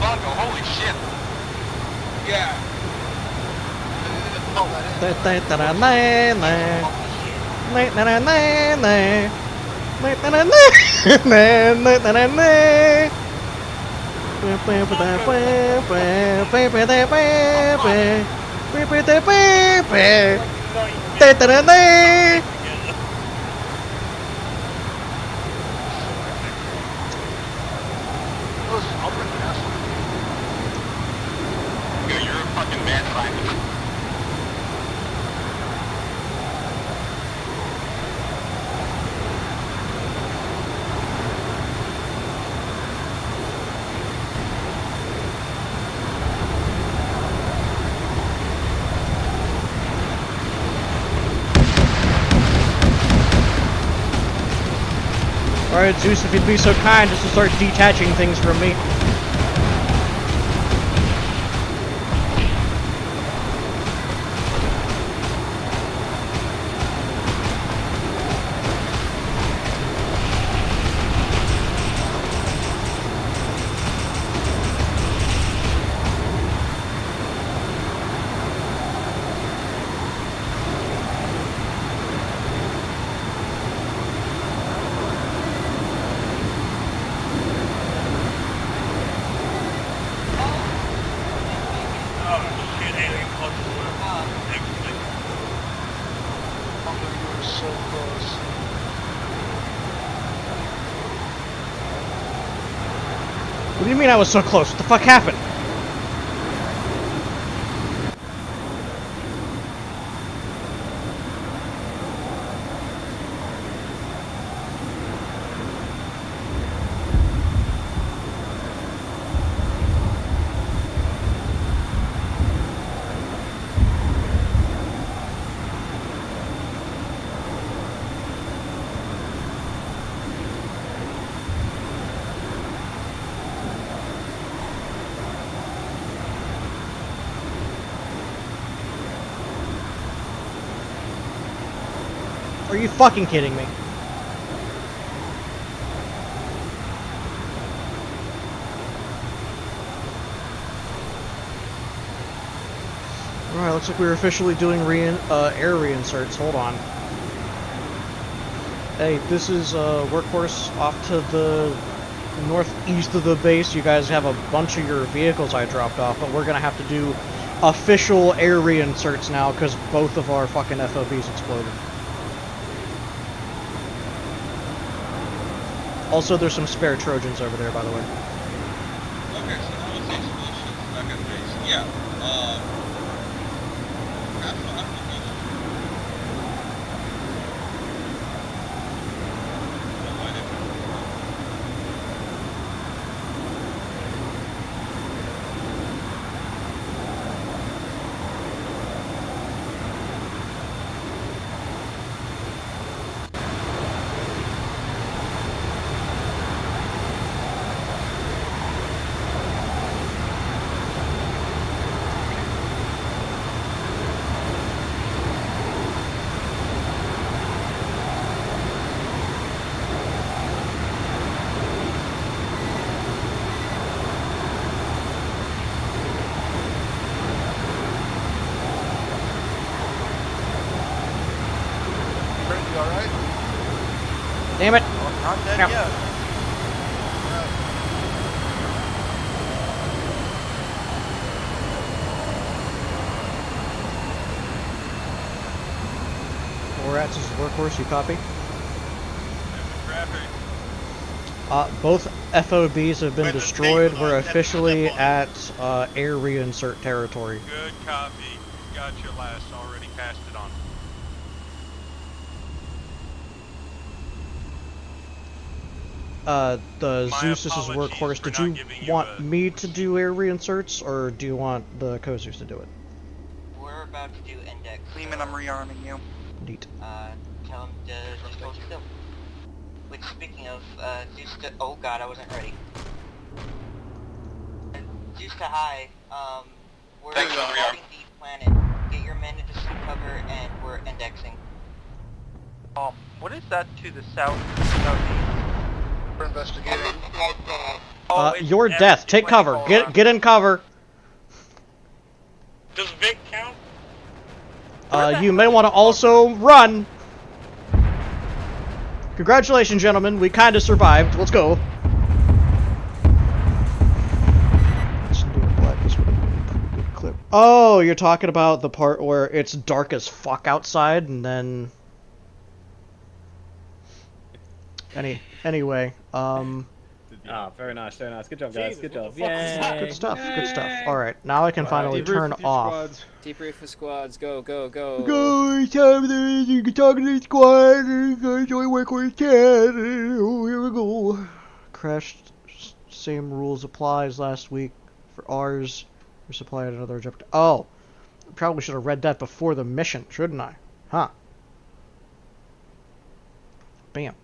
Bongo, holy shit! Yeah. Bad practice. Alright, Zeus, if you'd be so kind just to start detaching things from me. So close. What do you mean I was so close? What the fuck happened? Are you fucking kidding me? Alright, looks like we're officially doing air reinserts. Hold on. Hey, this is Workhorse off to the northeast of the base. You guys have a bunch of your vehicles I dropped off, but we're gonna have to do official air reinserts now because both of our fucking FOBs exploded. Also, there's some spare Trojans over there, by the way. Okay, so that was the explosions back at base. Yeah, You alright? Damn it! Oh, not dead No. yet. Rats is Workhorse, you copy? Both FOBs have been destroyed. We're officially at air reinsert territory. Good copy. Got your last already. Passed it on. The My Zeus, this is apologies Workhorse. for Did not you giving you want me to do air reinserts, or do you want the Kozus to do it? We're about to do index. Lehman, I'm rearming you. Neat. Tell him to just hold still. Which, speaking of, Zeus to... Oh god, I wasn't ready. Zeus to high, we're reporting the planet. Get your men into suit cover, and we're indexing. What is that to the south, southeast? We're investigating. Your death. Take cover. Get in cover. Does Vic count? You may want to also run. Congratulations, gentlemen. We kind of survived. Let's go. Oh, you're talking about the part where it's dark as fuck outside, and then... The Anyway, Ah, very nice, very nice. Good job, guys. Jesus, Good what job. the fuck was that? Good stuff. Good stuff. All right, now I can finally turn off. Debrief the squads. Go, go, go. Go, it's time to talk to the squad. Enjoy work with cat. Oh, here we go. Crashed. Same rules apply as last week for ours. We're supplied another objective. Oh, probably should have read that before the mission, shouldn't I? Huh. Bam.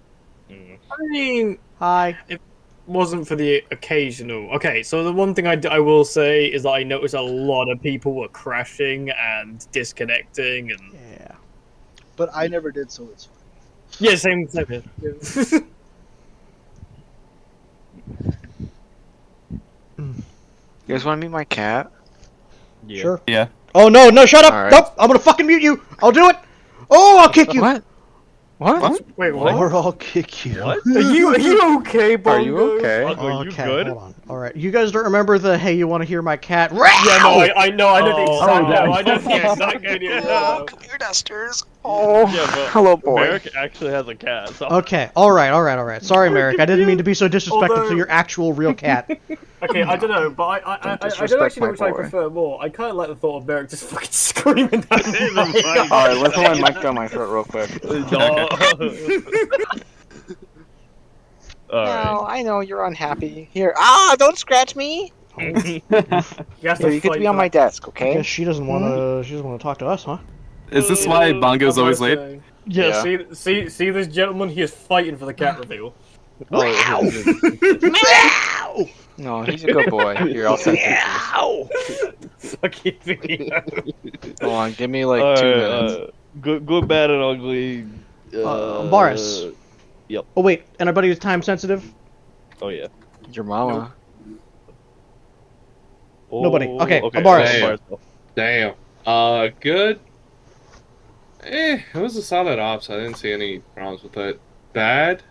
I mean, hi. It wasn't for the occasional. Okay, so the one thing I will say is that I noticed a lot of people were crashing and disconnecting and. Yeah. But I never did, so it's fine. Yeah, same here. You guys want to meet my cat? Yeah. Sure. Yeah. Oh no, no, shut up! All right. Nope, I'm gonna fucking mute you. I'll do it. Oh, I'll kick you. What? What? Wait, what? Or I'll kick you. What? Are you okay, Bongo? Are you okay? Are you good? Hold on. All right, you guys don't remember the "Hey, you want to hear my cat"? Yeah, no, I know the exact. No, I know the Yeah. exact video. Come here, Dusters. Oh, Yeah, but hello, boy. Merrick actually has a cat. So. Okay, all right. Sorry, Merrick. I didn't mean to be so disrespectful Although- to your actual real cat. Okay, I don't know, but I don't actually know which I prefer more. I kind of like the thought of Merrick just fucking screaming at him. Alright, let's put my mic down my throat real quick. No, I know you're unhappy. Here, don't scratch me. You You get to be on my desk, I okay? guess she doesn't want to. She doesn't want to talk to us, huh? Is this why Bongo's always late? Yeah, see this gentleman? He is fighting for the cat reveal. Meow! No, he's a good boy. Here, I'll send pictures. Fucking video. Hold on, give me like 2 minutes. Good, bad, and ugly. Boris. Yep. Oh wait, anybody who's time sensitive? Oh yeah. Your mama. Nobody. Okay, okay. Boris. Damn. Good. It was a solid ops. I didn't see any problems with it. Bad.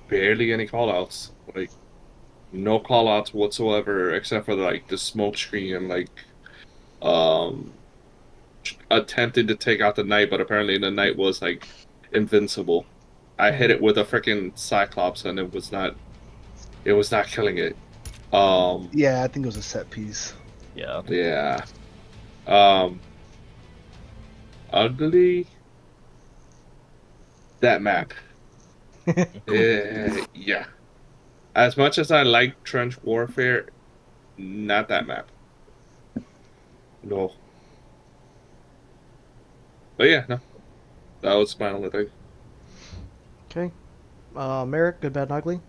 Barely any callouts. Like, no callouts whatsoever, except for like the smoke screen and like, attempted to take out the knight, but apparently the knight was like invincible. I hit it with a freaking Cyclops and it was not killing it. Yeah, I think it was a set piece. Yeah. Yeah. Ugly. That map. Yeah. As much as I like trench warfare, not that map. No. But yeah, no. That was my only thing. Okay. Merrick, good, bad, and ugly.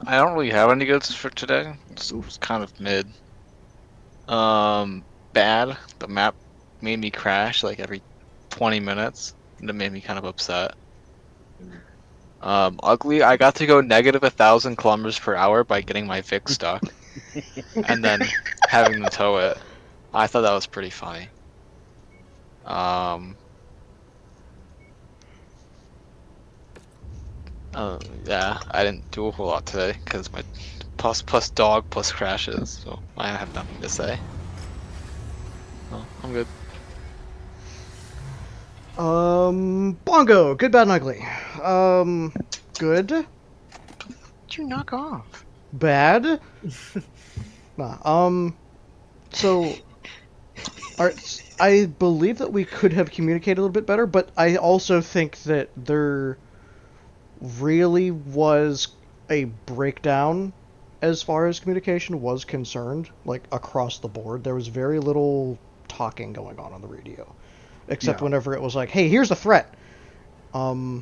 I don't really have any goods for today. It was kind of mid. Bad. The map made me crash like every 20 minutes, and it made me kind of upset. Ugly. I got to go negative 1,000 kilometers per hour by getting my Vic stuck, and then having to tow it. I thought that was pretty funny. Yeah, I didn't do a whole lot today because my plus dog plus crashes, so I have nothing to say. Oh, I'm good. Bongo, good, bad, and ugly. Good. Did you knock off? Bad. Nah. So, I believe that we could have communicated a little bit better, but I also think that there really was a breakdown as far as communication was concerned, like across the board. There was very little talking going on the radio, except whenever it was like, hey, here's a threat. I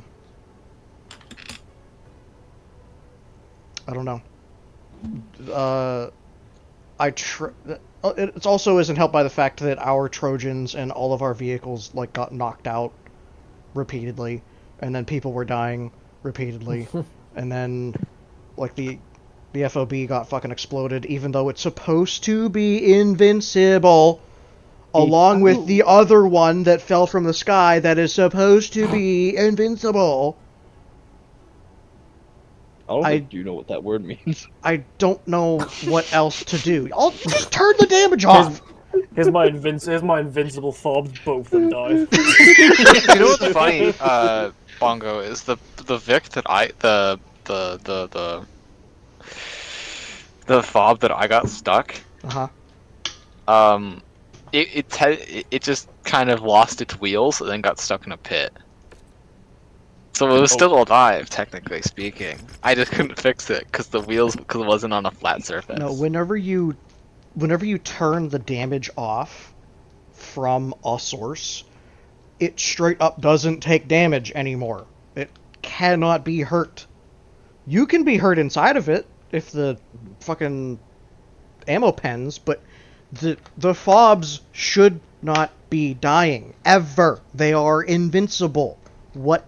don't know. It also isn't helped by the fact that our Trojans and all of our vehicles like got knocked out repeatedly, and then people were dying repeatedly, and then like the FOB got fucking exploded, even though it's supposed to be invincible, along with the other one that fell from the sky that is supposed to be invincible. I don't think you know what that word means. I don't know what else to do. I'll just turn the damage off. Here's my invincible fobs. Both of them died. You know what's funny, Bongo, is the Vic that the fob that I got stuck. It just kind of lost its wheels and then got stuck in a pit. So it was still alive, technically speaking. I just couldn't fix it because it wasn't on a flat surface. No, whenever you turn the damage off from a source, it straight up doesn't take damage anymore. It cannot be hurt. You can be hurt inside of it if the fucking ammo pens, but the fobs should not be dying ever. They are invincible. What?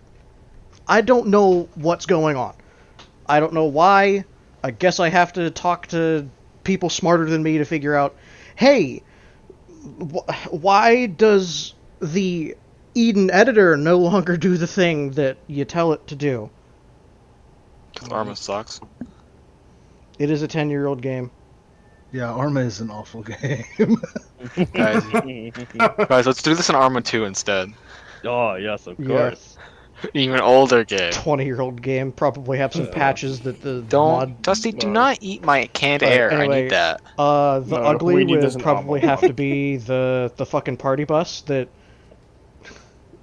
I don't know what's going on. I don't know why. I guess I have to talk to people smarter than me to figure out, hey, why does the Eden editor no longer do the thing that you tell it to do? Arma sucks. It is a 10-year-old game. Yeah, Arma is an awful game. Guys, let's do this in Arma 2 instead. Oh, yes, of Yeah. course. Even older game. 20-year-old game. Probably have some patches that the Dusty, do not eat my canned air. Anyway, I need that. The ugly would probably have to be the fucking party bus that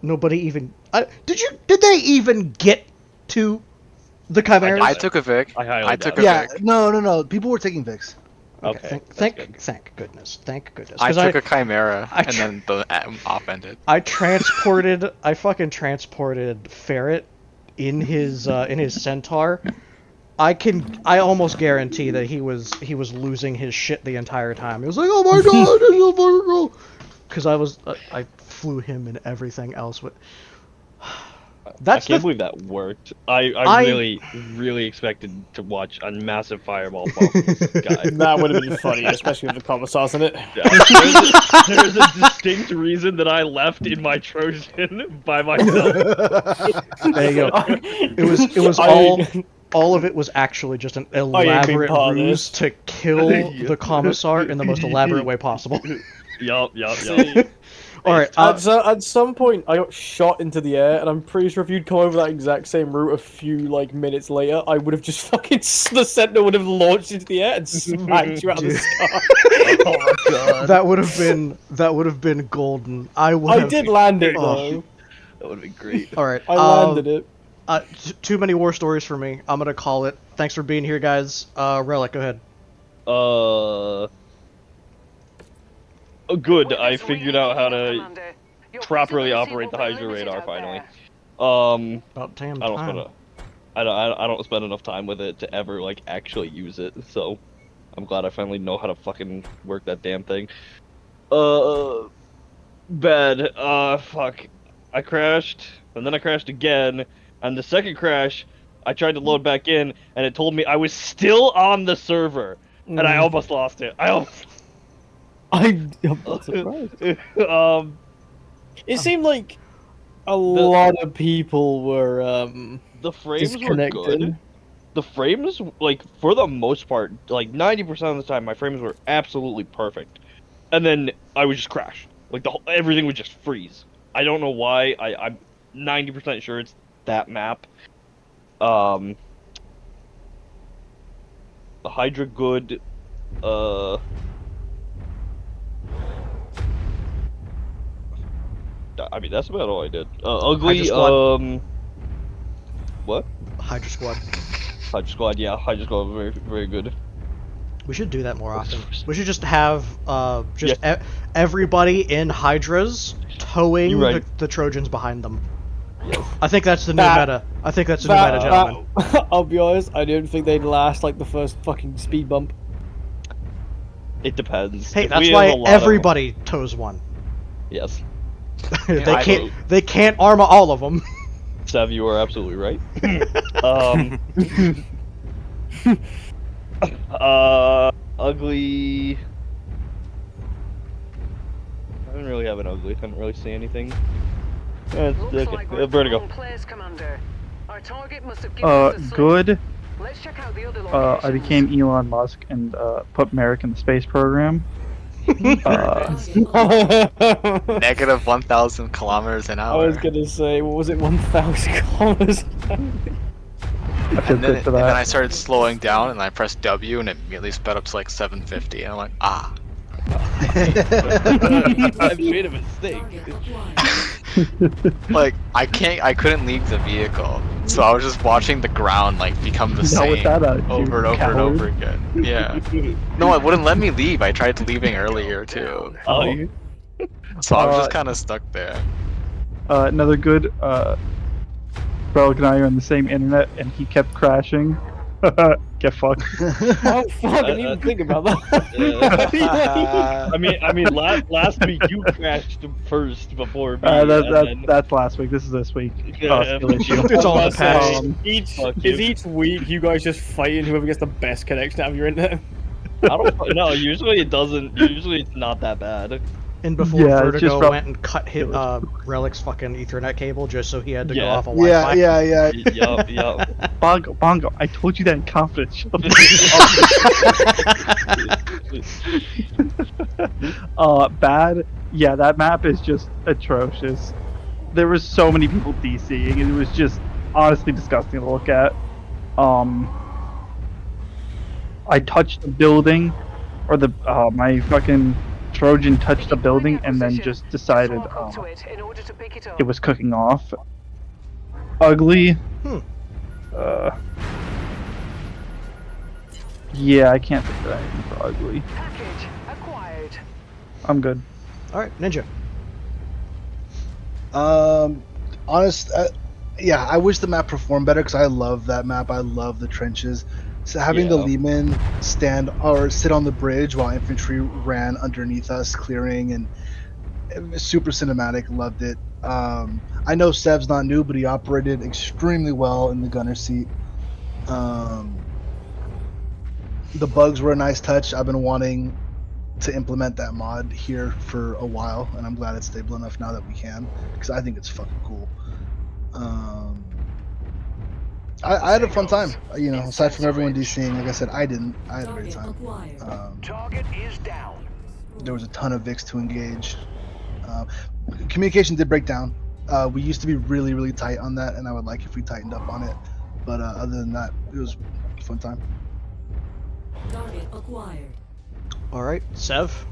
nobody even... Did they even get to the Chimeras? I took a Vic. I took a Vic. No. People were taking Vics. Okay. Thank goodness. Thank goodness. I took a Chimera, and then the op ended. I fucking transported Ferret in his Centaur. I almost guarantee that he was losing his shit the entire time. He was like, oh my god, this is a fucking girl. Because I flew him and everything else with. I can't believe that worked. I really expected to watch a massive fireball fall from this guy. That would have been funny, especially with the commissars in it. There's a distinct reason that I left in my Trojan by myself. There you go. It was all of it was actually just an elaborate ruse to kill the commissar in the most elaborate way possible. Yup. Alright, at some point I got shot into the air, and I'm pretty sure if you'd come over that exact same route a few minutes later, I would have just fucking the Sentinel would have launched into the air and smacked you out of the sky. Oh my god. That would have been golden. I did land it though. That would have been great. Alright, I landed it. Too many war stories for me. I'm gonna call it. Thanks for being here, guys. Relic, go ahead. Good. I figured out how to properly operate the Hydra radar finally. About damn I time. don't spend enough time with it to ever actually use it. So I'm glad I finally know how to fucking work that damn thing. Bad. Fuck. I crashed, and then I crashed again, and the second crash, I tried to load back in, and it told me I was still on the server, and I almost lost it. I'm not surprised. It seemed like a lot of people were the frames disconnected. were good. The frames, for the most part, 90% of the time, my frames were absolutely perfect, and then I would just crash. Everything would just freeze. I don't know why. I'm 90% sure it's that map. The Hydra good. I mean, that's about all I did. Ugly, what? Hydra Squad. Hydra Squad, yeah. Hydra Squad was very, very good. We should do that more often. We should just have everybody in Hydras towing the Trojans behind them. I think that's the new meta. I think that's the new meta, gentlemen. I'll be honest, I didn't think they'd last the first fucking speed bump. It depends. Hey, that's why everybody tows one. Yes. They can't armor all of them. Sav, you are absolutely right. Ugly. I didn't really have an ugly. I couldn't really see anything. Okay. Vertigo. Good. I became Elon Musk and put Merrick in the space program. Negative 1,000 kilometers an hour. I was gonna say, what was it, 1,000 kilometers an hour? I feel And good then, for and then that. I started slowing down, and I pressed W, and it immediately sped up to like 750. And I'm like, ah. I made a mistake. Like I couldn't leave the vehicle, so I was just watching the ground like become the Now with same that attitude, over and over and coward. over again. Yeah. No, it wouldn't let me leave. I tried leaving earlier too. Oh, So I was just kind of stuck there. Another good, Relic and I are on the same internet, and he kept crashing. Get fucked. Oh fuck! I didn't even think about that. I mean, last week you crashed first before me. and then... That's last week. This is this week. Yeah, Skill issue. It's all the past. Each week you guys just fighting whoever gets the best connection out of your internet. I don't know. Usually it doesn't. Usually it's not that bad. And before Vertigo went and cut hit Relic's fucking Ethernet cable just so he had to go off of Wi-Fi. Yeah. Yup. Bongo, I told you that in confidence. Shut the fuck up. Bad. Yeah, that map is just atrocious. There was so many people DCing, and it was just honestly disgusting to look at. I touched the building, or my fucking Trojan touched the building and then just decided it was cooking off. Ugly. Yeah, I can't think of anything for ugly. I'm good. Alright, Ninja. Yeah, I wish the map performed better because I love that map. I love the trenches. So having the Lehman stand or sit on the bridge while infantry ran underneath us, clearing, and it was super cinematic. Loved it. I know Sev's not new, but he operated extremely well in the gunner seat. The bugs were a nice touch. I've been wanting to implement that mod here for a while, and I'm glad it's stable enough now that we can, because I think it's fucking cool. I had a fun time, you know, aside from everyone DCing. Like I said, I didn't. I had a great time. Target is down. There was a ton of Vicks to engage. Communication did break down. We used to be really, really tight on that, and I would like if we tightened up on it. But other than that, it was a fun time. Target acquired. Alright, Sev?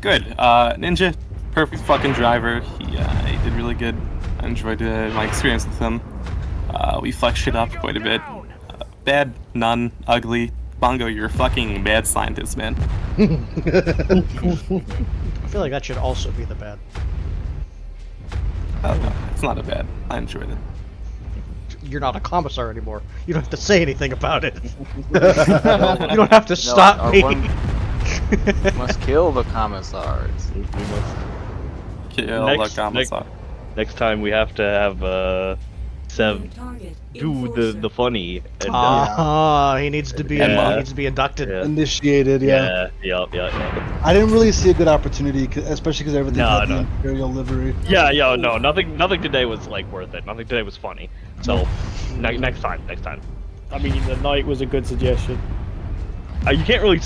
Good. Ninja, perfect fucking driver. He did really good. I enjoyed my experience with him. We flexed shit up quite a bit. Bad, none, ugly. Bongo, you're a fucking mad scientist, man. I feel like that should also be the bad. Oh, no, it's not a bad. I enjoyed it. You're not a commissar anymore. You don't have to say anything about it. You don't have to stop me. We must kill the commissars. We must kill the commissar. Next time we have to have Sev do the funny. And, he needs to be inducted. Initiated, yeah. Yeah. I didn't really see a good opportunity, especially because everything had the Imperial livery. Yeah, no, nothing today was like worth it. Nothing today was funny. So next time. I mean, the knight was a good suggestion. You can't really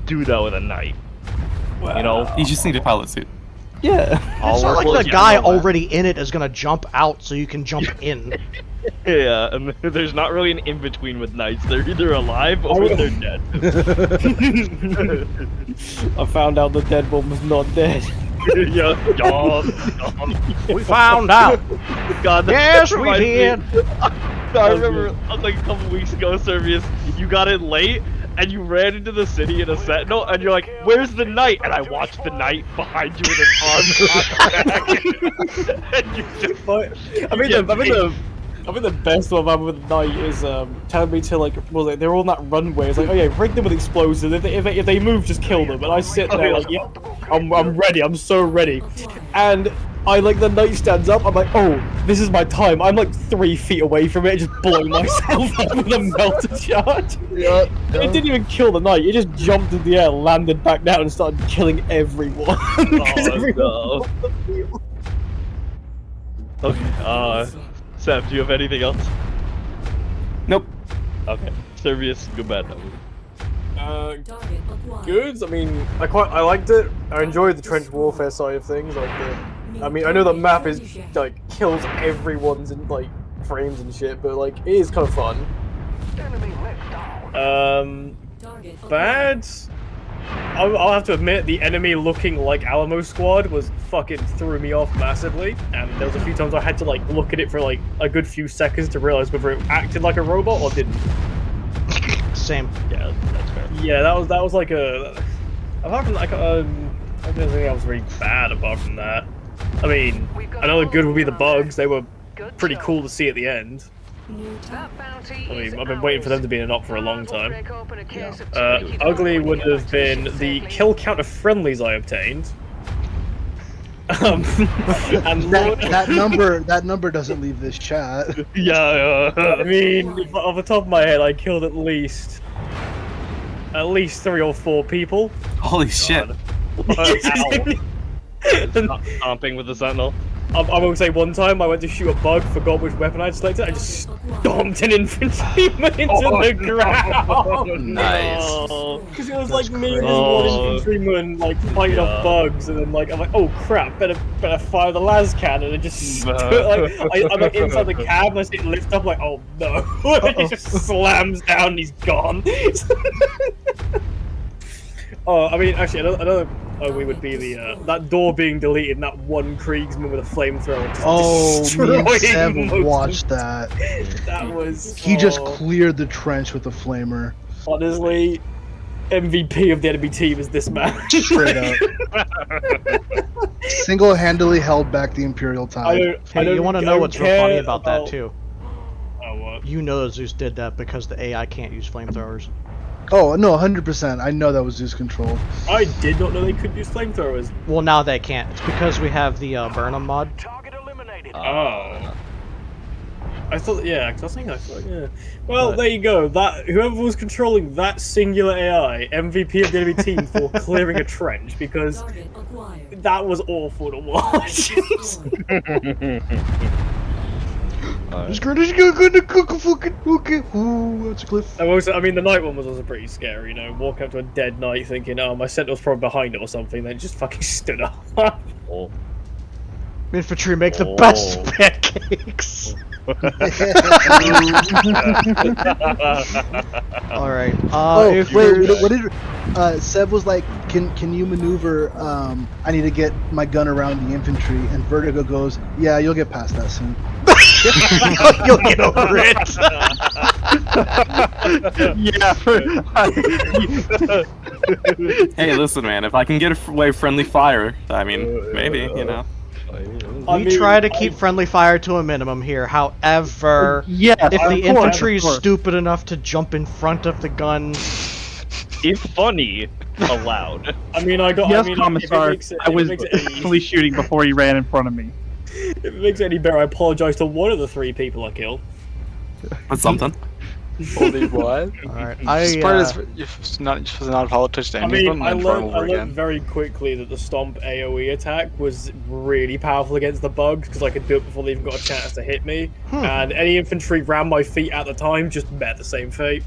do that with a knight. Well, you know, you just need a pilot suit. Yeah. It's not like the guy already in it is gonna jump out so you can jump in. Yeah, and there's not really an in-between with knights. They're either alive or they're dead. I found out the dead one was not dead. Yeah. We found out. God, yes, we did. I remember like a couple weeks ago, Servius, you got in late and you ran into the city in a sentinel and you're like, where's the knight? And I watched the knight behind you with his arms back. And you just I mean the best one I've had with the knight is telling me to they're on that runway. It's like, oh yeah, rig them with explosives. If they move, just kill them. And I sit there like, yeah, I'm ready. I'm so ready. And the knight stands up. I'm like, oh, this is my time. I'm like 3 feet away from it, just blowing myself up with a melter charge. Yeah. It didn't even kill the knight. It just jumped in the air, landed back down, and started killing everyone. No. Okay. Sam, do you have anything else? Nope. Okay. Servius, good bad. Good. I mean, I liked it. I enjoyed the trench warfare side of things. I know the map is kills everyone's frames and shit, but like it is kind of fun. Bad. I'll have to admit, the enemy looking like Alamo Squad was fucking threw me off massively, and there was a few times I had to like look at it for like a good few seconds to realize whether it acted like a robot or didn't. Same. Yeah, that's fair. Yeah, that was like a. Apart from like I don't think that was very bad. Apart from that, I mean, another good would be the bugs. They were pretty cool to see at the end. I mean, I've been waiting for them to be in an op for a long time. Ugly would have been the kill count of friendlies I obtained. And that number doesn't leave this chat. Yeah, I mean, off the top of my head, I killed at least 3 or 4 people. Holy shit! Stomping with the sentinel. I will say one time I went to shoot a bug, forgot which weapon I'd selected, I just stomped an infantryman into the ground. Nice. Because it was like me and this one infantryman like fighting off bugs, and then like I'm like, oh crap, better fire the las cannon, and just stood, like I'm like inside the cab, and I see it lift up, like oh no, he just slams down, and he's gone. Oh, I mean, actually, another ugly would be the that door being deleted, and that one Kriegsman with a flamethrower. Me and Seb watched that. That was. He just cleared the trench with a flamer. Honestly, MVP of the enemy team is this man. Straight up. Single-handedly held back the Imperial tide. Hey, you want to know what's real funny about that about- too? Oh, what? You know Zeus did that because the AI can't use flamethrowers. Oh no, 100%. I know that was Zeus controlled. I did not know they could use flamethrowers. Well, now they can't. It's because we have the Burnham mod. Oh. I thought, yeah, because I was thinking, yeah. Well, there you go. That whoever was controlling that singular AI, MVP of the enemy team for clearing a trench, because that was awful to watch. It's gonna cook a fucking okay. Ooh, that's a cliff. I mean, the night one was also pretty scary. You know, walk up to a dead knight thinking, oh, my sentinel's probably behind it or something, then it just fucking stood up. Infantry make the best pancakes. All right. What did Seb was like? Can you maneuver? I need to get my gun around the infantry, and Vertigo goes, "Yeah, you'll get past that soon." You'll get over it. Hey, listen, man. If I can get away friendly fire, I mean, maybe, you know. We try to keep friendly fire to a minimum here. However, yes, if the of course, infantry is of course. stupid enough to jump in front of the gun, if funny, allowed. I mean, Yes, I mean, Commissar. I was any, actually shooting before he ran in front of me. if it makes it any better, I apologize to one of the 3 people I killed. That's something. Holy what? Alright, you're not apologize to I any of mean, them I and start learned over again. very quickly that the Stomp AoE attack was really powerful against the bugs, because I could do it before they even got a chance to hit me, and any infantry around my feet at the time just met the same fate.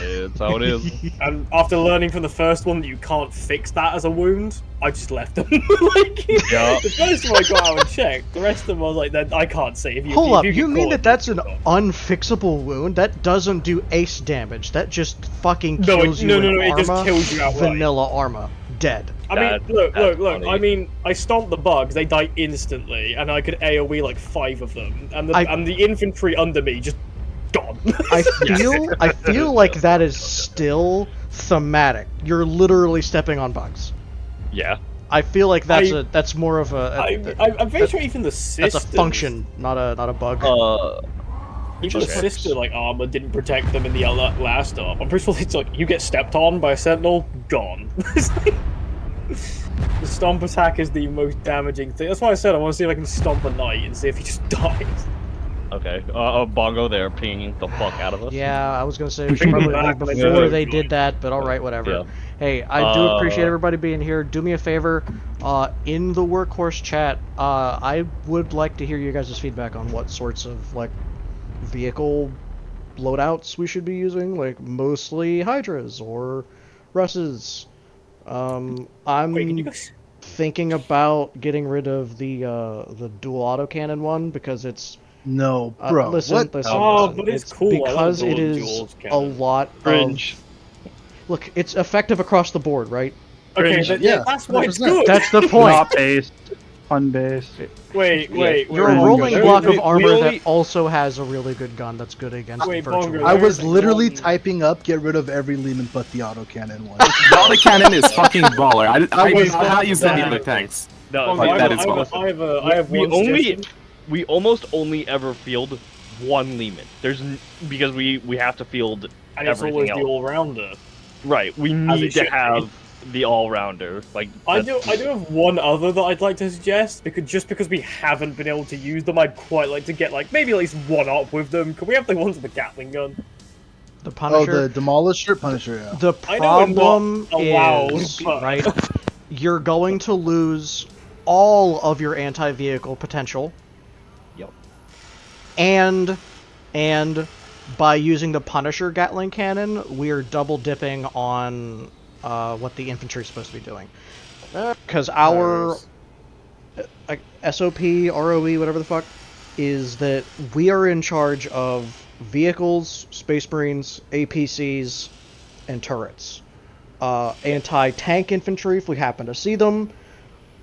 It's how it is. And after learning from the first one that you can't fix that as a wound, I just left them. The first one I got out and checked. The rest of them I was like, I can't save you. hold up. If You get mean caught, that's an unfixable wound? That doesn't do ace damage. That just fucking kills you in it just Arma, kills you outright. vanilla Arma. Dead. I mean, look. I mean, I stomped the bugs. They die instantly, and I could AoE like 5 of them, and the infantry under me just gone. I feel like that is still thematic. You're literally stepping on bugs. Yeah. I feel like that's more of a. I'm very sure even the sisters. That's a function, not a bug. Even the sister like armor didn't protect them in the last op. I'm pretty sure it's like you get stepped on by a sentinel, gone. The stomp attack is the most damaging thing. That's why I said I want to see if I can stomp a knight and see if he just dies. Okay. Bongo there pinging the fuck out of us. Yeah, I was gonna say we should probably leave before they did that, but alright, whatever. Yeah. Hey, I do appreciate everybody being here. Do me a favor, in the workhorse chat, I would like to hear you guys' feedback on what sorts of, like, vehicle loadouts we should be using, like, mostly Hydras or Russes. I'm thinking about getting rid of the dual autocannon one, because it's No, bro. Listen, what? listen. Oh, listen. but it's cool. I Because love it dual is duels a cannon. lot Cringe. of... Look, it's effective across the board, right? Okay, Cringe. yeah, that's why it's good. That's the point. Not based. Fun based. Wait. You're a Bongo. rolling block of we armor only- that also has a really good gun that's good against Wait, virtual. Bongo, I was there's literally one- typing up get rid of every Lehman but the autocannon one. The autocannon is fucking baller. I'm was not using any that. other tanks. No, Bongo, that is well. I have one suggestion. we almost only ever field one Lehman. Because we have to field And it's everything always else. the all-rounder. Right, we As need it to should be. have the all-rounder. Like I do have one other that I'd like to suggest, because we haven't been able to use them, I'd quite like to get maybe at least one up with them. Can we have the ones with the Gatling gun? The Oh, Punisher. the Demolisher? Punisher, yeah. The I know we're not problem allowed, is, but- right, you're going to lose all of your anti-vehicle potential. Yep. And by using the Punisher Gatling cannon, we're double dipping on what the infantry is supposed to be doing. Because our SOP, ROE, whatever the fuck, is that we are in charge of vehicles, Space Marines, APCs, and turrets. Anti-tank infantry if we happen to see them,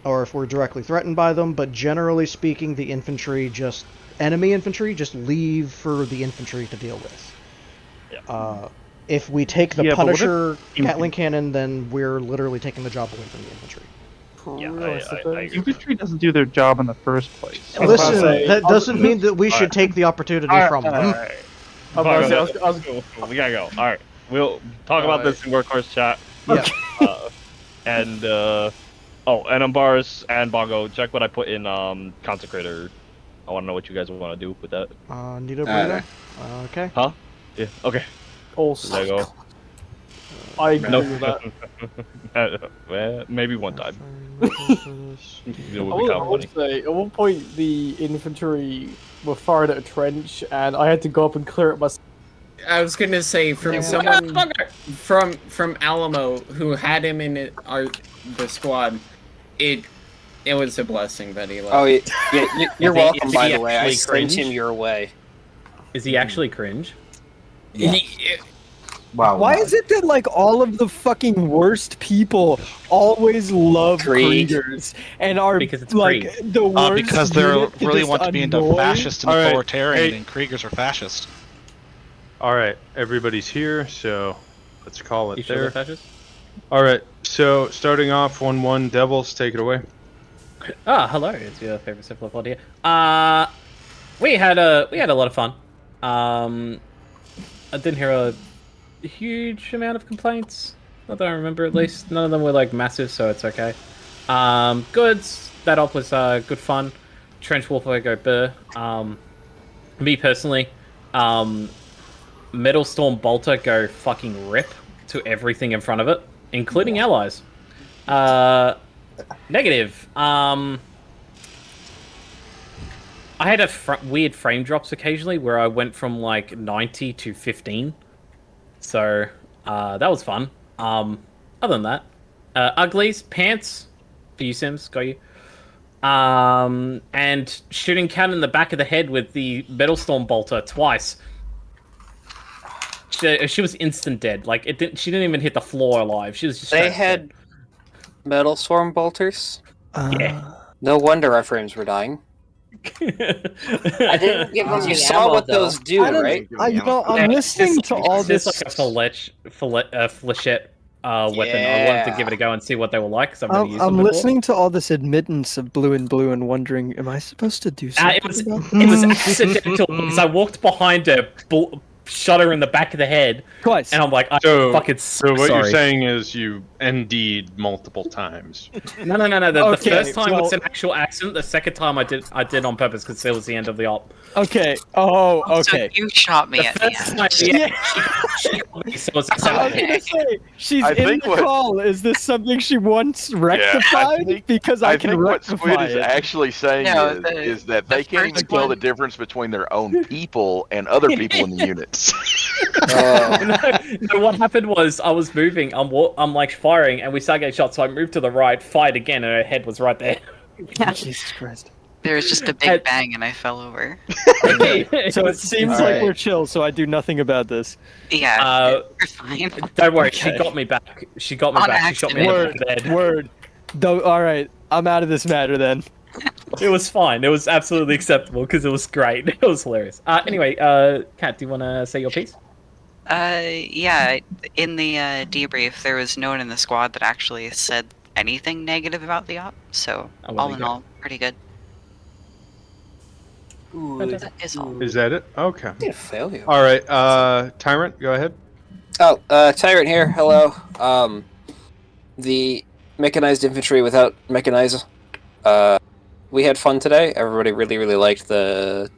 or if we're directly threatened by them, but generally speaking, the infantry enemy infantry just leave for the infantry to deal with. If we take the Punisher Gatling cannon, then we're literally taking the job away from the infantry. Yeah, I agree. Infantry doesn't do their job in the first place. Listen, that doesn't mean that we should take the opportunity from them. Alright. We gotta go. Alright. We'll talk about this in Workhorse chat. Yeah. And Umbaris and Bongo, check what I put in Consecrator. I want to know what you guys want to do with that. Nito Burrito? Okay. Huh? Yeah, okay. Also, There you go. I agree with that. Well, maybe one time. I would say, at one point the infantry were fired at a trench, and I had to go up and clear it myself. I was gonna say from someone from Alamo who had him in the squad, it was a blessing that he left. Oh, yeah, you're welcome. By the way, I actually sent cringe? him your way. Is he actually cringe? Yeah. Wow. Why is it that all of the fucking worst people always love Krieg. Kriegers and are Because it's the worst? Because they unit to really just want to be into annoy? fascist and Alright, authoritarian, hey. and Kriegers are fascist. Alright, everybody's here, so let's call it You sure there. they're fascist? Alright, so starting off 1-1, Devils, take it away. Hello, it's your favorite Sith here. We had a lot of fun. I didn't hear a huge amount of complaints. Not that I remember, at least. None of them were massive, so it's okay. Goods. That op was good fun. Trench warfare go burr. Me personally, Metal Storm Bolter go fucking rip to everything in front of it, including allies. Negative. I had weird frame drops occasionally where I went from 90 to 15. So that was fun. Other than that, uglies, pants for you Sims, got you. And shooting Cat in the back of the head with the Metal Storm Bolter twice. She was instant dead. She didn't even hit the floor alive. She was just. They had metal storm bolters. Yeah. No wonder our frames were dying. I didn't give them. You saw what those do, right? I'm listening to all this. It's like a flechette weapon. I wanted to give it a go and see what they were like. Cause I'm listening to all this admittance of blue and blue and wondering, am I supposed to do something? It was accidental because I walked behind her, shot her in the back of the head twice, and I'm like, So fucking what sorry. you're saying is you ND'd multiple times. No. The first time was an actual accident. The second time I did on purpose because it was the end of the op. Okay. Oh, okay. So you shot me The at the first end. time, she got me, so it's I was gonna say, she's I in think the what- call. Is this something she wants rectified? Because I can think what Squid rectify is it. actually saying No, is that they can't even first tell the one- difference between their own people and other people in the unit. No, what happened was I was moving, I'm firing, and we started getting shots, so I moved to the right, fired again, and her head was right there. Jesus Christ. There was just a big bang and I fell over. Okay, so it seems like Alright. we're chill, so I do nothing about this. Yeah, we're fine. Don't worry, Okay. she got me back. She got me On back. She got me on the Word, bed. word. Though, all right, I'm out of this matter then. It was fine. It was absolutely acceptable because it was great. It was hilarious. Anyway, Kat, do you want to say your piece? Yeah, in the debrief, there was no one in the squad that actually said anything negative about the op, so Oh, well, all there in you go. all, pretty good. That is all. Is that it? Okay. Did a failure. All right. Tyrant, go ahead. Oh, Tyrant here. Hello. The mechanized infantry without mechanizer. We had fun today. Everybody really, really liked the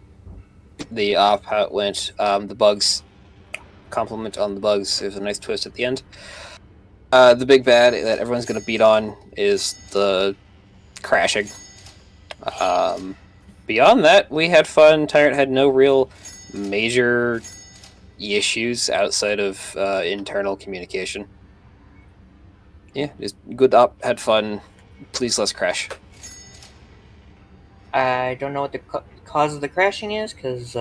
op, how it went. The bugs. Compliment on the bugs. It was a nice twist at the end. The big bad that everyone's gonna beat on is the crashing. Beyond that, we had fun. Tyrant had no real major issues outside of internal communication. Yeah, just good op, had fun. Please let's crash. I don't know what the cause of the crashing is, because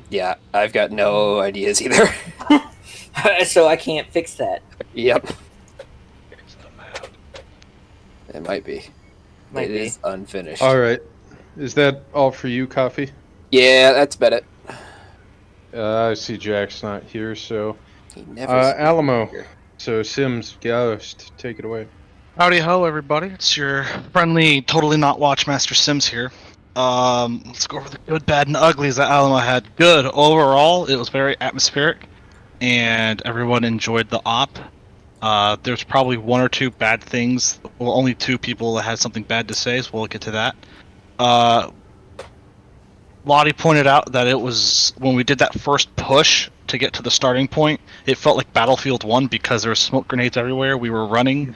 Yeah, I've got no ideas either. so I can't fix that. Yep. It might be. Might It be. is unfinished. All right. Is that all for you, Coffee? Yeah, that's about it. I see Jack's not here, so... never Alamo. So, Sims, Ghost, take it away. Howdy ho, everybody. It's your friendly, totally not Watchmaster Sims here. Let's go over the good, bad, and uglies that Alamo had. Good. Overall, it was very atmospheric, and everyone enjoyed the op. There's probably one or two bad things. Well, only two people that had something bad to say, so we'll get to that. Lottie pointed out that it was, when we did that first push to get to the starting point, it felt like Battlefield 1 because there were smoke grenades everywhere. We were running,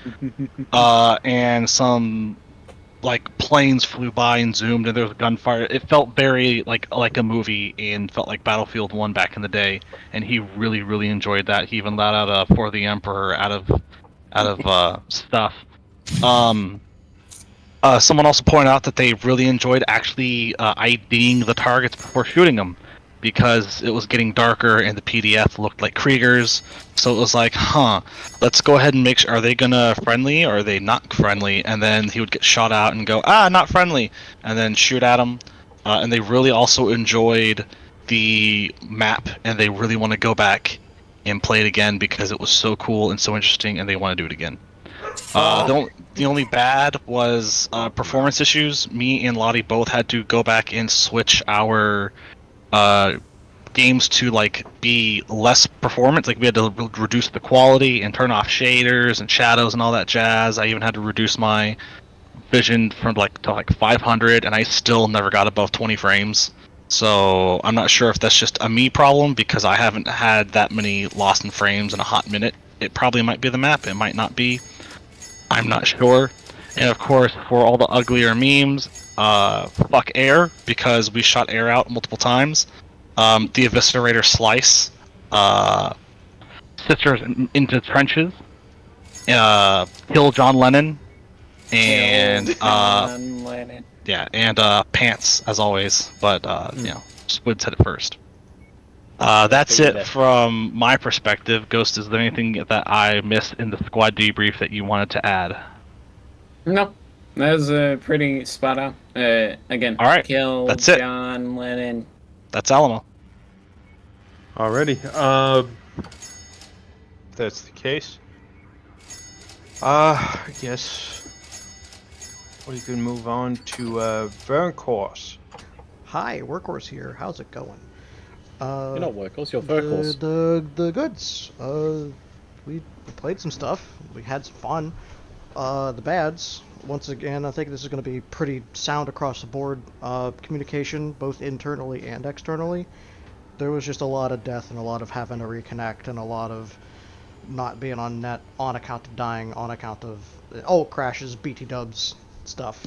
and some like planes flew by and zoomed, and there was gunfire. It felt very like a movie, and felt like Battlefield 1 back in the day. And he really, really enjoyed that. He even let out a For the Emperor out of stuff. Someone also pointed out that they really enjoyed actually IDing the targets before shooting them, because it was getting darker and the PDF looked like Kriegers. So it was like, let's go ahead and make sure, are they gonna friendly or are they not friendly? And then he would get shot out and go, not friendly, and then shoot at them. And they really also enjoyed the map, and they really want to go back and play it again because it was so cool and so interesting, and they want to do it again. The only bad was performance issues. Me and Lottie both had to go back and switch our games to like be less performance. Like we had to reduce the quality and turn off shaders and shadows and all that jazz. I even had to reduce my vision from to 500, and I still never got above 20 frames. So I'm not sure if that's just a me problem, because I haven't had that many lost in frames in a hot minute. It probably might be the map. It might not be. I'm not sure. And of course, for all the uglier memes, fuck air, because we shot air out multiple times. The Eviscerator Slice, Sisters into Trenches, Kill John Lennon, and yeah, and Pants as always. But Squid said it first. That's it from my perspective. Ghost, is there anything that I missed in the squad debrief that you wanted to add? No, that was pretty spot on. Again, all right, Kill that's it. John Lennon. That's Alamo. Alrighty. If that's the case, I guess we can move on to Verncourse. Hi, Workhorse here. How's it going? You're not Workhorse, you're Verkhorse. The goods. We played some stuff. We had some fun. The bads. Once again, I think this is going to be pretty sound across the board. Communication, both internally and externally. There was just a lot of death and a lot of having to reconnect and a lot of not being on net on account of dying, on account of crashes, BT dubs, stuff.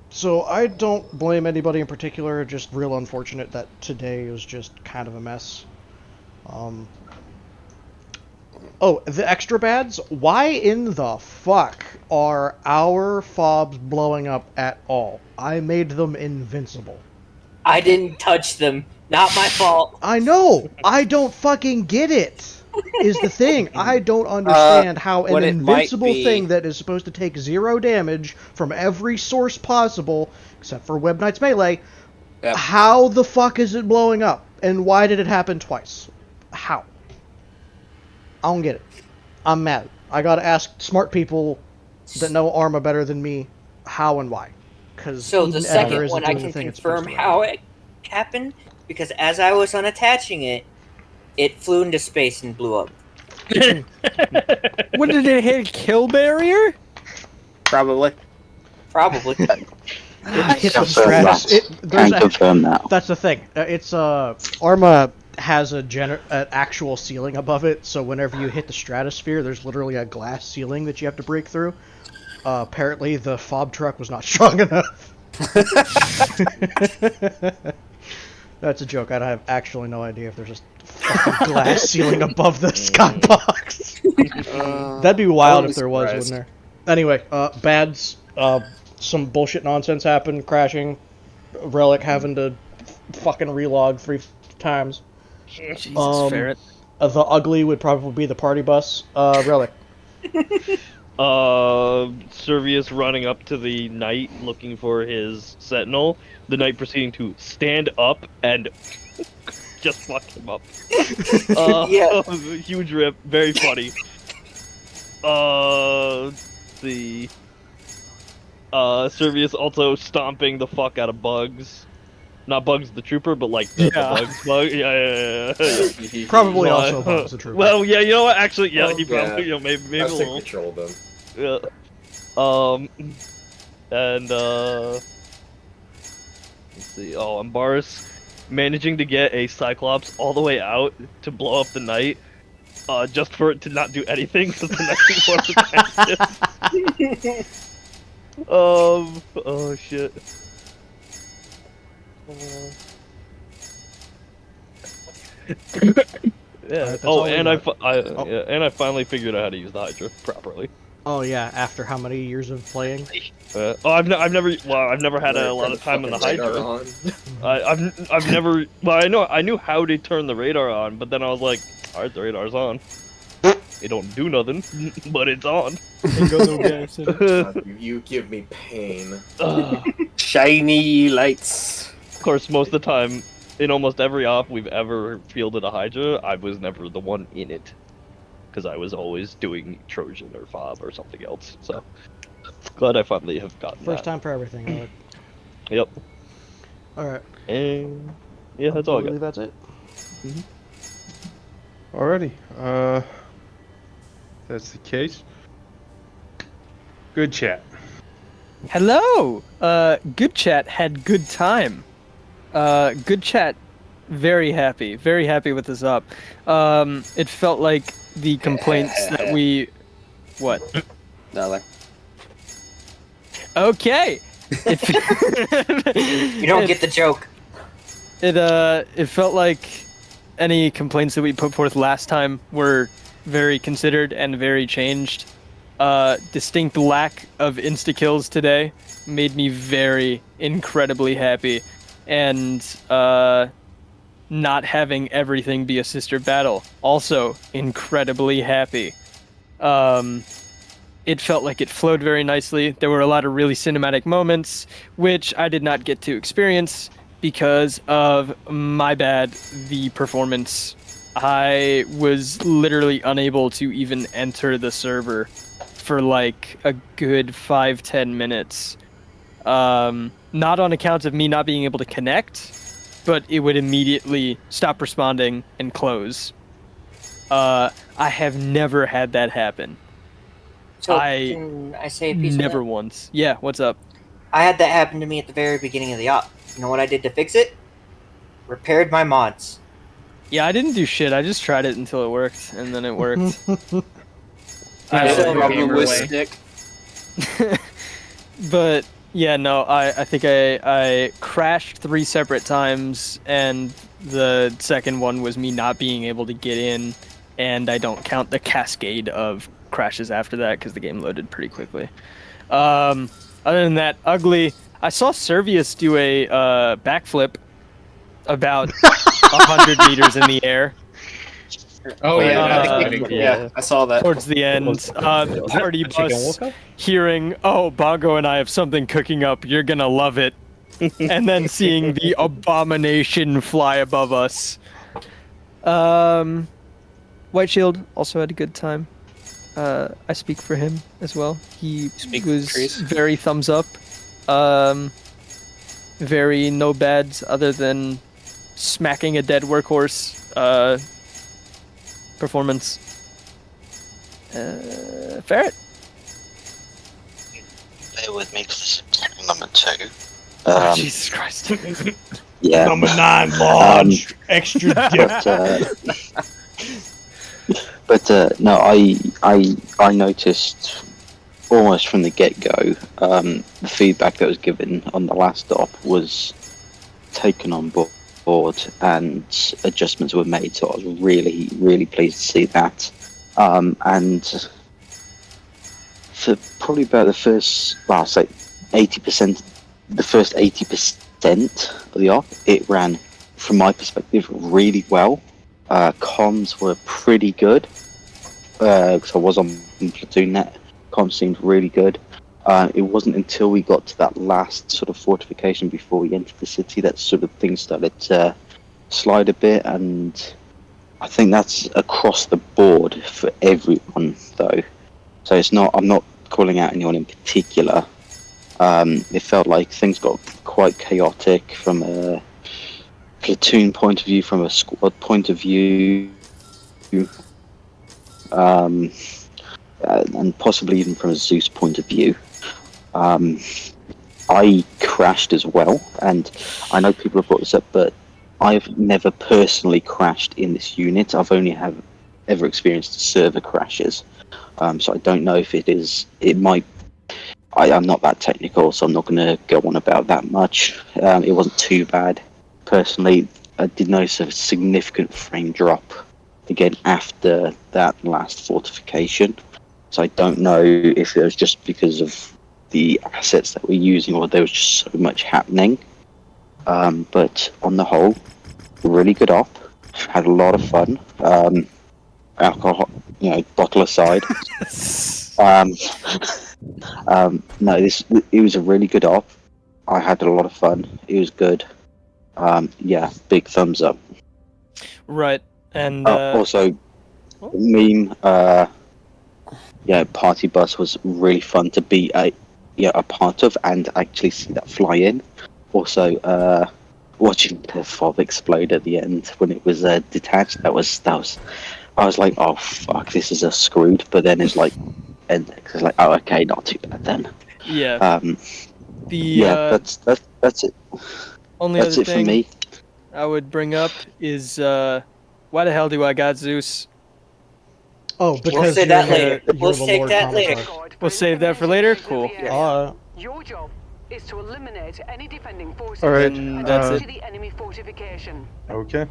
So I don't blame anybody in particular, just real unfortunate that today was just kind of a mess. Oh, the extra bads? Why in the fuck are our fobs blowing up at all? I made them invincible. I didn't touch them. Not my fault. I know! I don't fucking get it! Is the thing. I don't understand how an what it might invincible be- thing that is supposed to take 0 damage from every source possible, except for Web Knight's Melee, how the fuck is it blowing up? And why did it happen twice? How? I don't get it. I'm mad. I gotta ask smart people that know Arma better than me how and why. Because So the second one, I can confirm how it happened, because as I was unattaching it, it flew into space and blew up. What did it hit? Kill barrier? Probably. Probably. It hit the stratus. That's the thing. It's Arma has an actual ceiling above it, so whenever you hit the stratosphere, there's literally a glass ceiling that you have to break through. Apparently, the fob truck was not strong enough. That's a joke. I have actually no idea if there's just fucking glass ceiling above the skybox. That'd be wild if there was, wouldn't there? Anyway, bads. Some bullshit nonsense happened. Crashing. Relic having to fucking relog 3 times. Jesus, ferret. The ugly would probably be the party bus. Relic. Servius running up to the knight looking for his sentinel. The knight proceeding to stand up and just fuck him up. Yeah. Huge rip. Very funny. Servius also stomping the fuck out of Bugs. Not Bugs the Trooper, but like the Bugs bug. Yeah. Probably also Bugs the Trooper. Well, yeah, you know what? Actually, yeah, he probably, maybe a Let's take little. control of them. Yeah. And let's see. Oh, and Boris managing to get a Cyclops all the way out to blow up the knight, just for it to not do anything because the knight was oh shit. Yeah. Oh, and I finally figured out how to use the Hydra properly. Oh yeah, after how many years of playing? I've never had a lot of time on the Hydra. I've never. Well, I knew how to turn the radar on, but then I was like, all right, the radar's on. It don't do nothing, but it's on. You give me pain. Shiny lights. Of course, most of the time, in almost every op we've ever fielded a Hydra, I was never the one in it. Because I was always doing Trojan or Fob or something else. So, glad I finally have gotten First that. time for everything, Alec. Yep. Alright. And yeah, that's all I got. That's it. Alrighty. That's the case. Good chat. Hello! Good chat had good time. Good chat, very happy with this up. It felt like the complaints that we... What? Nothing. Okay! You don't get the joke. It felt like any complaints that we put forth last time were very considered and very changed. Distinct lack of insta-kills today made me very incredibly happy. And not having everything be a sister battle, also incredibly happy. It felt like it flowed very nicely. There were a lot of really cinematic moments, which I did not get to experience because of my bad, the performance. I was literally unable to even enter the server for like a good 5-10 minutes. Not on account of me not being able to connect, but it would immediately stop responding and close. I have never had that happen. So, can I say a piece of never that? once. Yeah, what's up? I had that happen to me at the very beginning of the op. You know what I did to fix it? Repaired my mods. Yeah, I didn't do shit. I just tried it until it worked, and then it worked. But yeah, no, I think I crashed 3 separate times, and the second one was me not being able to get in and I don't count the cascade of crashes after that because the game loaded pretty quickly. Other than that, ugly. I saw Servius do a backflip about 100 meters in the air. Oh yeah, I saw that. Towards the end, the party bus hearing, "Oh, Bongo and I have something cooking up. You're gonna love it," and then seeing the abomination fly above us. White Shield also had a good time. I speak for him as well. He was very thumbs up. Very no bads other than smacking a dead workhorse. Performance. Ferret. Bear with me because this is number 2. Jesus Christ. Yeah. Number 9, large, extra dip. But no, I noticed almost from the get-go, the feedback that was given on the last stop was taken on board and adjustments were made, so I was really, really pleased to see that. And for probably about the first, well, I'll say 80%, the first 80% of the op, it ran, from my perspective, really well. Comms were pretty good, because I was on Platoon Net. Comms seemed really good. It wasn't until we got to that last sort of fortification before we entered the city that sort of things started to slide a bit, and I think that's across the board for everyone, though. So it's not, I'm not calling out anyone in particular. It felt like things got quite chaotic from a platoon point of view, from a squad point of view, and possibly even from a Zeus point of view. I crashed as well, and I know people have brought this up, but I've never personally crashed in this unit. I've only ever experienced server crashes, so I don't know if it might. I'm not that technical, so I'm not going to go on about that much. It wasn't too bad. Personally, I did notice a significant frame drop again after that last fortification. So I don't know if it was just because of the assets that we're using or there was just so much happening. But on the whole, really good op. Had a lot of fun. Alcohol, bottle aside. No, it was a really good op. I had a lot of fun. It was good. Yeah, big thumbs up. Right, and also, meme. Party bus was really fun to be a part of and actually see that fly in. Also, watching the fob explode at the end when it was detached, that was. I was like, oh fuck, this is a screwed. But then it's like, and it's like, oh okay, not too bad then. Yeah. That's it. Only that's other it thing for me. I would bring up is why the hell do I got Zeus? Oh, because we'll say that later. We'll take that later. We'll save that for later. Cool. Your job is to eliminate any defending forces All right, and that's to the enemy fortification. Okay.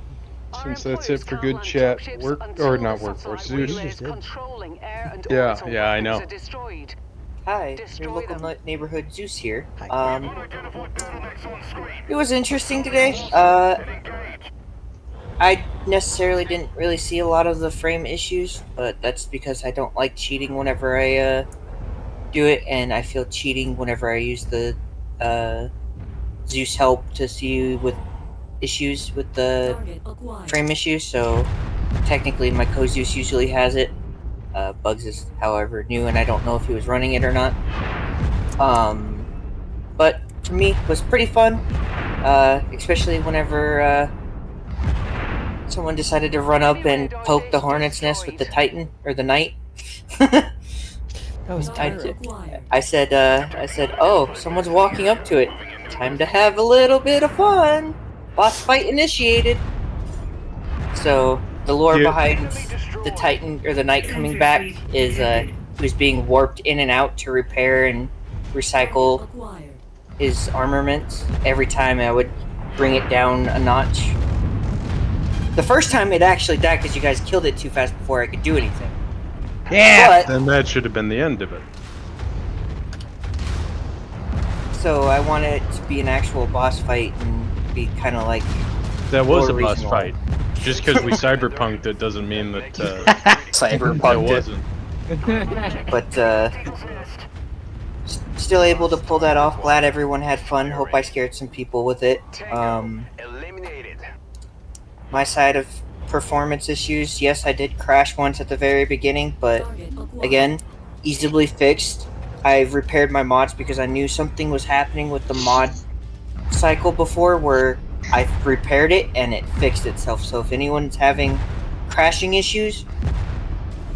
Since that's it for good chat, workforce Zeus. Yeah, I know. Hi, your local neighborhood Zeus here. It was interesting today. I necessarily didn't really see a lot of the frame issues, but that's because I don't like cheating whenever I do it, and I feel cheating whenever I use the Zeus help to see with issues with the frame issues. So technically my co-Zeus usually has it. Bugs is however new, and I don't know if he was running it or not. But for me it was pretty fun, especially whenever someone decided to run up and poke the hornet's nest with the Titan or the Knight. That was I said, oh, someone's walking up to it. Time to have a little bit of fun. Boss fight initiated. So the lore behind the Titan or the Knight coming back is he was being warped in and out to repair and recycle his armaments. Every time I would bring it down a notch. The first time it actually died because you guys killed it too fast before I could do anything. Yeah! But, Then that should have been the end of it. so I want it to be an actual boss fight and be kind of like... That was a more boss reasonable. fight. Just because we cyberpunked it doesn't mean that Cyberpunked it wasn't. But, still able to pull that off. Glad everyone had fun. Hope I scared some people with it. My side of performance issues, yes, I did crash once at the very beginning, but again, easily fixed. I've repaired my mods because I knew something was happening with the mod cycle before where I repaired it and it fixed itself. So if anyone's having crashing issues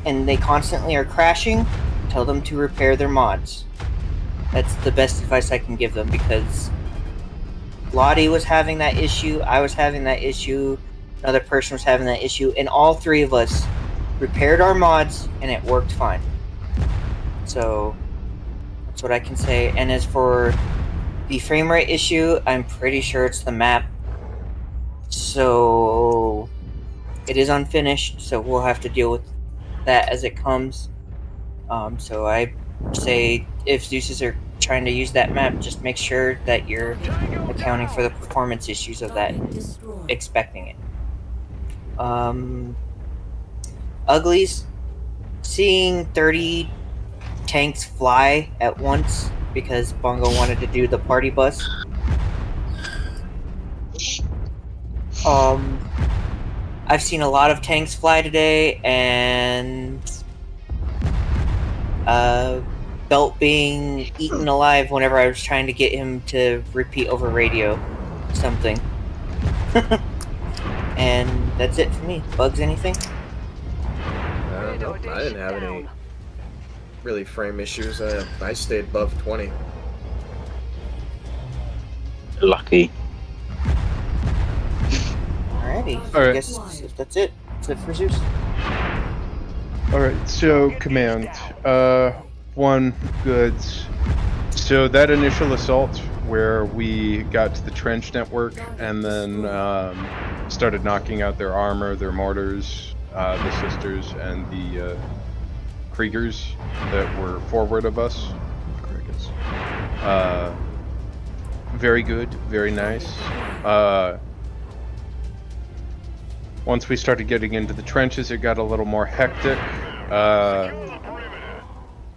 and they constantly are crashing, tell them to repair their mods. That's the best advice I can give them because Lottie was having that issue, I was having that issue, another person was having that issue, and all three of us repaired our mods and it worked fine. So that's what I can say. And as for the frame rate issue, I'm pretty sure it's the map. So it is unfinished, so we'll have to deal with that as it comes. So I say if Zeus's are trying to use that map, just make sure that you're accounting for the performance issues of that and expecting it. Uglies, seeing 30 tanks fly at once because Bongo wanted to do the party bus. I've seen a lot of tanks fly today, and Belt being eaten alive whenever I was trying to get him to repeat over radio something. And that's it for me. Bugs, anything? Nope, I didn't have any really frame issues. I stayed above 20. Lucky. Alrighty. Alright. I guess if that's it. That's it for Zeus. Alright, so command. One, goods. So that initial assault where we got to the trench network and then started knocking out their armor, their mortars, the sisters, and the Kriegers that were forward of us. Very good, very nice. Once we started getting into the trenches, it got a little more hectic.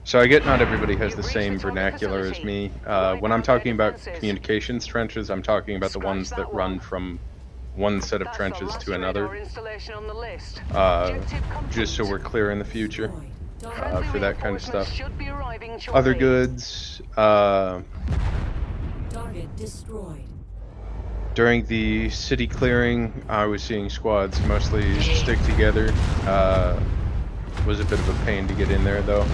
So I get not everybody has the same vernacular as me. When I'm talking about communications trenches, I'm talking about the ones that run from one set of trenches to another. Just so we're clear in the future for that kind of stuff. Other goods. During the city clearing, I was seeing squads mostly stick together. Was a bit of a pain to get in there though.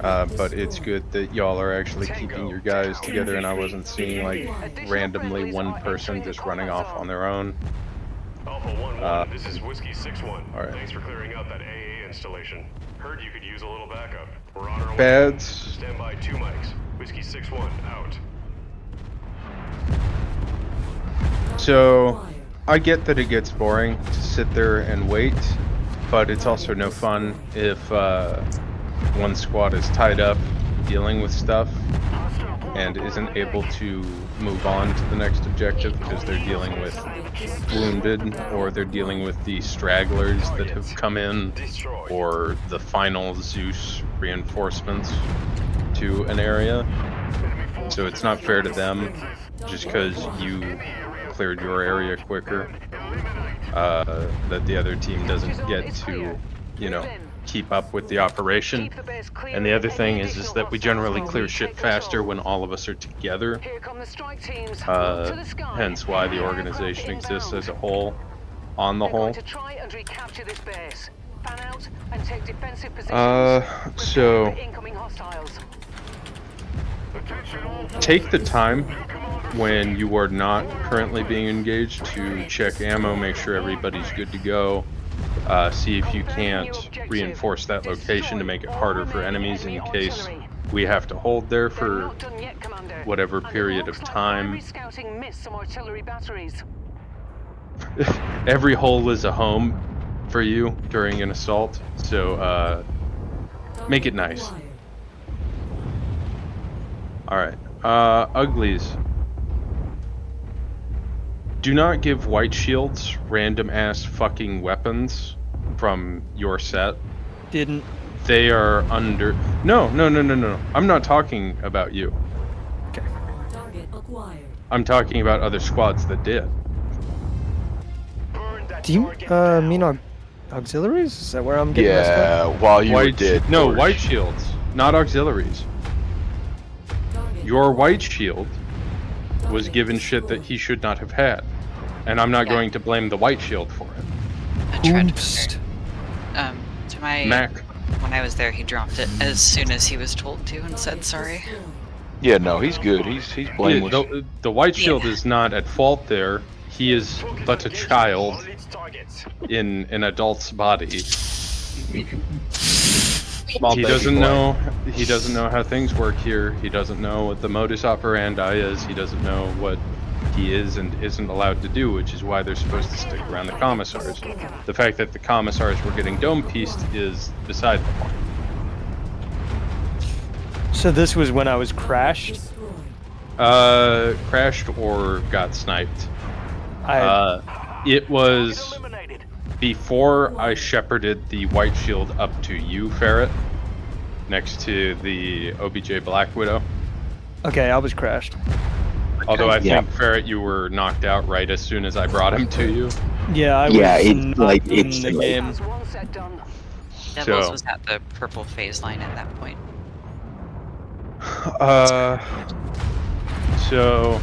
But it's good that y'all are actually keeping your guys together and I wasn't seeing like randomly one person just running off on their own. Alpha 1-1, this is Whiskey 6-1. Alright. Thanks for clearing out that AA installation. Heard you could use a little backup. We're on our way. Bads. Stand by 2 mics. Whiskey 6-1, out. So, I get that it gets boring to sit there and wait, but it's also no fun if one squad is tied up dealing with stuff and isn't able to move on to the next objective because they're dealing with wounded or they're dealing with the stragglers that have come in or the final Zeus reinforcements to an area. So it's not fair to them just because you cleared your area quicker that the other team doesn't get to, you know, keep up with the operation. And the other thing is that we generally clear shit faster when all of us are together. Hence why the organization exists as a whole, on the whole. So take the time when you are not currently being engaged to check ammo, make sure everybody's good to go. See if you can't reinforce that location to make it harder for enemies in case we have to hold there for whatever period of time. every hole is a home for you during an assault, so make it nice. Alright, uglies. Do not give white shields random ass fucking weapons from your set. Didn't. They are under... No. I'm not talking about you. Okay. I'm talking about other squads that did. Do you mean auxiliaries? Is that where I'm getting messed up? While you were dead. No, white shields, not auxiliaries. Your white shield was given shit that he should not have had. And I'm not going to blame the white shield for it. To my... Mac. When I was there, he dropped it as soon as he was told to and said sorry. Yeah, no, he's good. He's blameless. The white shield is not at fault there. He is but a child in an adult's body. He doesn't know how things work here. He doesn't know what the modus operandi is. He doesn't know what he is and isn't allowed to do, which is why they're supposed to stick around the commissars. The fact that the commissars were getting dome-pieced is beside the point. So this was when I was crashed? Crashed or got sniped. It was before I shepherded the white shield up to you, Ferret, next to the OBJ Black Widow. Okay, I was crashed. Although I think, Ferret, you were knocked out right as soon as I brought him to you. Yeah, I was not in the game. Devils was at the purple phase line at that point. So...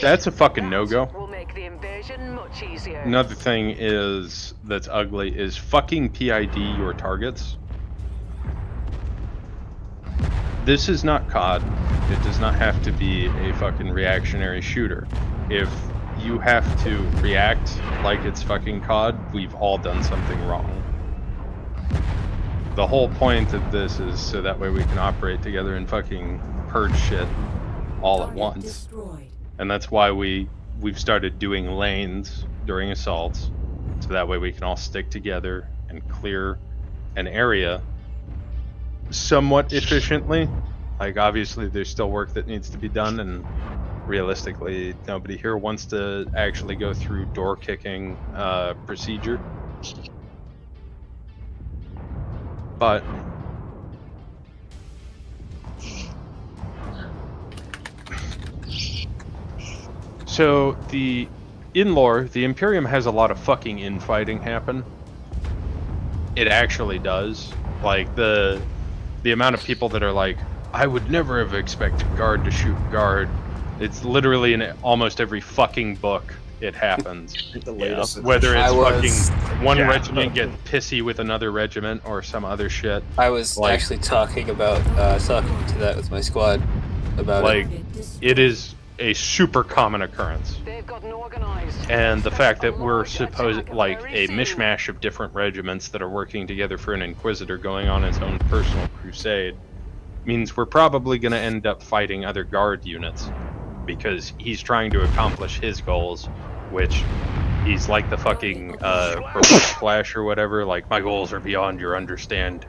That's a fucking no-go. Another thing that's ugly is fucking PID your targets. This is not COD. It does not have to be a fucking reactionary shooter. If you have to react like it's fucking COD, we've all done something wrong. The whole point of this is so that way we can operate together and fucking purge shit all at once. And that's why we've started doing lanes during assaults, so that way we can all stick together and clear an area somewhat efficiently. Like, obviously there's still work that needs to be done, and realistically nobody here wants to actually go through door kicking procedure. But so in lore, the Imperium has a lot of fucking infighting happen. It actually does. Like, the amount of people that are like, I would never have expected guard to shoot guard. It's literally in almost every fucking book it happens. Whether it's fucking one regiment get pissy with another regiment or some other shit. I was actually talking about talking to that with my squad about it is a super common occurrence. And the fact that we're supposed like a mishmash of different regiments that are working together for an Inquisitor going on his own personal crusade means we're probably going to end up fighting other guard units, because he's trying to accomplish his goals, which he's like the fucking Flash or whatever, like, my goals are beyond your understand.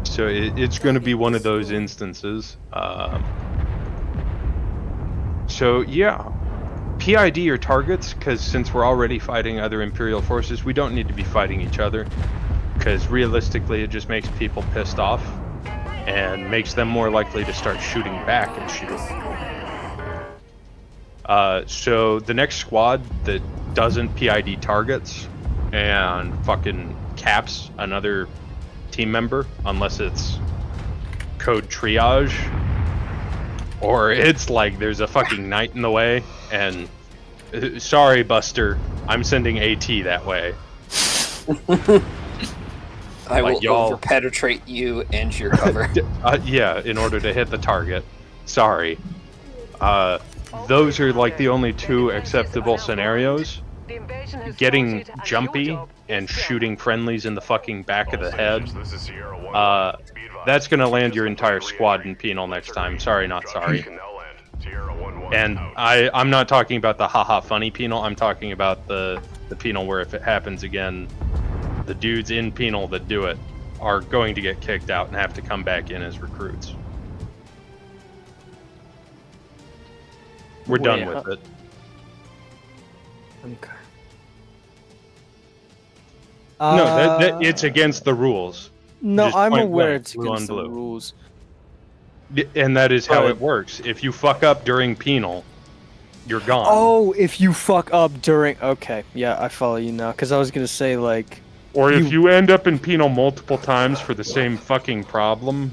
So it's going to be one of those instances. So yeah, PID your targets, because since we're already fighting other Imperial forces, we don't need to be fighting each other, because realistically it just makes people pissed off and makes them more likely to start shooting back and shooting. So the next squad that doesn't PID targets and fucking caps another team member, unless it's code triage, or it's like there's a fucking knight in the way, and sorry Buster, I'm sending AT that way. I will overpenetrate you and your cover. Yeah, in order to hit the target. Sorry. Those are like the only two acceptable scenarios. Getting jumpy and shooting friendlies in the fucking back of the head, that's gonna land your entire squad in penal next time. Sorry, not sorry. And I'm not talking about the haha funny penal. I'm talking about the penal where if it happens again, the dudes in penal that do it are going to get kicked out and have to come back in as recruits. We're done with it. Okay. No, it's against the rules. No, Just I'm point aware blank, it's blue against on the blue. rules. And that is how But- it works. If you fuck up during penal, you're gone. Oh, if you fuck up during... Okay, yeah, I follow you now. Because I was going to say, like... Or if you end up in penal multiple times for the same fucking problem,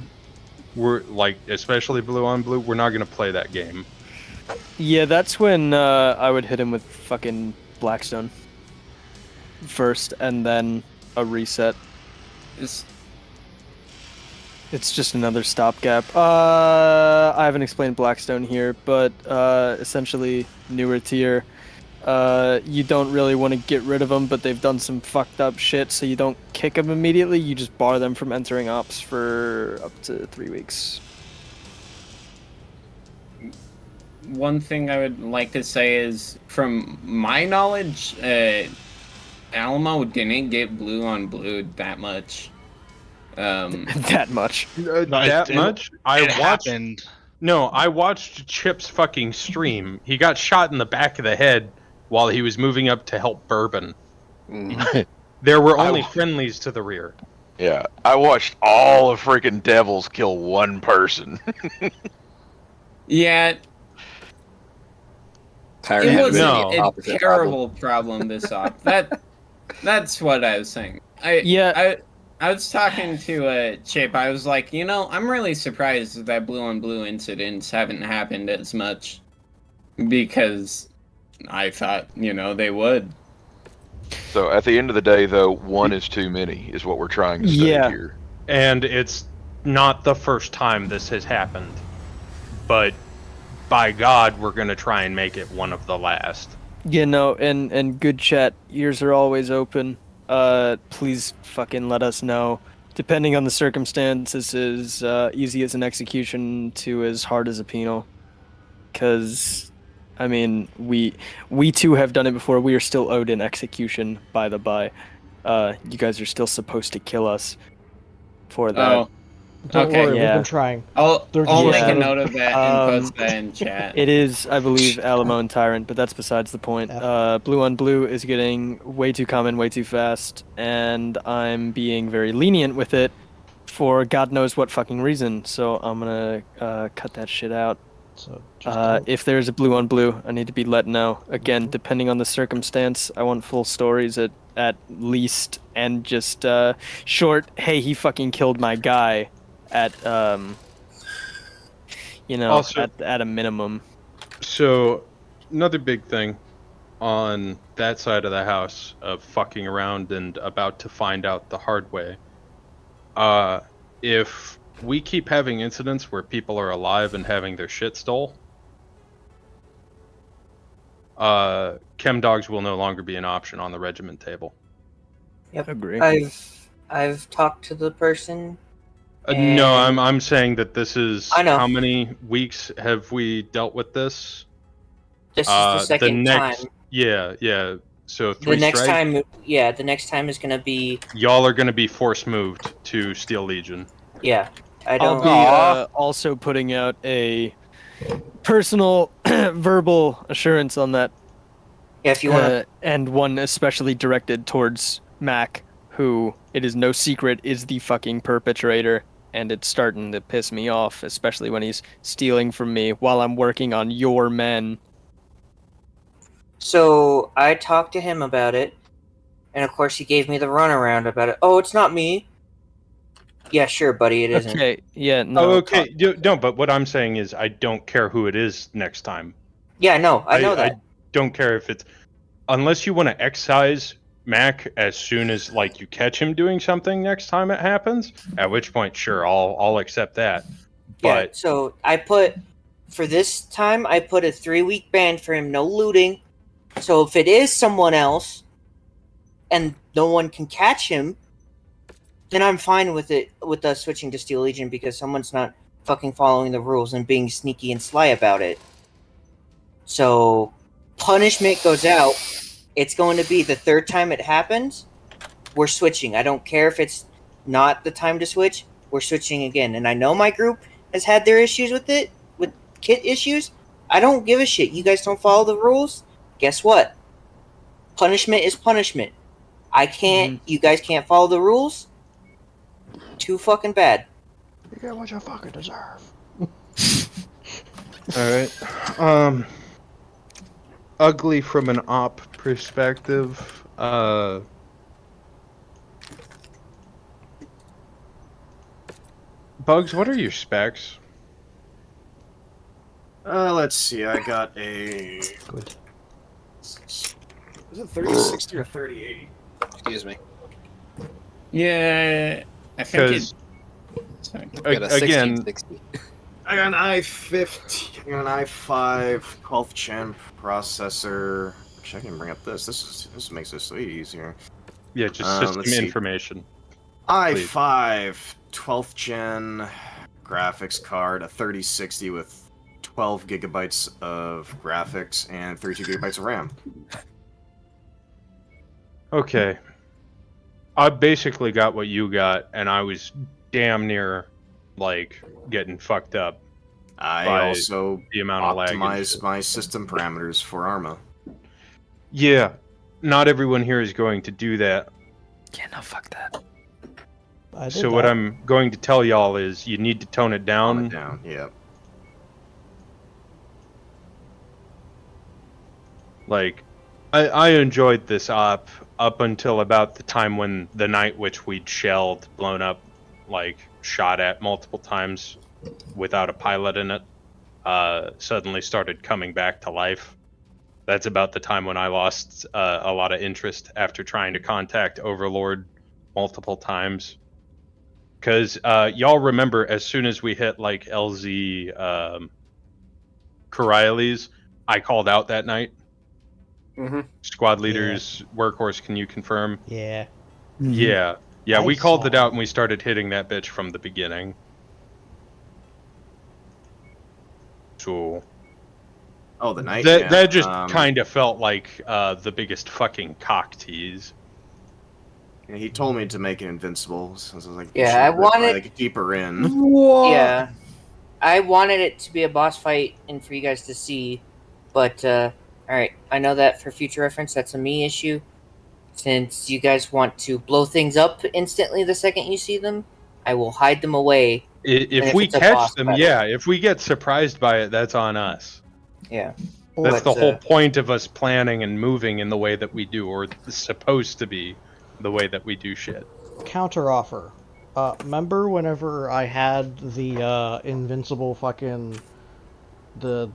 we're like, especially blue on blue, we're not going to play that game. Yeah, that's when I would hit him with fucking Blackstone. First, and then a reset. It's just another stopgap. I haven't explained Blackstone here, but essentially newer tier. You don't really want to get rid of them, but they've done some fucked up shit, so you don't kick them immediately. You just bar them from entering ops for up to 3 weeks. One thing I would like to say is, from my knowledge, Alamo didn't get blue on blue that much. That much. That much? I it watched. happened. No, I watched Chip's fucking stream. He got shot in the back of the head while he was moving up to help Bourbon. There were only friendlies to the rear. Yeah, I watched all the freaking devils kill one person. Yeah. Tyrant It had was the a opposite terrible problem this op. That's what I was saying. I was talking to Chip. I was like, I'm really surprised that blue on blue incidents haven't happened as much, because I thought they would. So at the end of the day, though, one is too many, is what we're trying to say here. And it's not the first time this has happened, but by God, we're gonna try and make it one of the last. And good chat. Ears are always open. Please fucking let us know. Depending on the circumstances, as easy as an execution to as hard as a penal. Because, I mean, we too have done it before. We are still owed an execution, by the by. You guys are still supposed to kill us for that. Oh. Don't Okay. worry, Yeah. we've been trying. I'll make Yeah. a note of that and post that in chat. It is, I believe, Alamo and Tyrant, but that's besides the point. Blue on blue is getting way too common, way too fast, and I'm being very lenient with it for God knows what fucking reason. So I'm gonna cut that shit out. So if there's a blue on blue, I need to be let know. Again, depending on the circumstance, I want full stories at least, and just short, hey, he fucking killed my guy. At Also- at a minimum. So, another big thing on that side of the house of fucking around and about to find out the hard way. If we keep having incidents where people are alive and having their shit stole, chem dogs will no longer be an option on the regiment table. Yep. Agree. I've talked to the person. No, I'm saying that this is. I know. How many weeks have we dealt with this? This is the second time. Yeah. So The three next strike. time, the next time is gonna be. Y'all are gonna be force moved to Steel Legion. Yeah, I I'll don't. be also putting out a personal verbal assurance on that. Yeah, if you want. And one especially directed towards Mac, who, it is no secret, is the fucking perpetrator, and it's starting to piss me off, especially when he's stealing from me while I'm working on your men. So I talked to him about it, and of course he gave me the runaround about it. Oh, it's not me. Yeah, sure, buddy, it isn't. Okay, yeah, no. Oh, okay. No, but what I'm saying is I don't care who it is next time. Yeah, no, I know that. I don't care if it's... Unless you want to excise Mac as soon as you catch him doing something next time it happens, at which point, sure, I'll accept that. Yeah, But so for this time, I put a 3-week ban for him, no looting. So if it is someone else, and no one can catch him, then I'm fine with us switching to Steel Legion, because someone's not fucking following the rules and being sneaky and sly about it. So, punishment goes out. It's going to be the third time it happens. We're switching. I don't care if it's not the time to switch. We're switching again. And I know my group has had their issues with it, with kit issues. I don't give a shit. You guys don't follow the rules? Guess what? Punishment is punishment. I can't. You guys can't follow the rules? Too fucking bad. You get what you fucking deserve. Alright. Ugly from an op perspective. Bugs, what are your specs? Let's see. I got a. Good. Is it 3060 or 3080? Excuse me. Yeah, I think it. Sorry. Again, I got an i50, I got an i5 12th gen processor. Actually, I can bring up this. This makes this way easier. Yeah, just system information. i5 12th gen graphics card, a 3060 with 12 gigabytes of graphics and 32 gigabytes of RAM. Okay. I basically got what you got, and I was damn near, like, getting fucked up. I also the amount of lag optimized my system parameters for Arma. Yeah, not everyone here is going to do that. Yeah, no, fuck that. So what I'm going to tell y'all is you need to tone it down. Tone it down, yeah. Like, I enjoyed this op up until about the time when the night which we'd shelled, blown up, like, shot at multiple times without a pilot in it, suddenly started coming back to life. That's about the time when I lost a lot of interest after trying to contact Overlord multiple times. Because y'all remember, as soon as we hit, like, LZ Coriolis, I called out that night. Mm-hmm. Squad leaders, Workhorse, can you confirm? Yeah. Yeah. Yeah, I we called saw it out and we started hitting that bitch from the beginning. So... Oh, the night. That just kind of felt like the biggest fucking cock tease. Yeah, he told me to make it invincible, so I was like, Yeah, I wanted like deeper in. Yeah, I wanted it to be a boss fight and for you guys to see, but all right, I know that for future reference, that's a me issue. Since you guys want to blow things up instantly the second you see them, I will hide them away. If we catch them, yeah. If we get surprised by it, that's on us. Yeah. That's the whole point of us planning and moving in the way that we do, or supposed to be the way that we do shit. Counter offer. Remember whenever I had the invincible fucking the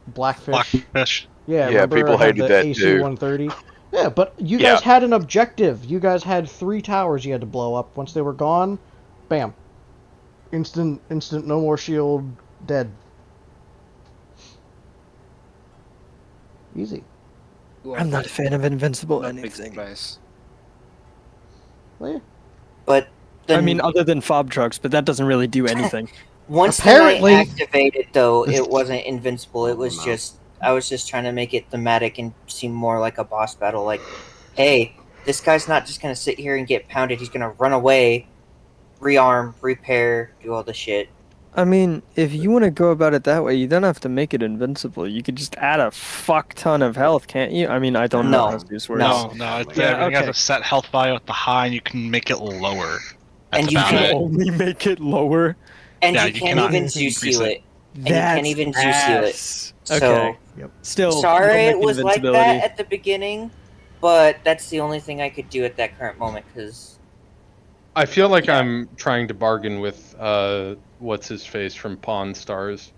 blackfish? Blackfish. Yeah, Yeah, people hated that AC too. 130. Yeah, but you guys had an objective. You guys had 3 towers you had to blow up. Once they were gone, bam. Instant, no more shield, dead. Easy. I'm not a fan of invincible anything. Well, yeah. But I mean, other than fob trucks, but that doesn't really do anything. Once Apparently- the night activated, though, it wasn't invincible. It was just I was just trying to make it thematic and seem more like a boss battle. Like, hey, this guy's not just gonna sit here and get pounded. He's gonna run away, rearm, repair, do all the shit. I mean, if you want to go about it that way, you don't have to make it invincible. You could just add a fuck ton of health, can't you? I mean, I don't know how this works. No, everything has a set health value at the high, and you can make it lower. That's And you about can it. only make it lower. And Yeah, you you can't cannot even increase juice-seal it. it. And you can't even juice-seal it. So, Okay. Still, sorry don't it make was like invincibility. that at the beginning, but that's the only thing I could do at that current moment, because... I feel like I'm trying to bargain with what's his face from Pawn Stars.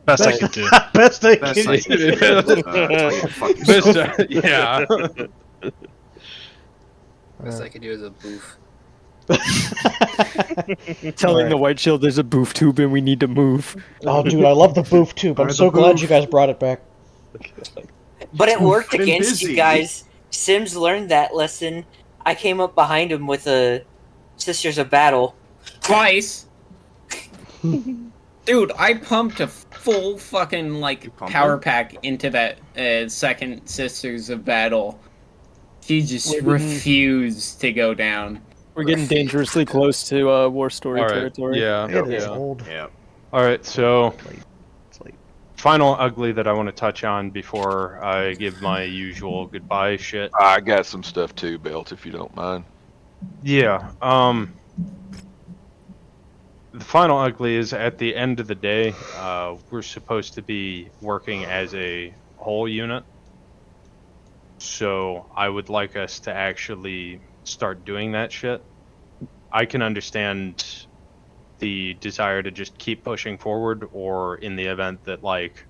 Best I could do. Best I Best could I do. Yeah. Best I could do is a boof. Telling the White Shield there's a boof tube and we need to move. Oh, dude, I love the boof tube. I'm so glad you guys brought it back. But it worked Been against busy. you guys. Sims learned that lesson. I came up behind him with a Sisters of Battle. Twice. Dude, I pumped a full fucking like power pack into that second Sisters of Battle. She just refused to go down. We're getting dangerously close to war story All right, territory. yeah, It is old. Yeah. All right, so It's late. final ugly that I want to touch on before I give my usual goodbye shit. I got some stuff too, Belt, if you don't mind. Yeah. The final ugly is at the end of the day, we're supposed to be working as a whole unit. So I would like us to actually start doing that shit. I can understand the desire to just keep pushing forward, or in the event that like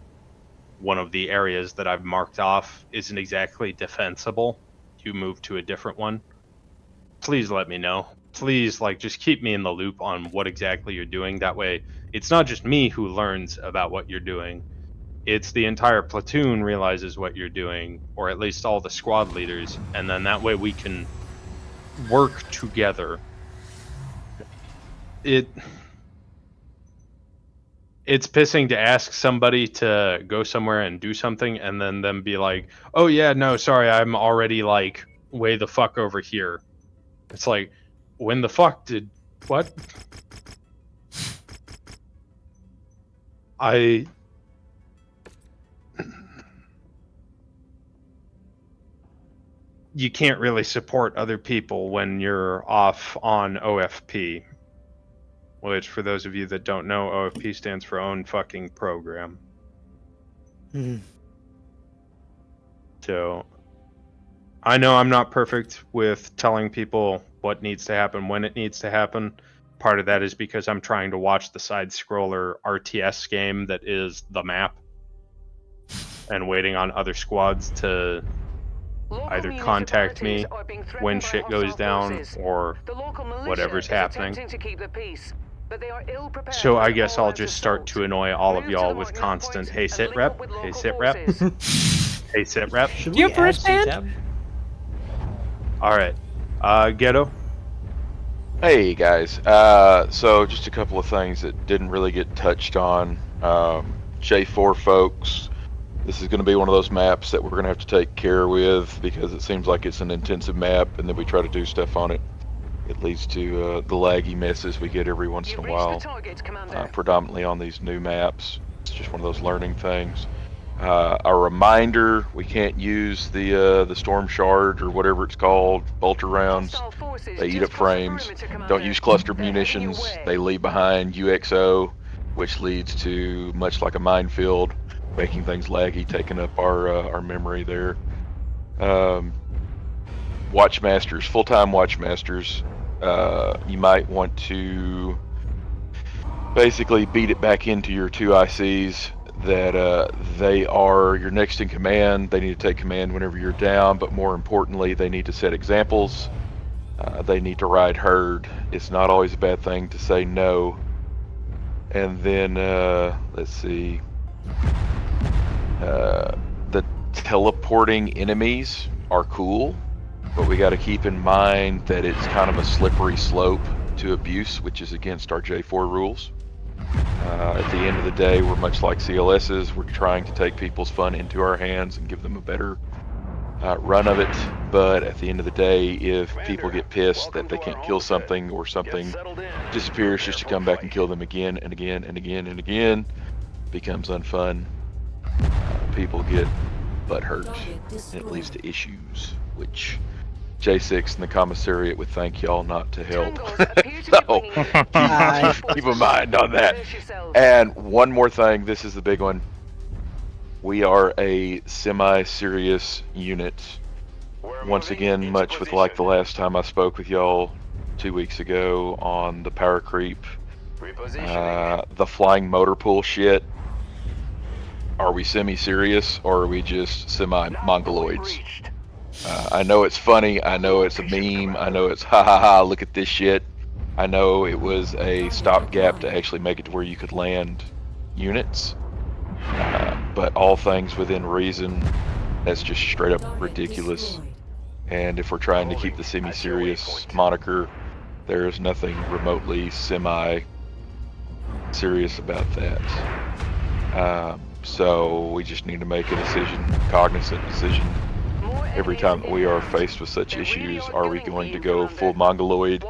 one of the areas that I've marked off isn't exactly defensible, you move to a different one. Please let me know. Please, like, just keep me in the loop on what exactly you're doing. That way, it's not just me who learns about what you're doing. It's the entire platoon realizes what you're doing, or at least all the squad leaders, and then that way we can work together. It's pissing to ask somebody to go somewhere and do something and then them be like, oh yeah, no, sorry, I'm already like way the fuck over here. It's like, when the fuck did what? You can't really support other people when you're off on OFP. Which, for those of you that don't know, OFP stands for Own Fucking Program. So, I know I'm not perfect with telling people what needs to happen when it needs to happen. Part of that is because I'm trying to watch the side-scroller RTS game that is the map. And waiting on other squads to either contact me when shit goes down or whatever's happening. So I guess I'll just start to annoy all of y'all with constant, hey sit rep, hey sit rep, hey sit rep. Should we add C-Tab? Alright, Ghetto? Hey guys, so just a couple of things that didn't really get touched on. J4 folks, this is going to be one of those maps that we're going to have to take care with because it seems like it's an intensive map, and then we try to do stuff on it. It leads to the laggy messes we get every once in a while, predominantly on these new maps. It's just one of those learning things. A reminder, we can't use the Storm Shard or whatever it's called, bolter rounds. They eat up frames. Don't use cluster munitions. They leave behind UXO, which leads to, much like a minefield, making things laggy, taking up our memory there. Watchmasters, full-time watchmasters, you might want to basically beat it back into your two ICs that they are your next in command. They need to take command whenever you're down, but more importantly, they need to set examples. They need to ride herd. It's not always a bad thing to say no. And then, let's see, the teleporting enemies are cool, but we got to keep in mind that it's kind of a slippery slope to abuse, which is against our J4 rules. At the end of the day, we're much like CLSs. We're trying to take people's fun into our hands and give them a better run of it. But at the end of the day, if people get pissed that they can't kill something, or something disappears just to come back and kill them again and again and again and again, becomes unfun. People get butthurt, and it leads to issues, which J6 and the commissariat would thank y'all not to help. So keep a mind on that. And one more thing, this is the big one. We are a semi-serious unit. Once again, much with like the last time I spoke with y'all 2 weeks ago on the power creep, the flying motor pool shit. Are we semi-serious, or are we just semi-mongoloids? I know it's funny, I know it's a meme, I know it's ha ha ha, look at this shit. I know it was a stopgap to actually make it to where you could land units. But all things within reason, that's just straight up ridiculous. And if we're trying to keep the semi-serious moniker, there is nothing remotely semi-serious about that. So we just need to make a decision, cognizant decision. Every time that we are faced with such issues, are we going to go full mongoloid,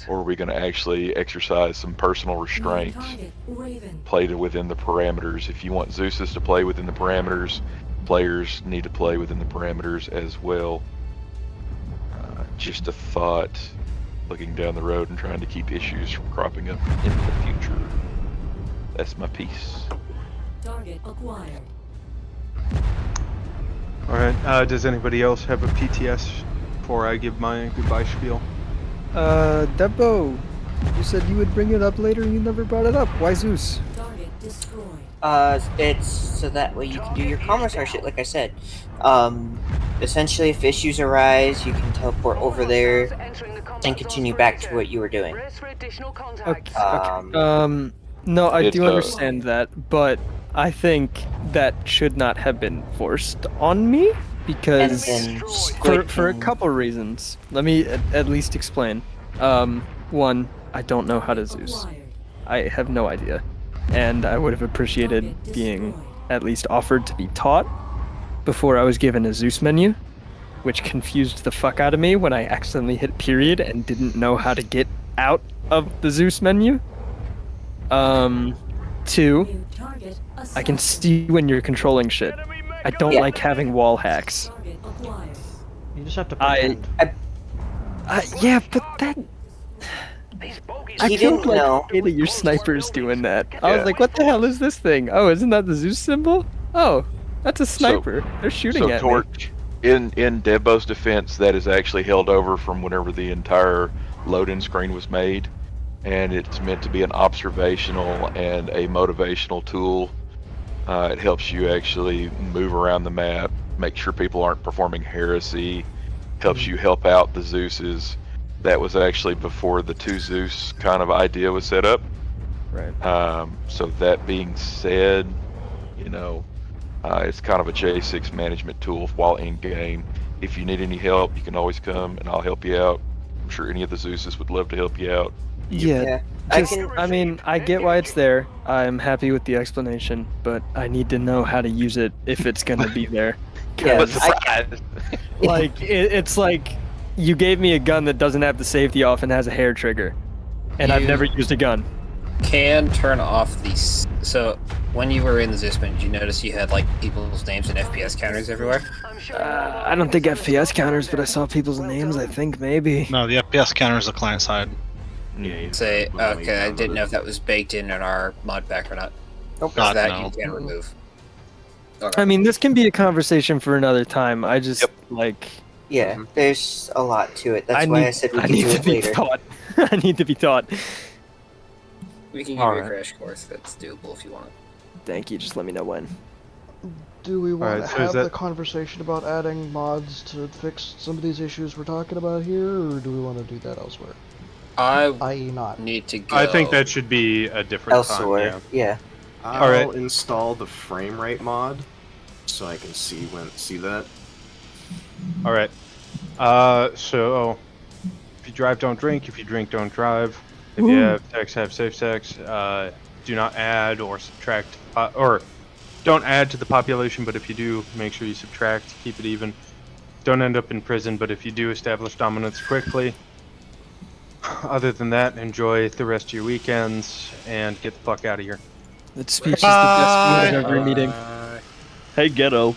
or are we going to actually exercise some personal restraint, play within the parameters? If you want Zeus's to play within the parameters, players need to play within the parameters as well. Just a thought, looking down the road and trying to keep issues from cropping up in the future. That's my piece. Target acquired. Alright, does anybody else have a PTS before I give my goodbye spiel? Debo, you said you would bring it up later and you never brought it up. Why Zeus? Target destroyed. It's so that way you can do your commissar shit, like I said. Essentially, if issues arise, you can teleport over there and continue back to what you were doing. Okay. No, I do understand that, but I think that should not have been forced on me because for a couple reasons. Let me at least explain. One, I don't know how to Zeus. I have no idea, and I would have appreciated being at least offered to be taught before I was given a Zeus menu, which confused the fuck out of me when I accidentally hit period and didn't know how to get out of the Zeus menu. Two, I can see when you're controlling shit. I don't like having wall hacks. You just have to pretend. Yeah, but that... I felt like your sniper's doing that. I was like, what the hell is this thing? Oh, isn't that the Zeus symbol? Oh, that's a sniper. They're shooting at Torch, me. In Debo's defense, that is actually held over from whenever the entire load-in screen was made. And it's meant to be an observational and a motivational tool. It helps you actually move around the map, make sure people aren't performing heresy, helps you help out the Zeuses. That was actually before the 2 Zeus kind of idea was set up. Right. So that being said, it's kind of a J6 management tool while in game. If you need any help, you can always come and I'll help you out. I'm sure any of the Zeuses would love to help you out. Yeah, I mean, I get why it's there. I'm happy with the explanation, but I need to know how to use it if it's gonna be there. It's like you gave me a gun that doesn't have the safety off and has a hair trigger, and I've never used a gun. Can turn off these. So when you were in the Zeus menu, did you notice you had like people's names and FPS counters everywhere? I don't think FPS counters, but I saw people's names. I think maybe. No, the FPS counter is the client side. Yeah. Say okay. I didn't know if that was baked in our mod pack or not. Nope. That you can remove. Okay. I mean, this can be a conversation for another time. I just like. Yeah, there's a lot to it. That's why I said we can do it later. Taught. I need to be taught. We can give you a crash course that's doable if you want. Thank you. Just let me know when. Do we want to have the conversation about adding mods to fix some of these issues we're talking about here, or do we want to do that elsewhere? I.e. not. Need to go. I think that should be a different elsewhere. time. Yeah. I'll install the frame rate mod so I can see that. All right. So if you drive, don't drink. If you drink, don't drive. If you have sex, have safe sex. Do not add or subtract, or don't add to the population. But if you do, make sure you subtract. Keep it even. Don't end up in prison. But if you do, establish dominance quickly. Other than that, enjoy the rest of your weekends and get the fuck out of here. That speech is the best part of every meeting. Hey, Ghetto.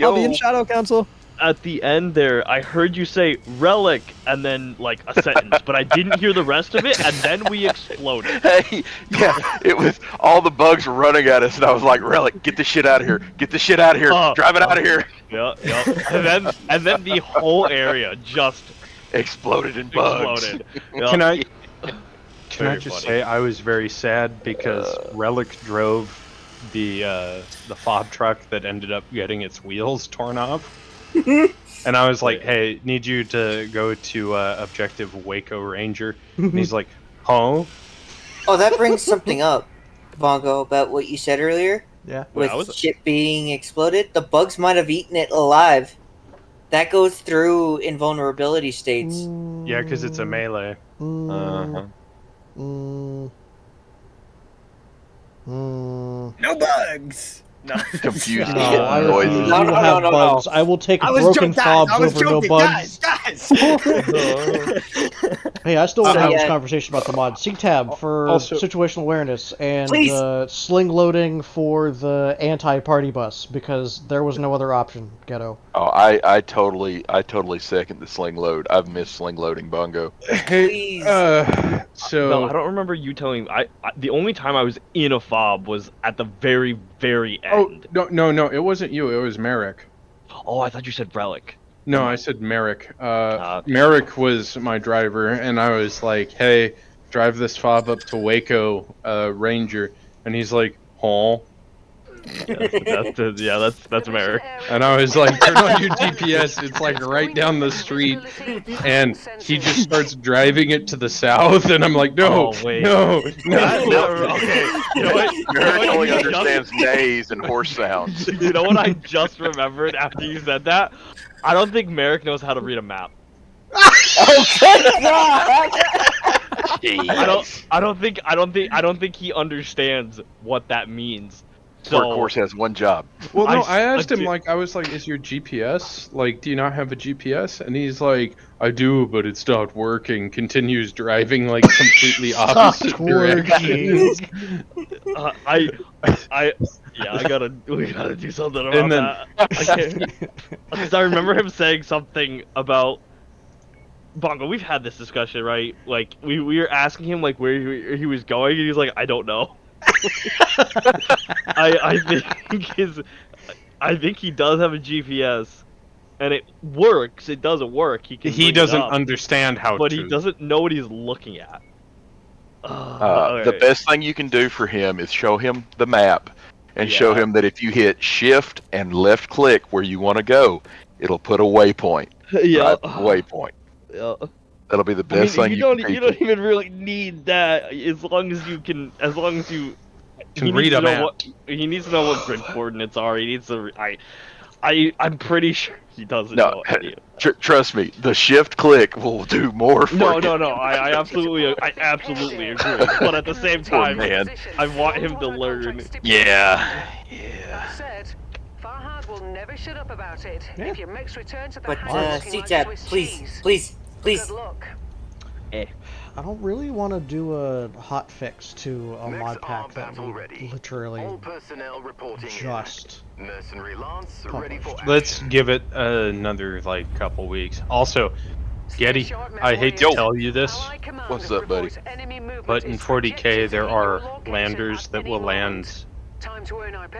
I'll be in Shadow Council. At the end there, I heard you say relic and then like a sentence, but I didn't hear the rest of it, and then we exploded. Hey, yeah, it was all the bugs were running at us, and I was like, relic, get the shit out of here, get the shit out of here, drive it out of here. Yeah. And then the whole area just exploded in bugs. Yep. Can I just say I was very sad because Relic drove the fob truck that ended up getting its wheels torn off. And I was like, hey, need you to go to Objective Waco Ranger. And he's like, huh? Oh, that brings something up, Bongo, about what you said earlier. Yeah. With shit being exploded, the bugs might have eaten it alive. That goes through invulnerability states. Yeah, because it's a melee. Mm. No bugs. No. Confusing No, I noises. refuse. We will have bugs. I will take broken fobs over no bugs. Guys! Hey, I still want to have this yeah. conversation about the mod. C-Tab for Also- situational awareness and Please. sling loading for the anti-party bus because there was no other option. Ghetto. Oh, I totally second the sling load. I've missed sling loading Bongo. Please. So no, I don't remember you telling. I the only time I was in a fob was at the very end. Oh no, it wasn't you. It was Merrick. Oh, I thought you said Relic. No, I said Merrick. Merrick was my driver, and I was like, "Hey, drive this fob up to Waco, Ranger," and he's like, "Huh?" That's Merrick. And I was like, "Turn on your GPS. It's like right down the street." And he just starts driving it to the south, and I'm like, "No, wait. no." Okay, you know what? Merrick only understands neighs and horse sounds. You know what I just remembered after you said that? I don't think Merrick knows how to read a map. I don't think he understands what that means. So, Park course has one job. Well, no, I asked him, like, I was like, "Is your GPS, like, do you not have a GPS?" And he's like, "I do, but it stopped working." Continues driving, like, completely opposite directions. We gotta do something about that. Because I remember him saying something about Bongo. We've had this discussion, right? Like, we were asking him, like, where he was going, and he's like, "I don't know." I think he does have a GPS, and it works. It doesn't work. He doesn't understand how but to. he doesn't know what he's looking at. The best thing you can do for him is show him the map and show him that if you hit shift and left click where you want to go, it'll put a waypoint. Yeah. Right? Waypoint. Yeah. That'll be the best thing you don't even really need that as long as you can read a map. He needs to know what grid coordinates are. He needs to. I'm pretty sure he doesn't know. Trust me, the shift click will do more for you. No. I absolutely agree. But at the same time, man. I want him to learn. Yeah. Farhad will never shut up about it. If your mix return to the But house looking C-Tab, like Swiss cheese. please. Good luck. I don't really want to do a hot fix to a mod pack that we literally just Let's give it another like couple weeks. Also, Getty, I hate to tell you this. What's up, buddy? But in 40k there are landers that will land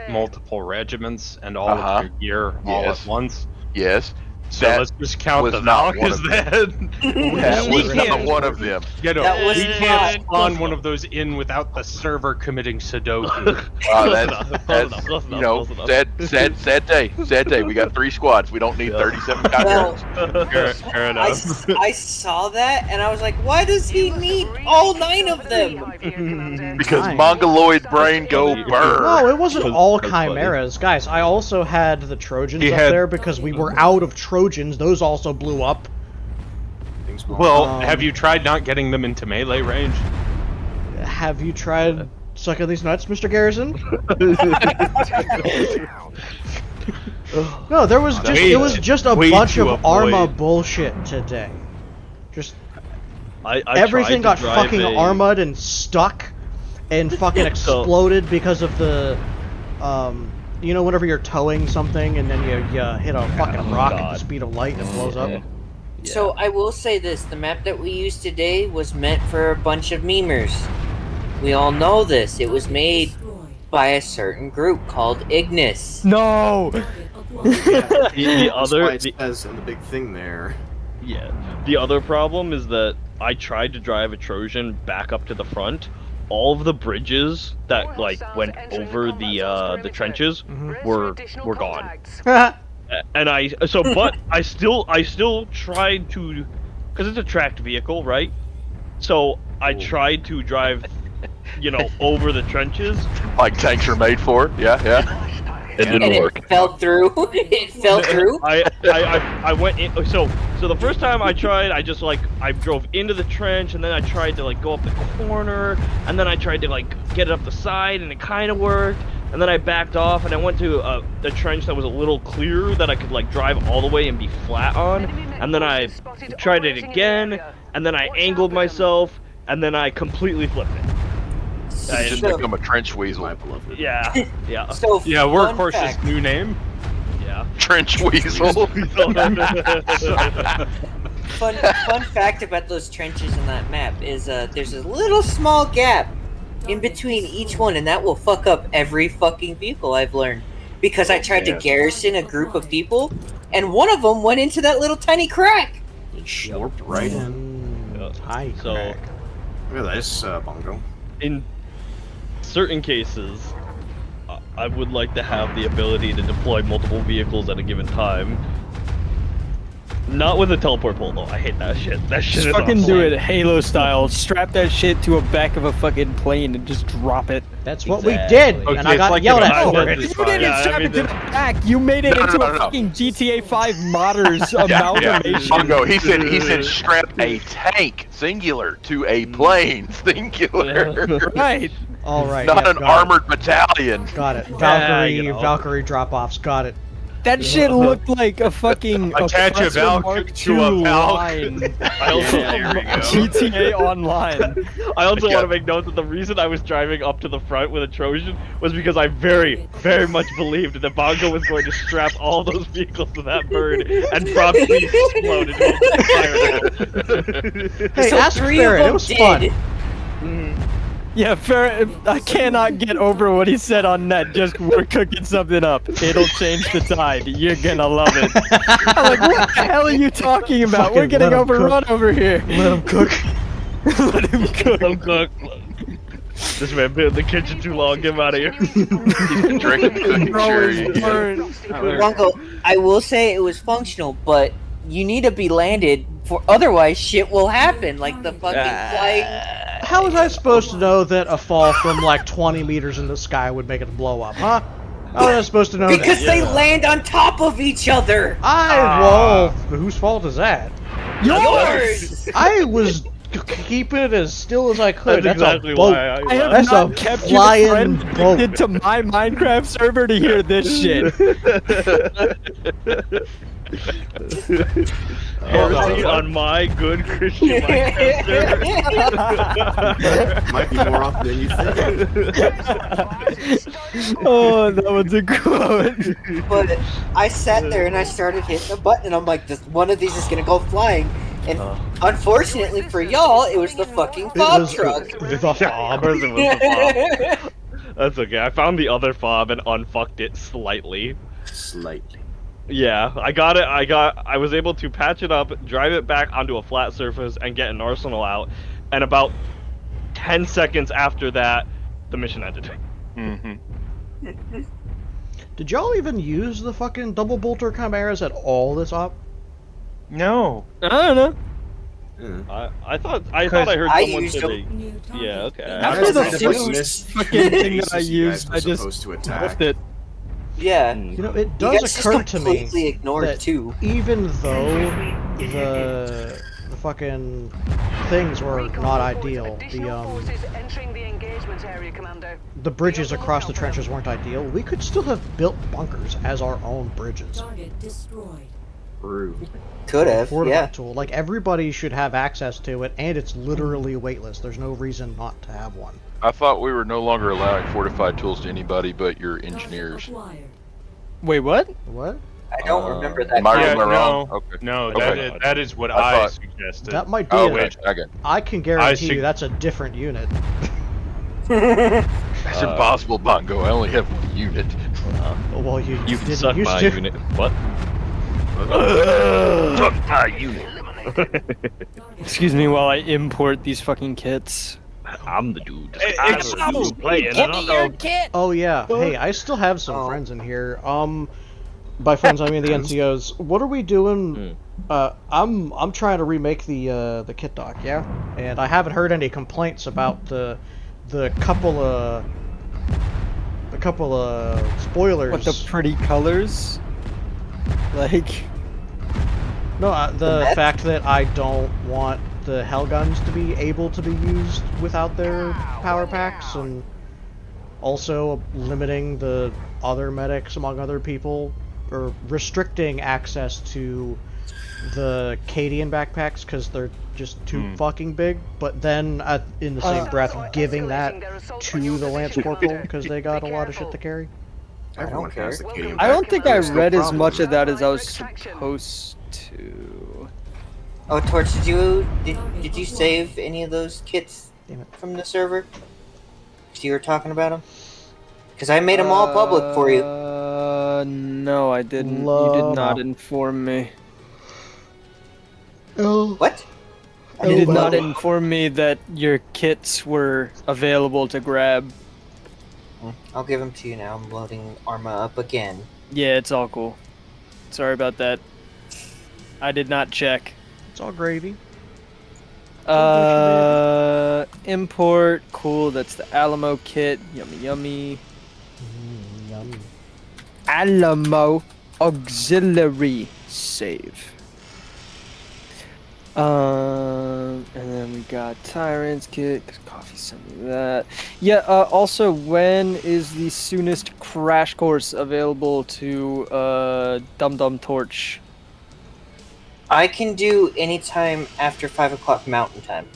multiple regiments and all of their gear all at once. Yes. So let's just count the Valk as that. That was not one of them. You know, we can't spawn one of those in without the server committing Sudoku. That's you know, sad day. Sad day. We got 3 squads. We don't need 37 chimeras. Fair enough. I saw that and I was like, why does he need all 9 of them? Because Mongoloid brain go burr. No, it wasn't all chimeras. Guys, I also had the Trojans up there because we were out of Trojans. Those also blew up. Well, have you tried not getting them into melee range? Have you tried sucking these nuts, Mr. Garrison? No, there was just it was just a bunch of Arma bullshit today. Just everything got fucking armored and stuck and fucking exploded because of the you know, whenever you're towing something and then you hit a fucking rock at the speed of light and it blows up. So I will say this, the map that we used today was meant for a bunch of memers. We all know this. It was made by a certain group called Ignis. No! the other the big thing there. Yeah. The other problem is that I tried to drive a Trojan back up to the front. All of the bridges that like went over the trenches were gone. And I still tried to, because it's a tracked vehicle, right? So I tried to drive, you know, over the trenches. Like tanks are made for. Yeah. It and it fell through. It fell through. I went in. So the first time I tried, I just like I drove into the trench, and then I tried to like go up the corner, and then I tried to like get it up the side, and it kind of worked. And then I backed off, and I went to the trench that was a little clearer that I could like drive all the way and be flat on. And then I tried it again, and then I angled myself, and then I completely flipped it. You just become a trench weasel. Yeah, yeah. So yeah, fun Workhorse's fact. new name. Yeah. Trench weasel. Fun fact about those trenches in that map is there's a little small gap in between each one, and that will fuck up every fucking vehicle, I've learned. Because I tried to garrison a group of people, and one of them went into that little tiny crack. And slurped right in. Hi, So, Look at this, Bongo. in certain cases, I would like to have the ability to deploy multiple vehicles at a given time. Not with a teleport pole, though. I hate that shit. That shit Just is fucking awful. do it Halo style. Strap that shit to a back of a fucking plane and just drop it. That's what we did, and I got yelled at for it. You didn't strap it to the back. You made it into a fucking GTA 5 modders amalgamation. Bongo, he said strap a tank, singular, to a plane, singular. Right. All right. Not yeah, an got armored battalion. Got it. Valkyrie drop-offs. Got it. That shit looked like a fucking Attach a Valkyrie to a line. I also GTA Online. I also want to make note that the reason I was driving up to the front with a Trojan was because I very, very much believed that Bongo was going to strap all those vehicles to that bird and probably explode into a fire. Hey, So ask 3 Barrett. of It was them fun. did. Yeah, fair. I cannot get over what he said on net. Just we're cooking something up. It'll change the tide. You're gonna love it. I'm like, what the hell are you talking about? We're Fucking getting let 'em overrun over here. Let him cook. Let him cook. Let him cook. This man been in the kitchen too long. Get him out of here. He's been drinking cooking cherry. Bongo, I will say it was functional, but you need to be landed, for otherwise shit will happen. Like the fucking flying. How was I supposed to know that a fall from like 20 meters in the sky would make it blow up, huh? How was I supposed to know that? Because they land on top of each other. Well, whose fault is that? Yours. I was keeping it as still as I could. That's That's exactly a boat. why I have That's not a kept your flying friend boat. connected to my Minecraft server to hear this shit. Heresy on my good Christian Minecraft server. Might be more often than you think. Oh, that was a quote. But I sat there and I started hitting a button, and I'm like, one of these is gonna go flying. And unfortunately for y'all, it was the fucking fob truck. The fob. That's okay. I found the other fob and unfucked it slightly. Slightly. Yeah, I got it. I was able to patch it up, drive it back onto a flat surface, and get an arsenal out. And about 10 seconds after that, the mission ended. Mm-hmm. Did y'all even use the fucking double bolter chimeras at all this op? No. I don't know. I thought I heard I someone used say them. yeah, okay. After the first missed fucking thing that I pieces you guys used, were I just supposed to left attack. it. Yeah. You know, it You does guys occur just to me completely ignored that too. even though the fucking things were not ideal, the bridges across the trenches weren't ideal, we could still have built bunkers as our own bridges. Target destroyed. Could have, yeah. Tool. Like, everybody should have access to it, and it's literally weightless. There's no reason not to have one. I thought we were no longer allowing fortified tools to anybody but your engineers. Wait, what? What? I don't remember that. Am I Yeah, wrong? no, Okay. no, Okay. that is what I I thought- suggested. That might be Oh, it. wait, okay. I can guarantee sug- you that's a different unit. That's impossible, Bongo. I only have one unit. Well, you didn't suck used my to. unit. What? Suck my unit. Excuse me while I import these fucking kits. I'm the dude. Oh yeah. Hey, I still have some friends in here. By friends I mean the NCOs. What are we doing? I'm trying to remake the kit doc, yeah? And I haven't heard any complaints about the couple couple of spoilers. What, the pretty colors? Like... No, the fact that I don't want the Hellguns to be able to be used without their power packs, and also limiting the other medics among other people, or restricting access to the Cadian backpacks because they're just too fucking big, but then in the same breath giving that to the Lance Corporal because they got a lot of shit to carry. Everyone has the Cadian I don't think I backpack. read as much of that as I was supposed to. Oh, Torch, did you save any of those kits from the server? You were talking about them? Because I made them all public for you. No, I didn't. You did not inform me. What? You did not inform me that your kits were available to grab. I'll give them to you now. I'm loading Arma up again. Yeah, it's all cool. Sorry about that. I did not check. It's all gravy. Import, cool, that's the Alamo kit. Yummy, yummy. Yummy. Alamo auxiliary save. And then we got Tyrant's kit, because Coffee sent me that. Yeah, also, when is the soonest crash course available to Dum Dum Torch? I can do anytime after 5 o'clock Mountain Time.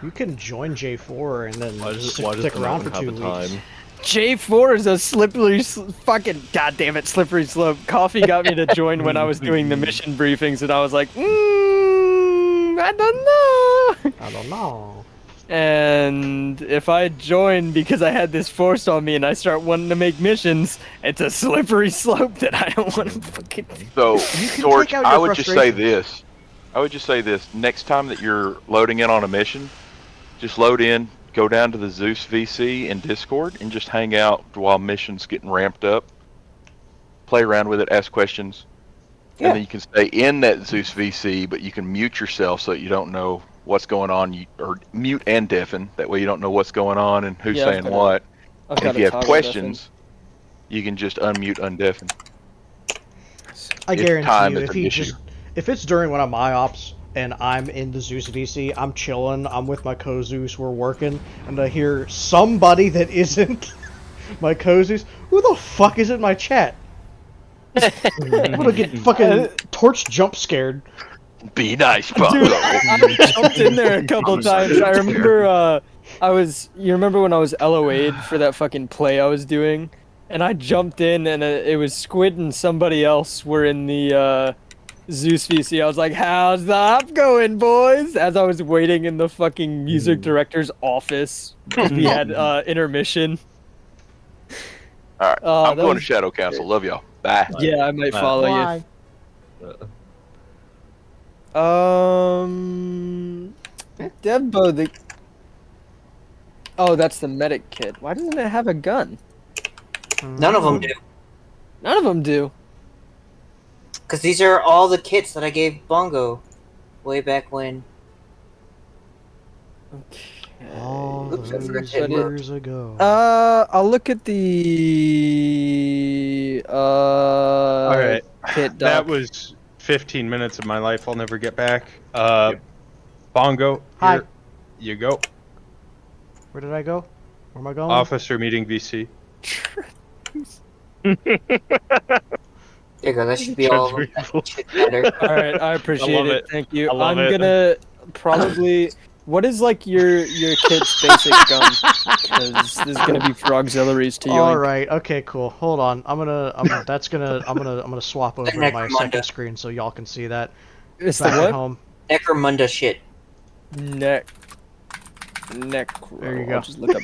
You can join J4 and then stick around for 2 weeks. J4 is a slippery, fucking goddamn it, slippery slope. Coffee got me to join when I was doing the mission briefings, and I was like, I don't know. And if I join because I had this forced on me and I start wanting to make missions, it's a slippery slope that I don't want to fucking... So, Torch, I would just say this. Next time that you're loading in on a mission, just load in, go down to the Zeus VC in Discord, and just hang out while missions getting ramped up. Play around with it, ask questions. Yeah. And then you can stay in that Zeus VC, but you can mute yourself so that you don't know what's going on, or mute and deafen. That way you don't know what's going on and who's saying what. And if you have questions, you can just unmute, undeafen. I guarantee you, if it's during one of my ops and I'm in the Zeus VC, I'm chilling, I'm with my co-Zeus, we're working, and I hear somebody that isn't my co-Zeus, who the fuck is in my chat? I'm gonna get fucking Torch jump scared. Be nice, bro. Dude, I jumped in there a couple times. I remember you remember when I was LOA'd for that fucking play I was doing? And I jumped in and it was Squid and somebody else were in the Zeus VC. I was like, how's the op going, boys? As I was waiting in the fucking music director's office because we had intermission. Alright, I'm going to Shadow Council. Love y'all. Bye. Yeah, I might follow you. Devbo, oh, that's the medic kit. Why doesn't it have a gun? None of them do. None of them do. Because these are all the kits that I gave Bongo way back when. Okay. Those years ago. I'll look at the All right. kit doc. That was 15 minutes of my life I'll never get back. Bongo, Hi. here you go. Where did I go? Where am I going? Officer meeting VC. There you go, that should be all of them. Alright, I appreciate it. Thank you. I'm gonna probably... What is like your kid's basic gun? Because this is gonna be for auxiliaries to you. All right. Okay. Cool. Hold on. I'm gonna swap over to my second screen so y'all can see that. It's back the what? at home. Necromunda shit. Necro. There you go. I'll just look up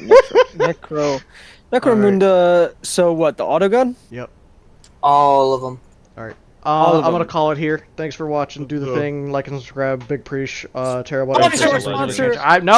Necro. Necromunda. Right. So what? The auto gun? Yep. All of them. All right. I'm gonna call it here. Thanks for watching. Do the thing. Like and subscribe. Big preach. Terrible. Sponsor. No.